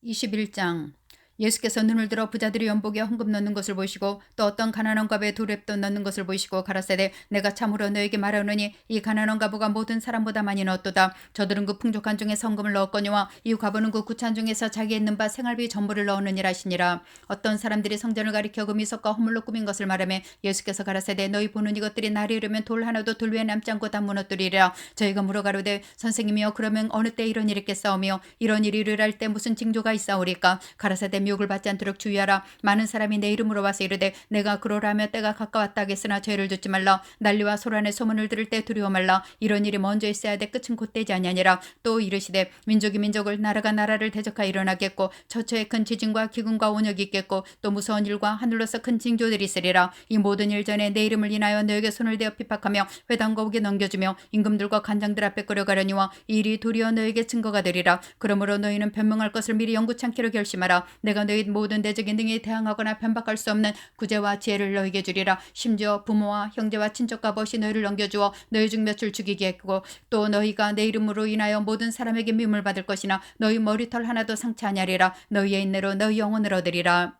21장 예수께서 눈을 들어 부자들이 연복에 헌금 넣는 것을 보시고 또 어떤 가난한 과부의 두렙돈 넣는 것을 보시고 가라사대 내가 참으로 너에게 말하노니 이 가난한 과부가 모든 사람보다 많이 넣었도다. 저들은 그 풍족한 중에 헌금을 넣었거니와 이 과부는 그 구찬 중에서 자기 있는 바 생활비 전부를 넣었느니라 하시니라. 어떤 사람들이 성전을 가리켜 금이석과 허물로 꾸민 것을 말하며 예수께서 가라사대 너희 보는 이것들이 날이 이르면 돌 하나도 돌 위에 남지 않고 다 무너뜨리리라. 저희가 물어가로되 선생님이여 그러면 어느 때 이런 일이 있겠사오며 이런 일이 일어날 때 무슨 징조가 있사오리까. 가라사대 미혹을 받지 않도록 주의하라. 많은 사람이 내 이름으로 와서 이르되 내가 그러라며 때가 가까웠다 하겠으나 죄를 짓지 말라. 난리와 소란의 소문을 들을 때 두려워 말라. 이런 일이 먼저 있어야 돼 끝은 곧되지 아니하니라. 또 이르시되 민족이 민족을 나라가 나라를 대적하여 일어나겠고 처처에 큰 지진과 기근과 온역이 있겠고 또 무서운 일과 하늘로서 큰 징조들이 있으리라. 이 모든 일 전에 내 이름을 인하여 너에게 손을 대어 핍박하며 회당과 옥에 넘겨주며 임금들과 관장들 앞에 끌어가려니와 이 일이 도리어 너에게 증거가 되리라. 그러므로 너희는 변명할 것을 미리 영구치 않기로 결심하라. 내가 너희 모든 대적인 등에 대항하거나 변박할 수 없는 구제와 지혜를 너희에게 주리라. 심지어 부모와 형제와 친척과 벗이 너희를 넘겨주어 너희 중 몇을 죽이게 했고 또 너희가 내 이름으로 인하여 모든 사람에게 미움을 받을 것이나 너희 머리털 하나도 상처 아니하리라. 너희의 인내로 너희 영혼을 얻으리라.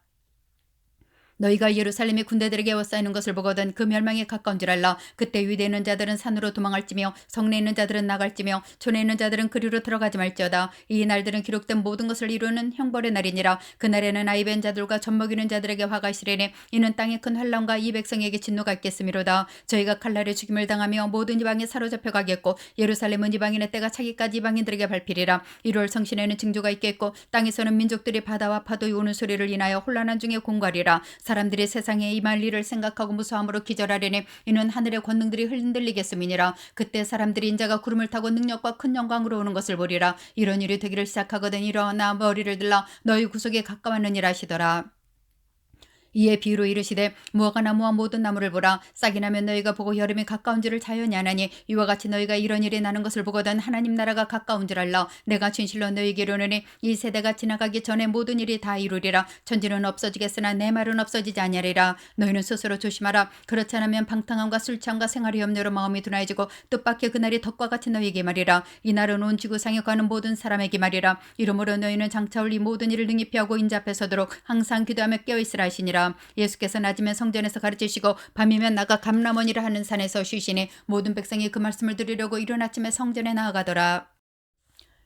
너희가 예루살렘의 군대들에게 에워싸이는 것을 보거든 그 멸망에 가까운 줄 알라. 그때 위대에 있는 자들은 산으로 도망할지며 성내에 있는 자들은 나갈지며 촌에 있는 자들은 그리로 들어가지 말지어다. 이 날들은 기록된 모든 것을 이루는 형벌의 날이니라. 그날에는 아이 벤 자들과 젖 먹이는 자들에게 화가 있으리니 이는 땅에 큰 환난과 이 백성에게 진노가 있겠음이로다. 저희가 칼날에 죽임을 당하며 모든 이방에 사로잡혀 가겠고 예루살렘은 이방인의 때가 차기까지 이방인들에게 밟히리라. 1월 성신에는 징조가 있겠고 땅에서는 민족들이 바다와 파도의 우는 소리를 인하여 혼란한 중에 공갈이라. 사람들이 세상에 임할 일을 생각하고 무서함으로 기절하려니 이는 하늘의 권능들이 흔들리겠음이니라. 그때 사람들이 인자가 구름을 타고 능력과 큰 영광으로 오는 것을 보리라. 이런 일이 되기를 시작하거든 일어나 머리를 들라 너희 구속에 가까웠느니라 하시더라. 이에 비유로 이르시되 무화과 나무와 모든 나무를 보라. 싹이 나면 너희가 보고 여름이 가까운 줄을 자연히 아나니 이와 같이 너희가 이런 일이 나는 것을 보거든 하나님 나라가 가까운 줄 알라. 내가 진실로 너희에게 이르노니 이 세대가 지나가기 전에 모든 일이 다 이루리라. 천지는 없어지겠으나 내 말은 없어지지 아니하리라. 너희는 스스로 조심하라. 그렇지 않으면 방탕함과 술 취함과 생활의 염려로 마음이 둔해지고 뜻밖의 그날이 덕과 같이 너희에게 말이라. 이 날은 온 지구상에 가는 모든 사람에게 말이라. 이러므로 너희는 장차 올 이 모든 일을 능히 피하고 인자 앞에 서도록 항상 기도하며 깨어있으라 하시니라. 예수께서 낮이면 성전에서 가르치시고 밤이면 나가 감람원이라 하는 산에서 쉬시니 모든 백성이 그 말씀을 들으려고 이른 아침에 성전에 나아가더라.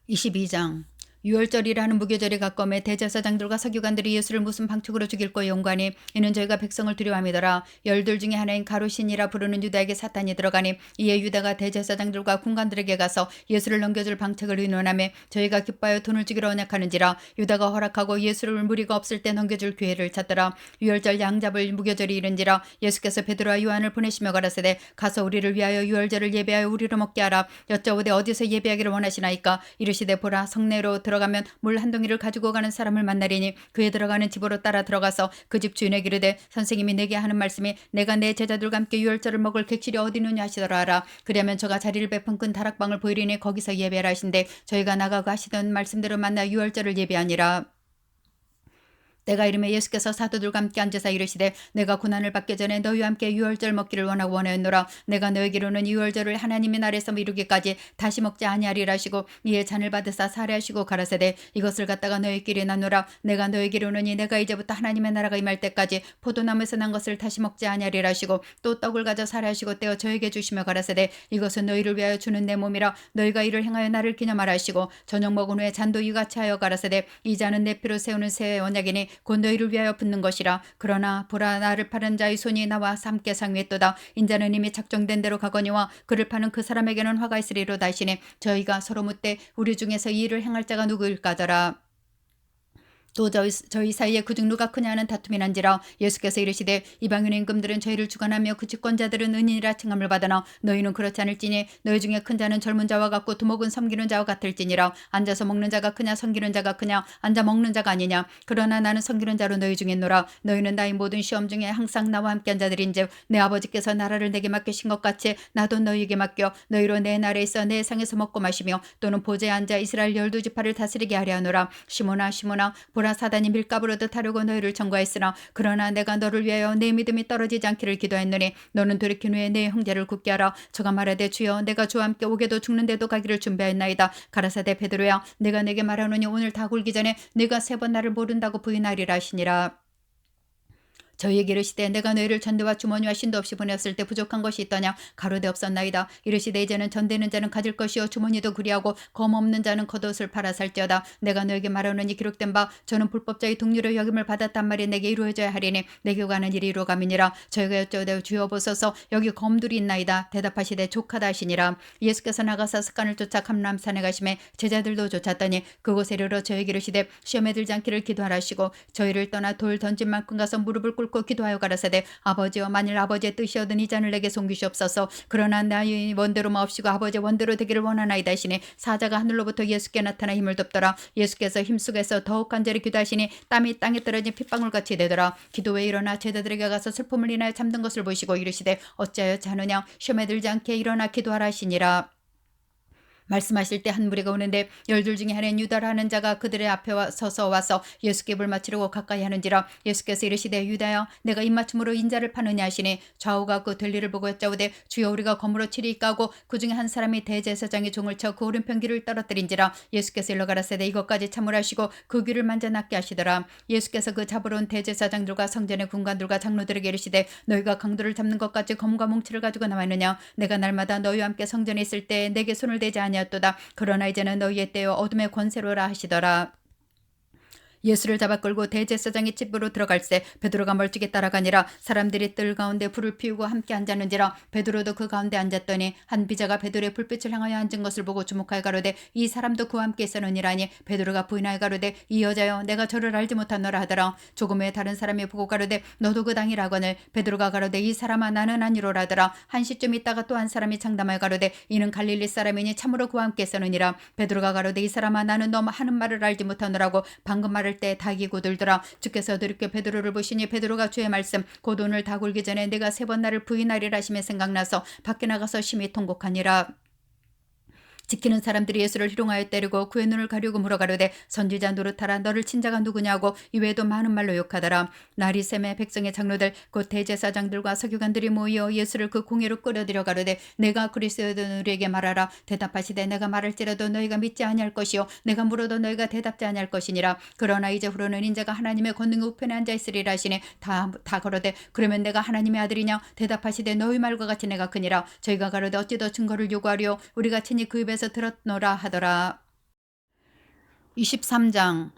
22장 유월절이라는 무교절이 가까움에 대제사장들과 서기관들이 예수를 무슨 방책으로 죽일고 연구하니 이는 저희가 백성을 두려워함이더라. 열둘 중에 하나인 가룟신이라 부르는 유다에게 사탄이 들어가니 이에 유다가 대제사장들과 군관들에게 가서 예수를 넘겨줄 방책을 의논하며 저희가 기뻐하여 돈을 주기로 언약하는지라. 유다가 허락하고 예수를 무리가 없을 때 넘겨줄 기회를 찾더라. 유월절 양잡을 무교절이 이른지라. 예수께서 베드로와 요한을 보내시며 가라사대 가서 우리를 위하여 유월절을 예배하여 우리로 먹게 하라. 여쭤오되 어디서 예배하기를 원하시나이까. 이르시되 보라 성내로 들어가면 물 한 동이를 가지고 가는 사람을 만나리니 그에 들어가는 집으로 따라 들어가서 그 집 주인에게 이르되 선생님이 내게 하는 말씀이 내가 내 제자들과 함께 유월절을 먹을 객실이 어디 있느냐 하시더라 하라. 그러면 저가 자리를 베푼 큰 다락방을 보이리니 거기서 예배하라 하신대 저희가 나가고 하시던 말씀대로 만나 유월절을 예배하니라. 때가 이르매 예수께서 사도들과 함께 앉으사 이르시되 내가 고난을 받기 전에 너희와 함께 유월절 먹기를 원하고 원하였노라. 내가 너에게로는 유월절을 하나님의 날에서 이루기까지 다시 먹지 아니하리라 하시고 이에 잔을 받으사 살해하시고 가라사대 이것을 갖다가 너희끼리 나누라. 내가 너에게로는 내가 이제부터 하나님의 나라가 임할 때까지 포도나무에서 난 것을 다시 먹지 아니하리라 하시고 또 떡을 가져 살해하시고 떼어 저에게 주시며 가라사대 이것은 너희를 위하여 주는 내 몸이라. 너희가 이를 행하여 나를 기념하라 하시고 저녁 먹은 후에 잔도 이같이 하여 가라사대 이 잔은 내 피로 세우는 새 언약이니 곧 너희를 위하여 붙는 것이라. 그러나 보라, 나를 파는 자의 손이 나와 함께 상위했도다. 인자는 이미 작정된 대로 가거니와 그를 파는 그 사람에게는 화가 있으리로다 하시니 저희가 서로 묻되 우리 중에서 이 일을 행할 자가 누구일까더라. 또 저희 사이에 그중 누가 크냐 하는 다툼이 난지라. 예수께서 이르시되 이방인의 임금들은 저희를 주관하며 그 집권자들은 은인이라 칭함을 받으나 너희는 그렇지 않을지니 너희 중에 큰 자는 젊은 자와 같고 두목은 섬기는 자와 같을지니라. 앉아서 먹는 자가 크냐 섬기는 자가 크냐? 앉아 먹는 자가 아니냐? 그러나 나는 섬기는 자로 너희 중에 있노라. 너희는 나의 모든 시험 중에 항상 나와 함께한 자들인즉 내 아버지께서 나라를 내게 맡기신 것 같이 나도 너희에게 맡겨 너희로 내 나라에 있어 내 상에서 먹고 마시며 또는 보좌에 앉아 이스라엘 12지파를 다스리게 하려 하노라. 시몬아 시몬아, 보라, 사단이 밀가부로 듯하려고 너희를 청구했으나 그러나 내가 너를 위하여 내 믿음이 떨어지지 않기를 기도했노니 너는 돌이킨 후에 내 형제를 굳게 하라. 저가 말하되 주여 내가 주와 함께 오게도 죽는데도 가기를 준비하였나이다. 가라사대 베드로야, 내가 내게 말하노니 오늘 다 굴기 전에 네가 3번 나를 모른다고 부인하리라 하시니라. 저희에게 이르시되 내가 너희를 전대와 주머니와 신도 없이 보냈을 때 부족한 것이 있더냐? 가로되 없었나이다. 이르시되 이제는 전대는 자는 가질 것이요 주머니도 그리하고 검 없는 자는 겉옷을 팔아 살지어다. 내가 너에게 말하노니 기록된 바 저는 불법자의 동료로 여김을 받았단 말이 내게 이루어져야 하리니 내게 가는 일이 이루어감이니라. 저희가 여쭤되 주여 보소서 여기 검들이 있나이다. 대답하시되 족하다 하시니라. 예수께서 나가서 습관을 쫓아 감람산에 가시매 제자들도 쫓았더니 그곳에 이르러 저에게 이르시되 시험에 들지 않기를 기도하라 하시고 저희를 떠나 돌 던진 만큼 가서 무릎을 꿇고 기도하여 가라사대 아버지여, 만일 아버지의 뜻이어든 이 잔을 내게 송기시옵소서. 그러나 나의 원대로 마옵시고 아버지의 원대로 되기를 원하나이다 하시니 사자가 하늘로부터 예수께 나타나 힘을 덮더라. 예수께서 힘속에서 더욱 간절히 기도하시니 땀이 땅에 떨어진 핏방울같이 되더라. 기도에 일어나 제자들에게 가서 슬픔을 인하여 잠든 것을 보시고 이르시되 어찌하여 자느냐? 시험에 들지 않게 일어나 기도하라 하시니라. 말씀하실 때 한 무리가 오는데 12 중에 하나인 유다라 하는 자가 그들의 앞에 서서 와서 예수께 물 맞추려고 가까이 하는지라. 예수께서 이르시되 유다야, 내가 입맞춤으로 인자를 파느냐 하시니 좌우가 그 될 일을 보고 여짜오되 주여 우리가 검으로 치리이까 하고 그 중에 한 사람이 대제사장의 종을 쳐 그 오른편 귀를 떨어뜨린지라. 예수께서 일러 가라사대 이것까지 참으라 하시고 그 귀를 만져 낫게 하시더라. 예수께서 그 잡으러 온 대제사장들과 성전의 군관들과 장로들에게 이르시되 너희가 강도를 잡는 것 같이 검과 뭉치를 가지고 나왔느냐? 내가 날마다 너희와 함께 성전에 있을 때 내게 손을 대지 아니하였도다. 그러나 이제는 너희의 때요 어둠의 권세로라 하시더라. 예수를 잡아 끌고 대제사장의 집으로 들어갈새 베드로가 멀찍이 따라가니라. 사람들이 뜰 가운데 불을 피우고 함께 앉았는지라. 베드로도 그 가운데 앉았더니 한 비자가 베드로의 불빛을 향하여 앉은 것을 보고 주목하여 가로되 이 사람도 그와 함께 있었느니라니. 베드로가 부인하여 가로되 이 여자여, 내가 저를 알지 못하노라 하더라. 조금 후에 다른 사람이 보고 가로되 너도 그 당이라거늘. 베드로가 가로되 이 사람아, 나는 아니로라 하더라. 한 시쯤 있다가 또 한 사람이 장담하여 가로되 이는 갈릴리 사람이니 참으로 그와 함께 있었느니라. 베드로가 가로되 이 사람아, 나는 너 하는 말을 알지 못하노라고 방금 말을 때 닭이 고들더라. 주께서 들께 베드로를 보시니 베드로가 주의 말씀 곧 오늘 다 굴기 전에 내가 3번 나를 부인하리라 하심에 생각나서 밖에 나가서 심히 통곡하니라. 지키는 사람들이 예수를 희롱하여 때리고 그의 눈을 가리고 물어가로되 선지자 노릇하라, 너를 친 자가 누구냐고 이외에도 많은 말로 욕하더라. 날이 샘에 백성의 장로들 곧 대제사장들과 서기관들이 모여 예수를 그 공회로 끌어들여 가로되 내가 그리스도는 우리에게 말하라. 대답하시되 내가 말할지라도 너희가 믿지 아니할 것이요 내가 물어도 너희가 대답지 아니할 것이니라. 그러나 이제 후로는 인자가 하나님의 권능 우편에 앉아 있으리라 하시니 다 가로되 그러면 내가 하나님의 아들이냐? 대답하시되 너희 말과 같이 내가 크니라. 저희가 가로되 어찌 더 증거를 요구하리요? 우리가 친히 그 입에서 들었노라 하더라. 23장.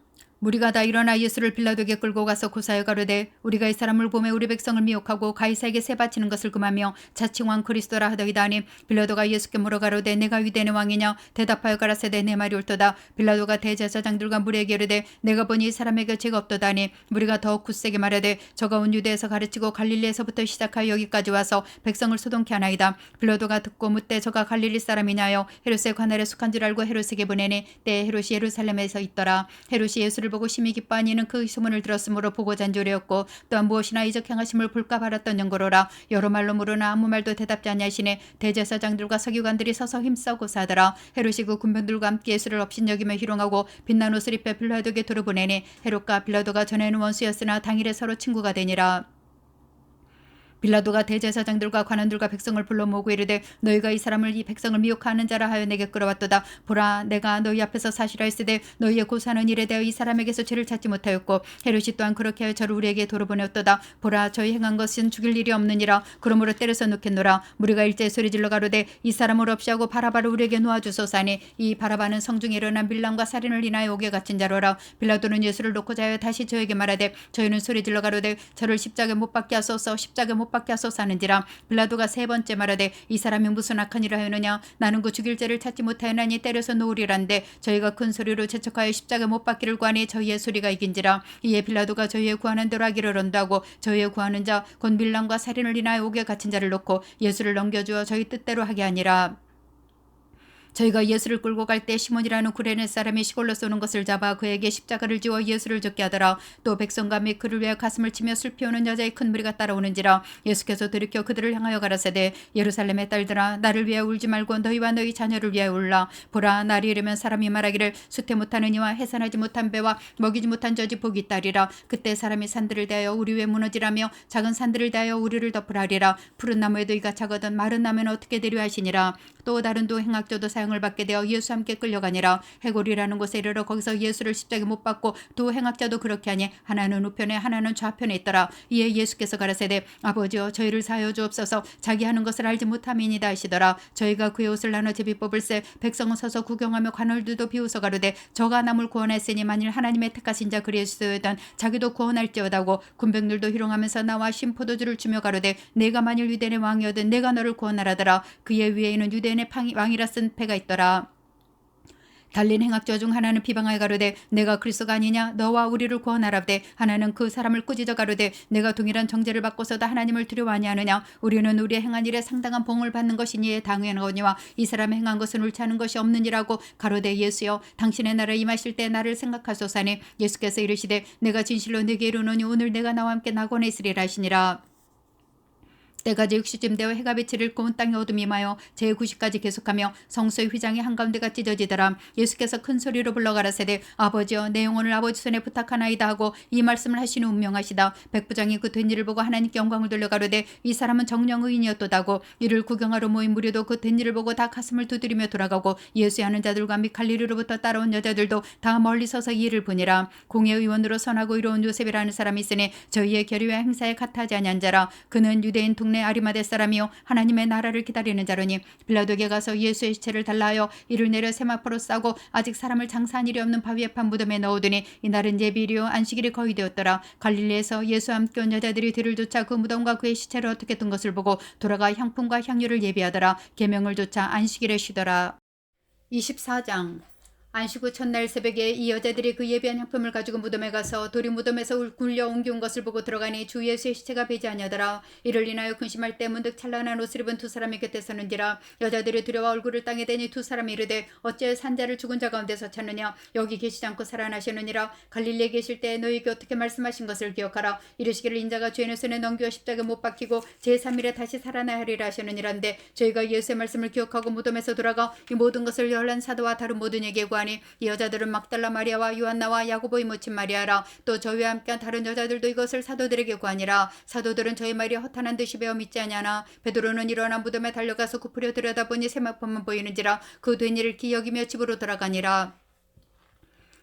무리가 다 일어나 예수를 빌라도에게 끌고 가서 고사여 가로되 우리가 이 사람을 보매 우리 백성을 미혹하고 가이사에게 세 바치는 것을 금하며 자칭 왕 그리스도라 하더이다 하니. 빌라도가 예수께 물어 가로되 내가 유대인의 왕이냐? 대답하여 가라사대 내 말이 옳도다. 빌라도가 대제사장들과 무리에게 이르되 내가 보니 이 사람에게 죄가 없도다 하니. 무리가 더욱 굳세게 말하되 저가 온 유대에서 가르치고 갈릴리에서부터 시작하여 여기까지 와서 백성을 소동케 하나이다. 빌라도가 듣고 묻되 저가 갈릴리 사람이냐여. 헤롯의 관할에 속한 줄 알고 헤롯에게 보내니 때에 헤롯이 예루살렘에서 있더라. 헤롯이 예수를 보고 심히 기뻐하니 이는 그 소문을 들었으므로 보고 잔조리였고 또한 무엇이나 이적 행하심을 볼까 바랐던 연고로라. 여러 말로 물으나 아무 말도 대답지 아니하시니 대제사장들과 서기관들이 서서 힘써 고사하더라. 헤롯이 그 군병들과 함께 예수를 업신여기며 희롱하고 빛난 옷을 입혀 빌라도에게 돌아보내니 헤롯과 빌라도가 전에는 원수였으나 당일에 서로 친구가 되니라. 빌라도가 대제사장들과 관원들과 백성을 불러 모으고 이르되 너희가 이 사람을 이 백성을 미혹하는 자라 하여 내게 끌어왔도다. 보라, 내가 너희 앞에서 사실하였으되 너희의 고사하는 일에 대하여 이 사람에게서 죄를 찾지 못하였고 헤롯이 또한 그렇게 하여 저를 우리에게 돌아보내었도다. 보라, 저희 행한 것은 죽일 일이 없느니라. 그러므로 때려서 놓겠노라. 무리가 일제히 소리질러 가로되 이 사람을 없이 하고 바라바를 우리에게 놓아주소서하니 이 바라바는 성중에 일어난 밀람과 살인을 인하여 옥에 갇힌 자로라. 빌라도는 예수를 놓고자 하여 다시 저에게 말하되 저희는 소리질러 가로되 저를 십자가에 못 박게 하소서, 십자가에 못 박게 하소서 하는지라. 빌라도가 세 번째 말하되 이 사람이 무슨 악한 일을 하였느냐. 나는 그 죽일 죄를 찾지 못하였나니 때려서 놓으리란데 저희가 큰 소리로 재촉하여 십자가에 못 박기를 구하니 저희의 소리가 이긴지라. 이에 빌라도가 저희의 구하는 대로 하기를 언도하고 저희의 구하는 자 곧 밀람과 살인을 인하여 옥에 갇힌 자를 놓고 예수를 넘겨주어 저희 뜻대로 하게 하니라. 저희가 예수를 끌고 갈 때 시몬이라는 구레네 사람이 시골로 쏘는 것을 잡아 그에게 십자가를 지워 예수를 죽게 하더라. 또 백성과 및 그를 위해 가슴을 치며 슬피 우는 여자의 큰 무리가 따라오는지라. 예수께서 돌이켜 그들을 향하여 가라사대 예루살렘의 딸들아, 나를 위하여 울지 말고 너희와 너희 자녀를 위하여 울라. 보라, 날이 이르면 사람이 말하기를 수태 못하는 이와 해산하지 못한 배와 먹이지 못한 젖이 복이 있다리라. 그때 사람이 산들을 대하여 우리 위에 무너지라며 작은 산들을 대하여 우리를 덮으라리라. 푸른 나무에도 이가 차거든 마른 나무는 어떻게 되려 하시니라. 또 다른 두 행악조도 사형을 받게 되어 예수와 함께 끌려가니라. 해골이라는 곳에 이르러 거기서 예수를 십자가에 못 박고 두 행악자도 그렇게 하니 하나는 우편에 하나는 좌편에 있더라. 이에 예수께서 가라사대 아버지여 저희를 사하여 주옵소서, 자기 하는 것을 알지 못함이니이다 하시더라. 저희가 그의 옷을 나눠 제비 뽑을새 백성은 서서 구경하며 관원들도 비웃어 가로되 저가 남을 구원했으니 만일 하나님의 택하신 자 그리스도였던 자기도 구원할지어다고 군병들도 희롱하면서 나와 신포도주를 주며 가로되 내가 만일 유대인의 왕이어든 내가 너를 구원하라더라. 그의 위에는 유대인의 왕이라 쓴 패가 있더라. 달린 행악자 중 하나는 비방하여 가로되 내가 그리스도가 아니냐. 너와 우리를 구원하라되 하나는 그 사람을 꾸짖어 가로되 내가 동일한 정죄를 받고서도 하나님을 두려워하니 하느냐. 우리는 우리의 행한 일에 상당한 봉을 받는 것이니 당연하거니와 이 사람의 행한 것은 옳지 않은 것이 없느니라고 가로되 예수여 당신의 나라에 임하실 때 나를 생각하소서니 예수께서 이르시되 내가 진실로 네게 이르노니 오늘 내가 나와 함께 낙원에 있으리라 하시니라. 때가 제60쯤 되어 해가 빛을 잃고 온 땅에 어둠이 임하여 제90까지 계속하며 성소의 휘장이 한가운데가 찢어지더라. 예수께서 큰 소리로 불러 가라사대 아버지여 내 영혼을 아버지 손에 부탁하나이다 하고 이 말씀을 하시는 운명하시다. 백부장이 그 된 일을 보고 하나님께 영광을 돌려 가로되 이 사람은 정령 의인이었도다고. 이를 구경하러 모인 무리도 그 된 일을 보고 다 가슴을 두드리며 돌아가고 예수의 하는 자들과 및 갈릴리로부터 따라온 여자들도 다 멀리 서서 이 일을 보니라. 공회의원으로 선하고 이로운 요셉이라는 사람이 있으니 저희의 결의와 행사에 같하지 아니한 자라. 그는 유대인 동네 아리마대 사람이요 하나님의 나라를 기다리는 자로니 빌라도에게 가서 예수의 시체를 달라 하여 이를 내려 세마포로 싸고 아직 사람을 장사한 일이 없는 바위에 판 무덤에 넣어두니 이날은 예비일이요 안식일이 거의 되었더라. 갈릴리에서 예수와 함께 온 여자들이 뒤를 쫓아 그 무덤과 그의 시체를 어떻게 둔 것을 보고 돌아가 향품과 향유를 예비하더라. 계명을 쫓아 안식일에 쉬더라. 24장 안식 후 첫날 새벽에 이 여자들이 그 예비한 향품을 가지고 무덤에 가서 돌이 무덤에서 굴려 옮겨온 것을 보고 들어가니 주 예수의 시체가 배지 아니하더라. 이를 인하여 근심할 때 문득 찬란한 옷을 입은 두 사람이 곁에 서는지라. 여자들이 두려워 얼굴을 땅에 대니 두 사람이 이르되 어째 산자를 죽은 자 가운데서 찾느냐. 여기 계시지 않고 살아나시느니라. 갈릴리에 계실 때 너희에게 어떻게 말씀하신 것을 기억하라. 이르시기를 인자가 죄인의 손에 넘겨 십자가에 못 박히고 제3일에 다시 살아나야 하리라 하시느니란데 저희가 예수의 말씀을 기억하고 무덤에서 돌아가 이 모든 것을 열한 사도와 다른 모든 에게 구하니 이 여자들은 막달라 마리아와 요한나와 야고보의 모친 마리아라. 또 저희와 함께한 다른 여자들도 이것을 사도들에게 구하니라. 사도들은 저희 말이 허탄한 듯이 배어 믿지 아니하나 베드로는 일어나 무덤에 달려가서 굽으려 들여다보니 세마포만 보이는지라. 그 된 일을 기억이며 집으로 돌아가니라.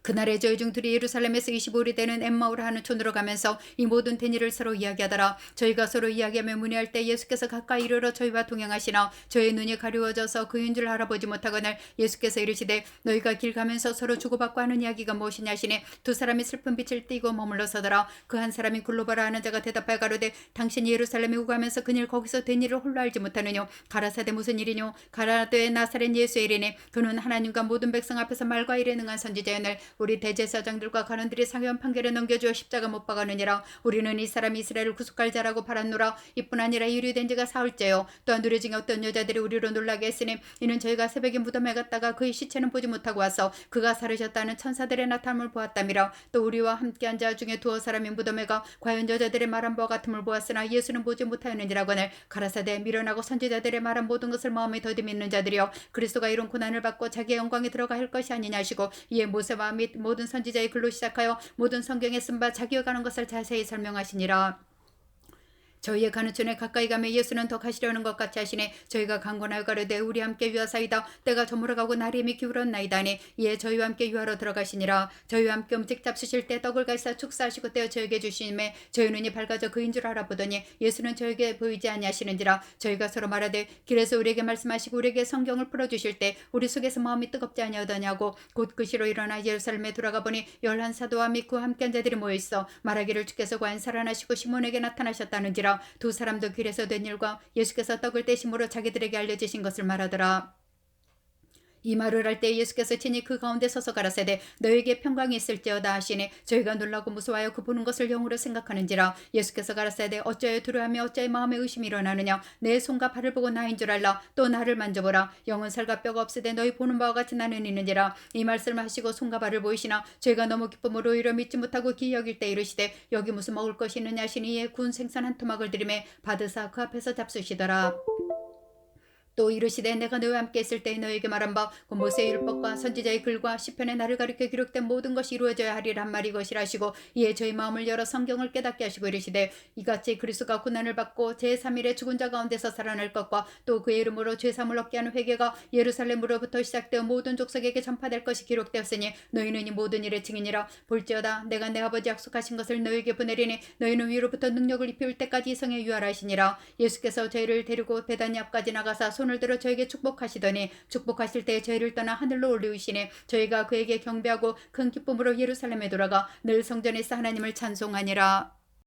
그날에 저희 중 둘이 예루살렘에서 25일이 되는 엠마오라 하는 촌으로 가면서 이 모든 된 일을 서로 이야기하더라. 저희가 서로 이야기하며 문의할 때 예수께서 가까이 이르러 저희와 동행하시나 저희 눈이 가려워져서 그인 줄 알아보지 못하거늘 예수께서 이르시되 너희가 길 가면서 서로 주고받고 하는 이야기가 무엇이냐 하시니 두 사람이 슬픈 빛을 띠고 머물러 서더라. 그 한 사람이 글로바라 하는 자가 대답하여 가로되 당신이 예루살렘에 오가면서 그일 거기서 된 일을 홀로 알지 못하느뇨. 가라사대 무슨 일이뇨. 가라되 나사렛 예수의 이르니 그는 하나님과 모든 백성 앞에서 말과 일에 능한 선지자였늘 우리 대제사장들과 관원들이 상현 판결에 넘겨주어 십자가 못 박았느니라. 우리는 이 사람이 이스라엘을 구속할 자라고 바랐노라. 이뿐 아니라 유리된 지가 사흘째요. 또한 누리 중에 어떤 여자들이 우리로 놀라게 했으니 이는 저희가 새벽에 무덤에 갔다가 그의 시체는 보지 못하고 와서 그가 살으셨다는 천사들의 나타남을 보았다미라. 또 우리와 함께한 자 중에 두어 사람이 무덤에 가 과연 여자들의 말한 바와 같음을 보았으나 예수는 보지 못하였느니라거늘 가라사대 미련하고 선지자들의 말한 모든 것을 마음에 더디 믿는 자들이여 그리스도가 이런 고난을 받고 자기의 영광에 들어가 할 것이 아니냐 하시고 이에 모세와 및 모든 선지자의 글로 시작하여 모든 성경에 쓴 바 자기가 가는 것을 자세히 설명하시니라. 저희의 가는 촌에 가까이 가며 예수는 더 가시려는 것 같이 하시네. 저희가 강권하여 가려되 우리 함께 유하사이다. 때가 저물어가고 날이 이미 기울었나이다니. 이에 저희와 함께 유하러 들어가시니라. 저희와 함께 음식 잡수실 때 떡을 가시사 축사하시고 떼어 저에게 주시매 저희 눈이 밝아져 그인 줄 알아보더니 예수는 저에게 보이지 아니하시는지라. 저희가 서로 말하되 길에서 우리에게 말씀하시고 우리에게 성경을 풀어주실 때 우리 속에서 마음이 뜨겁지 아니하더냐고. 곧 그 시로 일어나 예루살렘에 돌아가 보니 11사도와 및 그 함께한 자들이 모여있어 말하기를 주께서 과연 살아나시고 시몬에게 나타나셨다는지라. 두 사람도 길에서 된 일과 예수께서 떡을 떼심으로 자기들에게 알려주신 것을 말하더라. 이 말을 할 때 예수께서 친히 그 가운데 서서 가라사대 너에게 평강이 있을지어다 하시니 저희가 놀라고 무서워하여 그 보는 것을 영으로 생각하는지라. 예수께서 가라사대 어찌하여 두려워하며 어찌하여 마음에 의심이 일어나느냐. 내 손과 발을 보고 나인 줄 알라. 또 나를 만져보라. 영은 살과 뼈가 없으되 너희 보는 바와 같이 나는 있는지라. 이 말씀을 하시고 손과 발을 보이시나 저희가 너무 기쁨으로 이르 믿지 못하고 기여길 때 이르시되 여기 무슨 먹을 것이 있느냐 하시니 이에 구운 생선 한 토막을 드리매 받으사 그 앞에서 잡수시더라. 또 이르시되 내가 너희와 함께 있을 때에 너희에게 말한 바 곧 모세의 율법과 선지자의 글과 시편에 나를 가리켜 기록된 모든 것이 이루어져야 하리라 한 말이 것이라 하시고 이에 저희 마음을 열어 성경을 깨닫게 하시고 이르시되 이같이 그리스도가 고난을 받고 제3일에 죽은 자 가운데서 살아날 것과 또 그의 이름으로 죄사함을 얻게 하는 회개가 예루살렘으로부터 시작되어 모든 족속에게 전파될 것이 기록되었으니 너희는 이 모든 일의 증인이라. 볼지어다 내가 내 아버지 약속하신 것을 너희에게 보내리니 너희는 위로부터 능력을 입혀올 때까지 이성에 유하라 하시니라. 예수께서 저희를 데리고 베다니 앞까지 나가사 손을 들어 저에게 축복하시더니 축복하실 때 저희를 떠나 하늘로 올리우시니 저희가 그에게 경배하고 큰 기쁨으로 예루살렘에 돌아가 늘 성전에서 하나님을 찬송하니라.